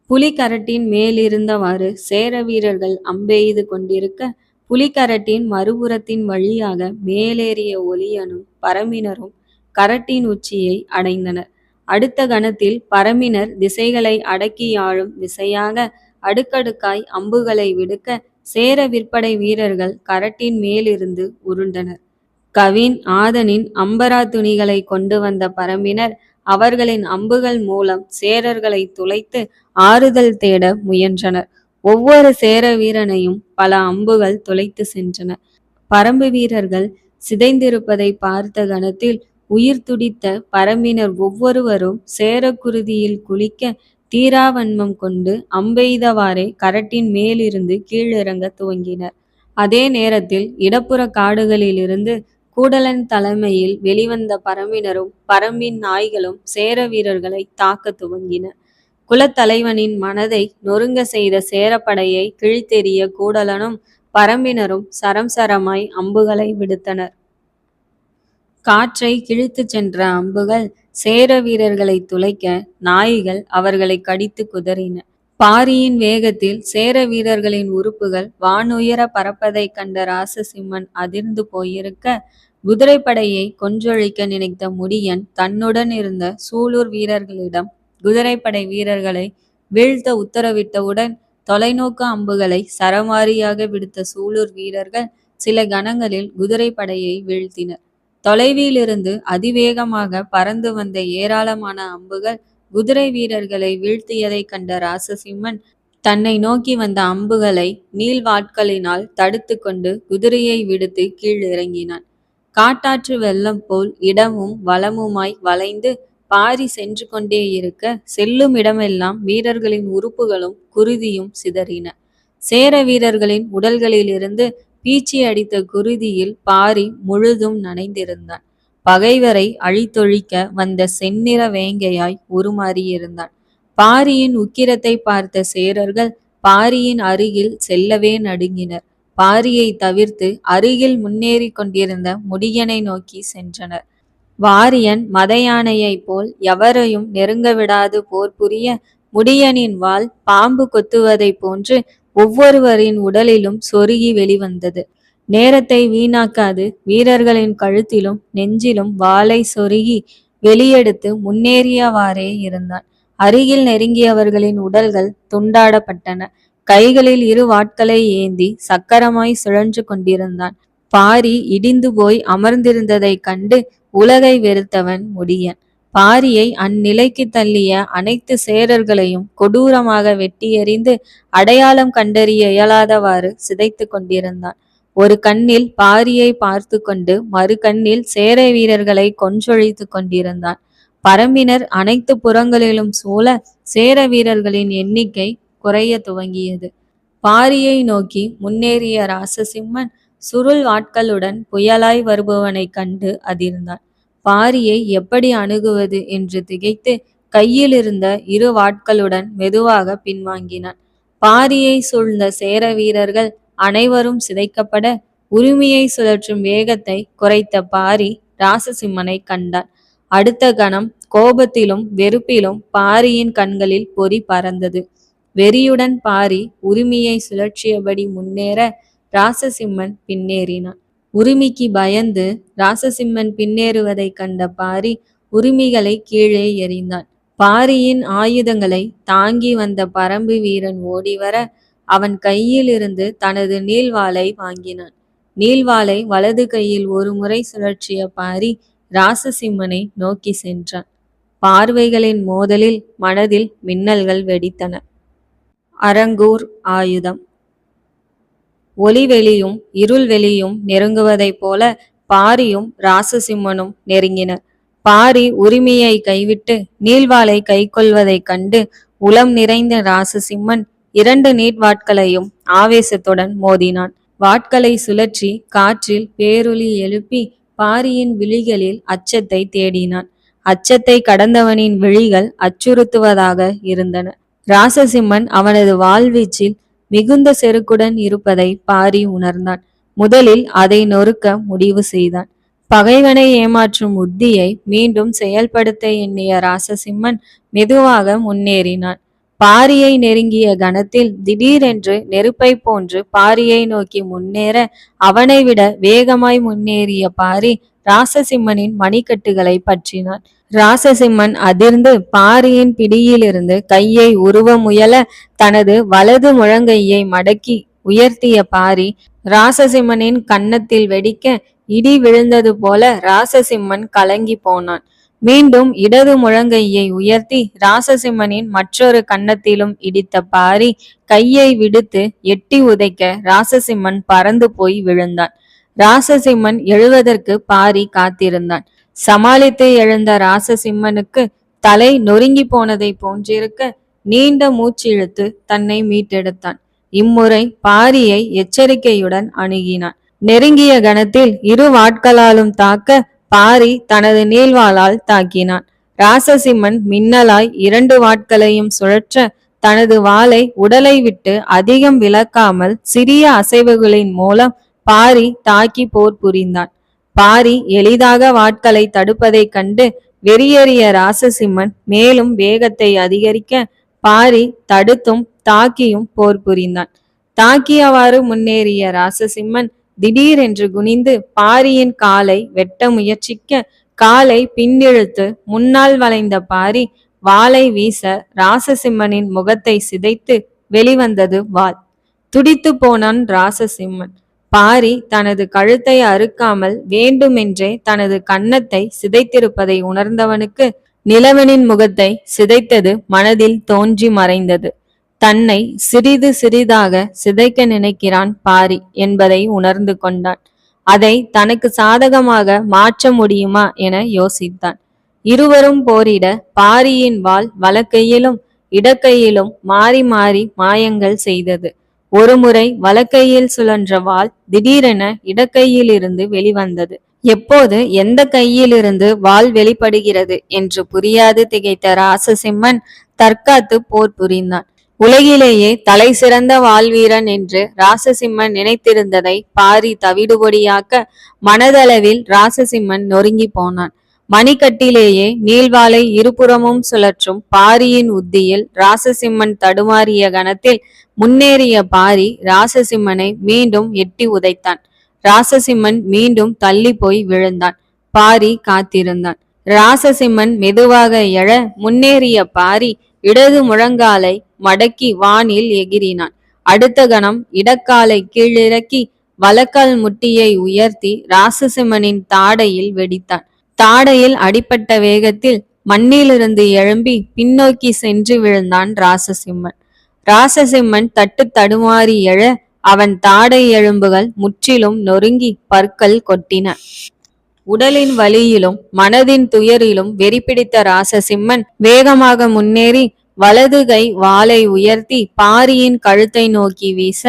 புலிகரட்டின் மேலிருந்தவாறு சேர வீரர்கள் அம்பெய்து கொண்டிருக்க புலிகரட்டின் மறுபுறத்தின் வழியாக மேலேறிய ஒலியனும் பரம்பினரும் கரட்டின் உச்சியை அடைந்தனர். அடுத்த கணத்தில் பரம்பினர் திசைகளை அடக்கி ஆளும் திசையாக அடுக்கடுக்காய் அம்புகளை விடுக்க சேர விற்படை வீரர்கள் கரட்டின் மேலிருந்து உருண்டனர். கவின் ஆதனின் அம்பரா துணிகளை கொண்டு வந்த பரம்பினர் அவர்களின் அம்புகள் மூலம் சேரர்களை துளைத்து ஆறுதல் தேட முயன்றனர். ஒவ்வொரு சேர வீரனையும் பல அம்புகள் துளைத்து சென்றன. பரம்பு வீரர்கள் சிதைந்திருப்பதை பார்த்த கணத்தில் உயிர் துடித்த பரம்பினர் ஒவ்வொருவரும் சேர குருதியில் குளிக்க தீராவன்மம் கொண்டு அம்பெய்தவாறே கரட்டின் மேலிருந்து கீழிறங்க துவங்கினர். அதே நேரத்தில் இடப்புற காடுகளிலிருந்து கூடலன் தலைமையில் வெளிவந்த பரம்பினரும் பரம்பின் நாய்களும் சேர வீரர்களை தாக்க துவங்கின. குலத்தலைவனின் மனதை நொறுங்க செய்த சேரப்படையை கிழித்தெறிய கூடலனும் பரம்பினரும் சரம் சரமாய் அம்புகளை விடுத்தனர். காற்றை கிழித்துச் சென்ற அம்புகள் சேர வீரர்களை துளைக்க நாய்கள் அவர்களை கடித்து குதறின. பாரியின் வேகத்தில் சேர வீரர்களின் உறுப்புகள் வானுயர பறப்பதைக் கண்ட ராசசிம்மன் அதிர்ந்து போயிருக்க, குதிரைப்படையை கொன்றொழிக்க நினைத்த முடியன் தன்னுடன் இருந்த சூலூர் வீரர்களிடம் குதிரைப்படை வீரர்களை வீழ்த்த உத்தரவிட்டவுடன் தொலைநோக்கு அம்புகளை சரமாரியாக விடுத்த சூலூர் வீரர்கள் சில கணங்களில் குதிரைப்படையை வீழ்த்தினர். தொலைவிலிருந்து அதிவேகமாக பறந்து வந்த ஏராளமான அம்புகள் குதிரை வீரர்களை வீழ்த்தியதைக் கண்ட ராசசிம்மன் தன்னை நோக்கி வந்த அம்புகளை நீள்வாட்களினால் தடுத்து கொண்டு குதிரையை விடுத்து கீழ் இறங்கினான். காட்டாற்று வெள்ளம் போல் இடமும் வளமுமாய் வளைந்து பாரி சென்று கொண்டே இருக்க, செல்லும் இடமெல்லாம் வீரர்களின் உறுப்புகளும் குருதியும் சிதறின. சேர வீரர்களின் உடல்களிலிருந்து பீச்சி அடித்த குருதியில் பாரி முழுதும் நனைந்திருந்தான். பகைவரை அழித்தொழிக்க வந்த செந்நிற வேங்கையாய் உருமாறியிருந்தான். பாரியின் உக்கிரத்தை பார்த்த சேரர்கள் பாரியின் அருகில் செல்லவே நடுங்கினர். பாரியை தவிர்த்து அருகில் முன்னேறி கொண்டிருந்த முடியனை நோக்கி சென்றனர். வாரியன் மதயானையைப் போல் எவரையும் நெருங்க விடாது போர் புரிய, முடியனின் வாள் பாம்பு கொத்துவதைப் போன்று ஒவ்வொருவரின் உடலிலும் சொருகி வெளிவந்தது. நேரத்தை வீணாக்காது வீரர்களின் கழுத்திலும் நெஞ்சிலும் வாளை சொருகி வெளியெடுத்து முன்னேறியவாறே இருந்தான். அருகில் நெருங்கியவர்களின் உடல்கள் துண்டாடப்பட்டன. கைகளில் இரு வாட்களை ஏந்தி சக்கரமாய் சுழன்று கொண்டிருந்தான். பாரி இடிந்து போய் அமர்ந்திருந்ததைக் கண்டு உலகை வெறுத்தவன் முடியன். பாரியை அந்நிலைக்கு தள்ளிய அனைத்து சேரர்களையும் கொடூரமாக வெட்டி எறிந்து அடையாளம் கண்டறிய இயலாதவாறு சிதைத்து கொண்டிருந்தான். ஒரு கண்ணில் பாரியை பார்த்து கொண்டு மறு கண்ணில் சேர வீரர்களை கொன்றொழித்து கொண்டிருந்தான். பரம்பினர் அனைத்து புறங்களிலும் சூழ சேர வீரர்களின் எண்ணிக்கை குறைய துவங்கியது. பாரியை நோக்கி முன்னேறிய ராசசிம்மன் சுருள் வாட்களுடன் புயலாய் வருபவனைக் கண்டு அதிர்ந்தான். பாரியை எப்படி அணுகுவது என்று திகைத்து கையில் இருந்த இரு வாட்களுடன் மெதுவாக பின்வாங்கினான். பாரியை சூழ்ந்த சேர வீரர்கள் அனைவரும் சிதைக்கப்பட, உரிமையை சுழற்றும் வேகத்தை குறைத்த பாரி ராசசிம்மனை கண்டான். அடுத்த கணம் கோபத்திலும் வெறுப்பிலும் பாரியின் கண்களில் பொறி பறந்தது. வெறியுடன் பாரி உரிமையை சுழற்றியபடி முன்னேற ராசசிம்மன் பின்னேறினான். உரிமைக்கு பயந்து ராசசிம்மன் பின்னேறுவதை கண்ட பாரி உரிமைகளை கீழே எறிந்தான். பாரியின் ஆயுதங்களை தாங்கி வந்த பரம்பு வீரன் ஓடிவர அவன் கையில் இருந்து தனது நீள்வாளை வாங்கினான். நீள்வாளை வலது கையில் ஒரு முறை சுழற்றிய பாரி ராசசிம்மனை நோக்கி சென்றான். பார்வைகளின் மோதலில் மனதில் மின்னல்கள் வெடித்தன. அரங்கூர் ஆயுதம். ஒளிவெளியும் இருள்வெளியும் நெருங்குவதைப் போல பாரியும் ராசசிம்மனும் நெருங்கினர். பாரி உரிமையை கைவிட்டு நீள்வாளை கை கொள்வதைக் கண்டு உளம் நிறைந்த ராசசிம்மன் இரண்டு நீட்வாட்களையும் ஆவேசத்துடன் மோதினான். வாட்களை சுழற்றி காற்றில் பேரொலி எழுப்பி பாரியின் விழிகளில் அச்சத்தை தேடினான். அச்சத்தை கடந்தவனின் விழிகள் அச்சுறுத்துவதாக இருந்தன. ராசசிம்மன் அவனது வாழ்வீச்சில் மிகுந்த செருக்குடன் இருப்பதை பாரி உணர்ந்தான். முதலில் அதை நொறுக்க முடிவு செய்தான். பகைவனை ஏமாற்றும் உத்தியை மீண்டும் செயல்படுத்த எண்ணிய ராசசிம்மன் மெதுவாக முன்னேறினான். பாரியை நெருங்கிய கணத்தில் திடீரென்று நெருப்பை போன்று பாரியை நோக்கி முன்னேற, அவனை விட வேகமாய் முன்னேறிய பாரி ராசசிம்மனின் மணிக்கட்டுகளை பற்றினான். ராசசிம்மன் அதிர்ந்து பாரியின் பிடியிலிருந்து கையை உருவ முயல தனது வலது முழங்கையை மடக்கி உயர்த்திய பாரி ராசசிம்மனின் கன்னத்தில் வெடிக்க, இடி விழுந்தது போல ராசசிம்மன் கலங்கி போனான். மீண்டும் இடது முழங்கையை உயர்த்தி ராசசிம்மனின் மற்றொரு கன்னத்திலும் இடித்த பாரி கையை விடுத்து எட்டி உதைக்க ராசசிம்மன் பறந்து போய் விழுந்தான். ராசசிம்மன் எழுவதற்கு பாரி காத்திருந்தான். சமாளித்து எழுந்த ராசசிம்மனுக்கு தலை நொறுங்கி போனதை போன்றிருக்க, நீண்ட மூச்சிழுத்து தன்னை மீட்டெடுத்தான். இம்முறை பாரியை எச்சரிக்கையுடன் அணுகினான். நெருங்கிய கணத்தில் இரு வாட்களாலும் தாக்க பாரி தனது நீள்வாளால் தாக்கினான். ராசசிம்மன் மின்னலாய் இரண்டு வாட்களையும் சுழற்ற தனது வாளை உடலை விட்டு அதிகம் விலக்காமல் சிறிய அசைவுகளின் மூலம் பாரி தாக்கி போர் புரிந்தான். பாரி எளிதாக வாட்களை தடுப்பதைக் கண்டு வெறியேறிய ராசசிம்மன் மேலும் வேகத்தை அதிகரிக்க பாரி தடுத்தும் தாக்கியும் போர் புரிந்தான். தாக்கியவாறு முன்னேறிய ராசசிம்மன் திடீரென்று குனிந்து பாரியின் காலை வெட்ட முயற்சிக்க காலை பின்னிழுத்து முன்னால் வளைந்த பாரி வாளை வீச ராசசிம்மனின் முகத்தை சிதைத்து வெளிவந்தது வாள். துடித்து போனான் ராசசிம்மன். பாரி தனது கழுத்தை அறுக்காமல் வேண்டுமென்றே தனது கன்னத்தை சிதைத்திருப்பதை உணர்ந்தவனுக்கு நிலவனின் முகத்தை சிதைத்தது மனதில் தோன்றி மறைந்தது. தன்னை சிறிது சிறிதாக சிதைக்க நினைக்கிறான் பாரி என்பதை உணர்ந்து கொண்டான். அதை தனக்கு சாதகமாக மாற்ற முடியுமா என யோசித்தான். இருவரும் போரிட பாரியின் வாள் வலக்கையிலும் இடக்கையிலும் மாறி மாறி மாயங்கள் செய்தது. ஒருமுறை வலக்கையில் சுழன்ற வாள் திடீரென இடக்கையில் இருந்து வெளிவந்தது. எப்போது எந்த கையிலிருந்து வாள் வெளிப்படுகிறது என்று புரியாது திகைத்த ராசசிம்மன் தற்காத்து போர் புரிந்தான். உலகிலேயே தலை சிறந்த வாழ்வீரன் என்று ராசசிம்மன் நினைத்திருந்ததை பாரி தவிடுபொடியாக்க மனதளவில் ராசசிம்மன் நொறுங்கி போனான். மணிக்கட்டிலேயே நீள்வாளை இருபுறமும் சுழற்றும் பாரியின் உத்தியில் ராசசிம்மன் தடுமாறிய கணத்தில் முன்னேறிய பாரி ராசசிம்மனை மீண்டும் எட்டி உதைத்தான். ராசசிம்மன் மீண்டும் தள்ளி போய் விழுந்தான். பாரி காத்திருந்தான். ராசசிம்மன் மெதுவாக எழ முன்னேறிய பாரி இடது முழங்காலை மடக்கி வானில் எகிரினான். அடுத்த கணம் இடக்காலை கீழிறக்கி வலக்கால் முட்டியை உயர்த்தி ராசசிம்மனின் தாடையில் வெடித்தான். தாடையில் அடிப்பட்ட வேகத்தில் மண்ணிலிருந்து எழும்பி பின்னோக்கி சென்று விழுந்தான் ராசசிம்மன். ராசசிம்மன் தட்டு தடுமாறி எழ அவன் தாடை எலும்புகள் முற்றிலும் நொறுங்கி பற்கள் கொட்டின. உடலின் வலியிலும் மனதின் துயரிலும் வெறிபிடித்த ராசசிம்மன் வேகமாக முன்னேறி வலது கை வாளை உயர்த்தி பாரியின் கழுத்தை நோக்கி வீச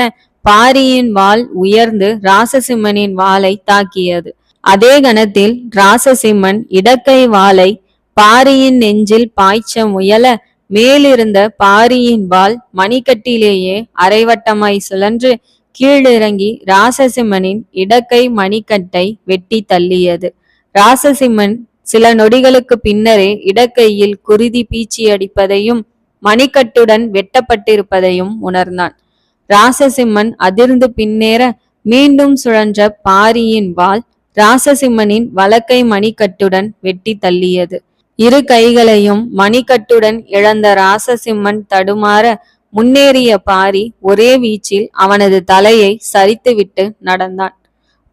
பாரியின் வாள் உயர்ந்து ராசசிம்மனின் வாளை தாக்கியது. அதே கணத்தில் ராசசிம்மன் இடக்கை வாளை பாரியின் நெஞ்சில் பாய்ச்ச முயல மேலிருந்த பாரியின் வாள் மணிக்கட்டிலேயே அரைவட்டமாய் சுழன்று கீழிறங்கி ராசசிம்மனின் இடக்கை மணிக்கட்டை வெட்டி தள்ளியது. ராசசிம்மன் சில நொடிகளுக்கு பின்னரே இடக்கையில் குருதி பீச்சி அடிப்பதையும் மணிக்கட்டுடன் வெட்டப்பட்டிருப்பதையும் உணர்ந்தான். ராசசிம்மன் அதிர்ந்து பின்னேற மீண்டும் சுழன்ற பாரியின் வாள் ராசசிம்மனின் வலக்கை மணிக்கட்டுடன் வெட்டி தள்ளியது. இரு கைகளையும் மணிக்கட்டுடன் இழந்த ராசசிம்மன் தடுமாற முன்னேறிய பாரி ஒரே வீச்சில் அவனது தலையை சரித்துவிட்டு நடந்தான்.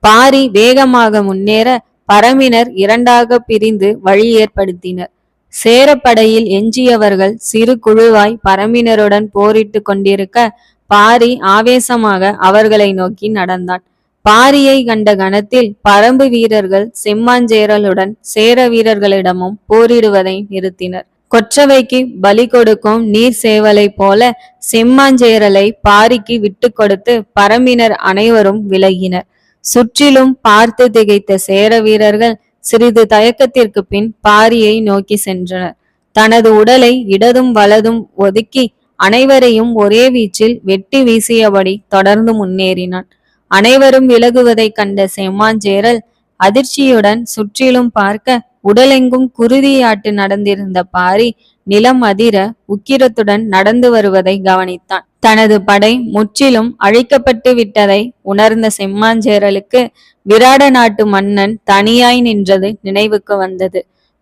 பாரி வேகமாக முன்னேற பரம்பினர் இரண்டாக பிரிந்து வழி ஏற்படுத்தினர். சேரப்படையில் எஞ்சியவர்கள் சிறு குழுவாய் பரம்பினருடன் போரிட்டு கொண்டிருக்க பாரி ஆவேசமாக அவர்களை நோக்கி நடந்தான். பாரியை கண்ட கணத்தில் பரம்பு வீரர்கள் செம்மாஞ்சேரலுடன் சேர வீரர்களிடமும் போரிடுவதை நிறுத்தினர். கொற்றவைக்கு பலி கொடுக்கும் நீர் சேவலை போல செம்மாஞ்சேரலை பாரிக்கு விட்டு கொடுத்து பரம்பினர் அனைவரும் விலகினர். சுற்றிலும் பார்த்து திகைத்த சேர வீரர்கள் சிறிது தயக்கத்திற்கு பின் பாரியை நோக்கி சென்றனர். தனது உடலை இடதும் வலதும் ஒதுக்கி அனைவரையும் ஒரே வீச்சில் வெட்டி வீசியபடி தொடர்ந்து முன்னேறினான். அனைவரும் விலகுவதை கண்ட செம்மாஞ்சேரல் அதிர்ச்சியுடன் சுற்றிலும் பார்க்க உடலெங்கும் குருதியாட்டு நடந்திருந்த பாரி நிலம் அதிர உக்கிரத்துடன் நடந்து வருவதை கவனித்தான். தனது படை முற்றிலும் அழிக்கப்பட்டு விட்டதை உணர்ந்த செம்மாஞ்சேரலுக்கு விராட நாட்டு மன்னன் தனியாய் நின்றது நினைவுக்கு வந்தது.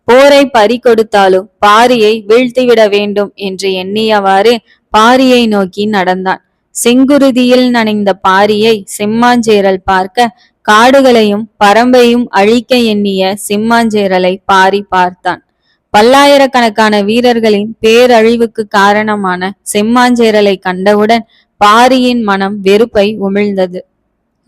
போரை பறி கொடுத்தாலும் பாரியை வீழ்த்திவிட வேண்டும் என்று எண்ணியவாறு பாரியை நோக்கி நடந்தான். செங்குருதியில் நனைந்த பாரியை செம்மாஞ்சேரல் பார்க்க காடுகளையும் பரம்பையும் அழிக்க எண்ணிய செம்மாஞ்சேரலை பாரி பார்த்தான். பல்லாயிரக்கணக்கான வீரர்களின் பேரழிவுக்கு காரணமான செம்மாஞ்சேரலை கண்டவுடன் பாரியின் மனம் வெறுப்பை உமிழ்ந்தது.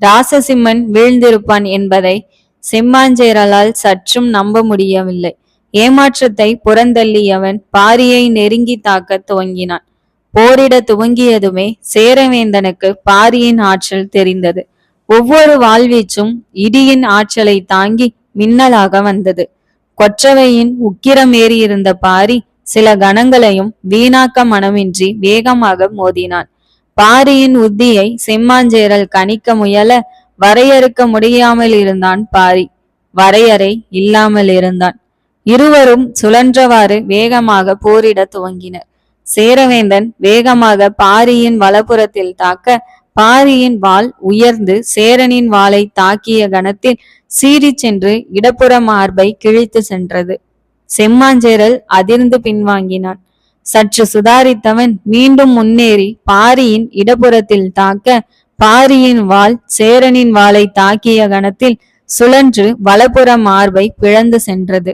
ராசசிம்மன் வீழ்ந்திருப்பான் என்பதை செம்மாஞ்சேரலால் சற்றும் நம்ப முடியவில்லை. ஏமாற்றத்தை புறந்தள்ளியவன் பாரியை நெருங்கி தாக்க துவங்கினான். போரிட துவங்கியதுமே சேரவேந்தனுக்கு பாரியின் ஆற்றல் தெரிந்தது. ஒவ்வொரு வாழ்வீச்சும் இடியின் ஆற்றலை தாங்கி மின்னலாக வந்தது. கொற்றவையின் உக்கிரமேறியிருந்த பாரி சில கணங்களையும் வீணாக்க மனமின்றி வேகமாக மோதினான். பாரியின் உத்தியை செம்மாஞ்சேரல் கணிக்க முயல வரையறுக்க முடியாமல் இருந்தான் பாரி. வரையறை இல்லாமல் இருந்தான். இருவரும் சுழன்றவாறு வேகமாக போரிட துவங்கினர். சேரவேந்தன் வேகமாக பாரியின் வலப்புறத்தில் தாக்க பாரியின் வாள் உயர்ந்து சேரனின் வாளை தாக்கிய கணத்தில் சீறி சென்று இடப்புற மார்பை கிழித்து சென்றது. செம்மாஞ்சேரல் அதிர்ந்து பின்வாங்கினான். சற்று சுதாரித்தவன் மீண்டும் முன்னேறி பாரியின் இடப்புறத்தில் தாக்க பாரியின் வாள் சேரனின் வாளை தாக்கிய கணத்தில் சுழன்று வலப்புற மார்பை பிளந்து சென்றது.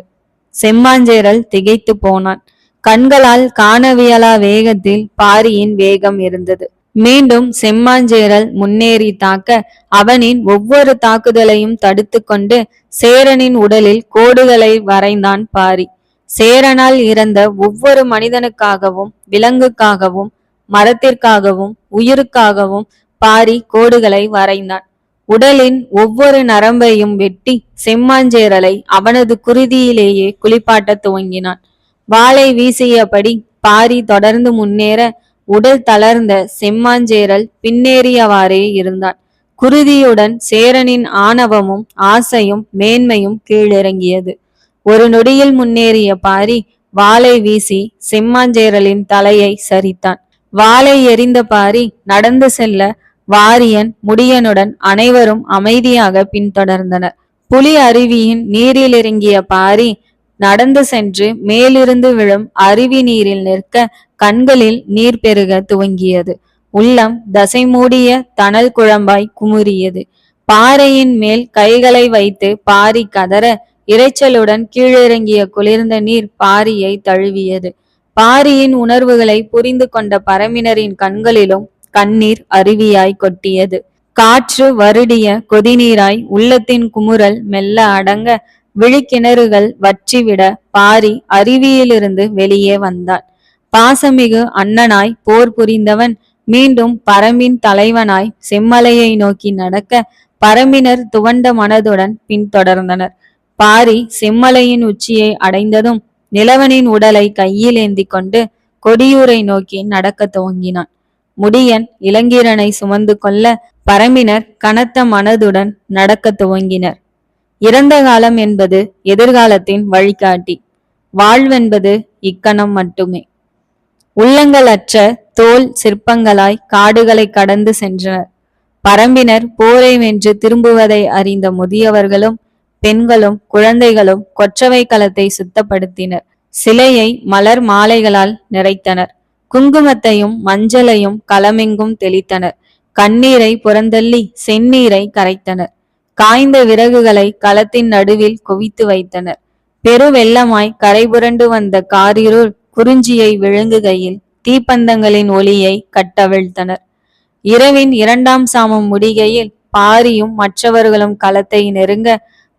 செம்மாஞ்சேரல் திகைத்து போனான். கண்களால் காணவியலா வேகத்தில் பாரியின் வேகம் இருந்தது. மீண்டும் செம்மாஞ்சேரல் முன்னேறி தாக்க அவனின் ஒவ்வொரு தாக்குதலையும் தடுத்து கொண்டு சேரனின் உடலில் கோடுகளை வரைந்தான் பாரி. சேரனால் இறந்த ஒவ்வொரு மனிதனுக்காகவும் விலங்குக்காகவும் மரத்திற்காகவும் உயிருக்காகவும் பாரி கோடுகளை வரைந்தான். உடலின் ஒவ்வொரு நரம்பையும் வெட்டி செம்மாஞ்சேரலை அவனது குருதியிலேயே குளிப்பாட்ட துவங்கினான். வாளை வீசியபடி பாரி தொடர்ந்து முன்னேற உடல் தளர்ந்த செம்மாஞ்சேரல் பின்னேறியவாறே இருந்தான். குருதியுடன் சேரனின் ஆணவமும் ஆசையும் மேன்மையும் கீழிறங்கியது. ஒரு நொடியில் முன்னேறிய பாரி வாளை வீசி செம்மாஞ்சேரலின் தலையை சரித்தான். வாளை எறிந்த பாரி நடந்து செல்ல வாரியன் முடியனுடன் அனைவரும் அமைதியாக பின்தொடர்ந்தனர். புலி அருவியின் நீரில் இறங்கிய பாரி நடந்து சென்று மேலிருந்து விழும் அருவி நீரில் நிற்க கண்களில் நீர் பெருக துவங்கியது. உள்ளம் தசை மூடிய தணல் குழம்பாய் குமுறியது. பாறையின் மேல் கைகளை வைத்து பாரி கதற இரைச்சலுடன் கீழிறங்கிய குளிர்ந்த நீர் பாரியை தழுவியது. பாரியின் உணர்வுகளை புரிந்து கொண்ட பரம்பினரின் கண்களிலும் கண்ணீர் அருவியாய் கொட்டியது. காற்று வருடிய கொதிநீராய் உள்ளத்தின் குமுறல் மெல்ல அடங்க விழிக்கிணறுகள் வற்றிவிட பாரி அருவியிலிருந்து வெளியே வந்தான். பாசமிகு அண்ணனாய் போர் புரிந்தவன் மீண்டும் பரம்பின் தலைவனாய் செம்மலையை நோக்கி நடக்க பரம்பினர் துவண்ட மனதுடன் பின்தொடர்ந்தனர். பாரி செம்மலையின் உச்சியை அடைந்ததும் நிலவனின் உடலை கையில் ஏந்தி கொண்டு கொடியூரை நோக்கி நடக்க துவங்கினான். முடியன் இளங்கீரனை சுமந்து கொள்ள பரம்பினர் கனத்த மனதுடன் நடக்க துவங்கினர். இறந்த காலம் என்பது எதிர்காலத்தின் வழிகாட்டி. வாழ்வென்பது இக்கணம் மட்டுமே. உள்ளங்களற்ற தோல் சிற்பங்களாய் காடுகளை கடந்து சென்றனர். பரம்பினர் போரை வென்று திரும்புவதை அறிந்த முதியவர்களும் பெண்களும் குழந்தைகளும் கொற்றவை களத்தை சுத்தப்படுத்தினர். சிலையை மலர் மாலைகளால் நிறைத்தனர். குங்குமத்தையும் மஞ்சளையும் களமெங்கும் தெளித்தனர். கண்ணீரை புறந்தள்ளி செந்நீரை கரைத்தனர். காய்ந்த விறகுகளை களத்தின் நடுவில் குவித்து வைத்தனர். பெருவெள்ளமாய் கரைபுரண்டு வந்த காரிருள் குறிஞ்சியை விழுங்குகையில் தீப்பந்தங்களின் ஒளியை கட்டவிழ்த்தனர். இரவின் 2ஆம் சாமம் முடிகையில் பாரியும் மற்றவர்களும் களத்தை நெருங்க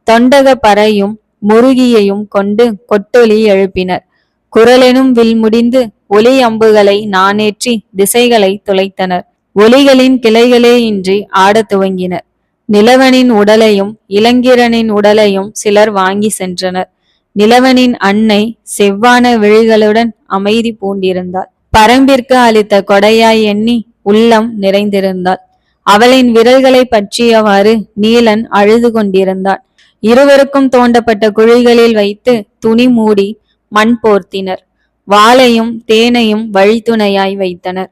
தொண்டக பறையும் முருகியையும் கொண்டு கொட்டொலி எழுப்பினர். குரலெனும் வில் முடிந்து ஒலி அம்புகளை நானேற்றி திசைகளை துளைத்தனர். ஒலிகளின் கிளைகளே இன்றி ஆடத் துவங்கினர். நிலவனின் உடலையும் இளங்கிரனின் உடலையும் சிலர் வாங்கி சென்றனர். நிலவனின் அன்னை செவ்வான விழிகளுடன் அமைதி பூண்டிருந்தாள். பரம்பிற்கு அளித்த கொடையாய் எண்ணி உள்ளம் நிறைந்திருந்தாள். அவளின் விரல்களை பற்றியவாறு நீலன் அழுது கொண்டிருந்தான். இருவருக்கும் தோண்டப்பட்ட குழிகளில் வைத்து துணி மூடி மண் போர்த்தினர். வாளையும் தேனையும் வழித்துணையாய் வைத்தனர்.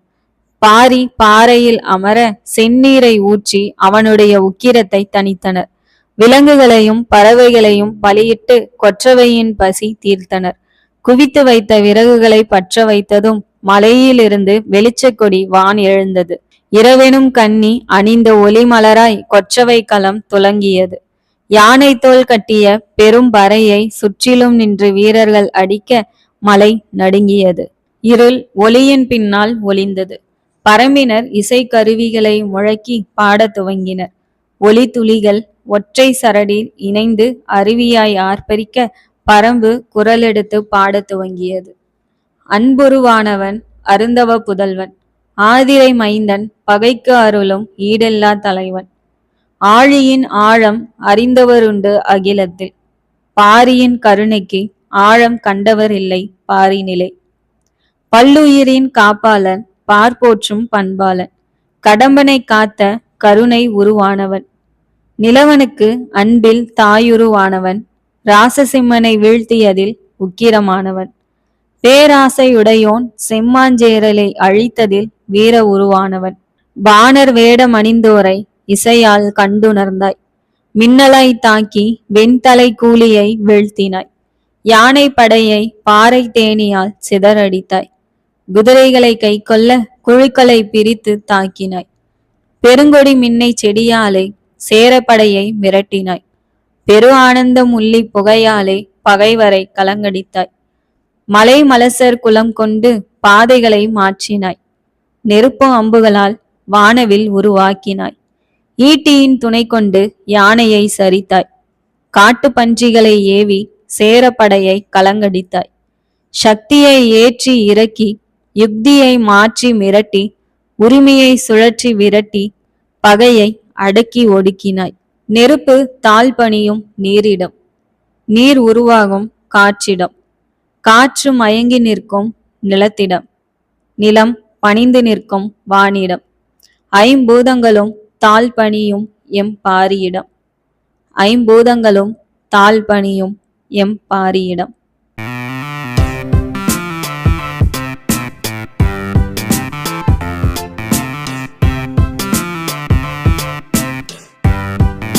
பாரி பாறையில் அமர செந்நீரை ஊற்றி அவனுடைய உக்கிரத்தை தணித்தனர். விலங்குகளையும் பறவைகளையும் பலியிட்டு கொற்றவையின் பசி தீர்த்தனர். குவித்து வைத்த விறகுகளை பற்ற வைத்ததும் மலையிலிருந்து வெளிச்சக்கொடி வான் எழுந்தது. இரவெனும் கன்னி அணிந்த ஒளி மலராய் கொற்றவை களம் துலங்கியது. யானை தோல் கட்டிய பெரும் பறையை சுற்றிலும் நின்று வீரர்கள் அடிக்க மலை நடுங்கியது. இருள் ஒளியின் பின்னால் ஒளிந்தது. பரம்பினர் இசை கருவிகளை முழக்கி பாடத் துவங்கினர். ஒளி துளிகள் ஒற்றை சரடில் இணைந்து அருவியாய் ஆர்ப்பரிக்க பரம்பு குரலெடுத்து பாடத் துவங்கியது. அன்புருவானவன் அருந்தவ புதல்வன், ஆதிரை மைந்தன் பகைக்கு அருளும் ஈடெல்லா தலைவன். ஆழியின் ஆழம் அறிந்தவருண்டு அகிலத்தில், பாரியின் கருணைக்கு ஆழம் கண்டவர் இல்லை பாரினிலே. பல்லுயிரின் காப்பாளன், பார்ப்போற்றும் பண்பாளன், கடம்பனை காத்த கருணை உருவானவன். நிலவனுக்கு அன்பில் தாயுருவானவன், ராசசிம்மனை வீழ்த்தியதில் உக்கிரமானவன். பேராசையுடையோன் செம்மாஞ்சேரலை அழித்ததில் வீர உருவானவன். பாணர் வேடமணிந்தோரை இசையால் கண்டுணர்ந்தாய், மின்னலாய் தாக்கி வெண்தலை கூலியை வீழ்த்தினாய். யானை படையை பாறை தேனியால் சிதறடித்தாய், குதிரைகளை கை கொள்ள குழுக்களை பிரித்து தாக்கினாய். பெருங்கொடி மின்னை செடியாலே சேரப்படையை மிரட்டினாய், பெரு ஆனந்த முள்ளி புகையாலே பகைவரை கலங்கடித்தாய். மலை மலசர் குலம் கொண்டு பாதைகளை மாற்றினாய், நெருப்பு அம்புகளால் வானவில் உருவாக்கினாய். ஈட்டியின் துணை கொண்டு யானையை சரித்தாய், காட்டு பன்றிகளை ஏவி சேரப்படையை கலங்கடித்தாய். சக்தியை ஏற்றி இறக்கி யுக்தியை மாற்றி மிரட்டி, உரிமையை சுழற்றி விரட்டி பகையை அடக்கி ஒடுக்கினாய். நெருப்பு தாழ்பணியும் நீரிடம், நீர் உருவாகும் காற்றிடம், காற்று மயங்கி நிற்கும் நிலத்திடம், நிலம் பணிந்து நிற்கும் வானிடம். ஐம்பூதங்களும் தாழ்பணியும் எம் பாரியிடம், ஐம்பூதங்களும் தாழ்பணியும் எம் பாரியிடம்.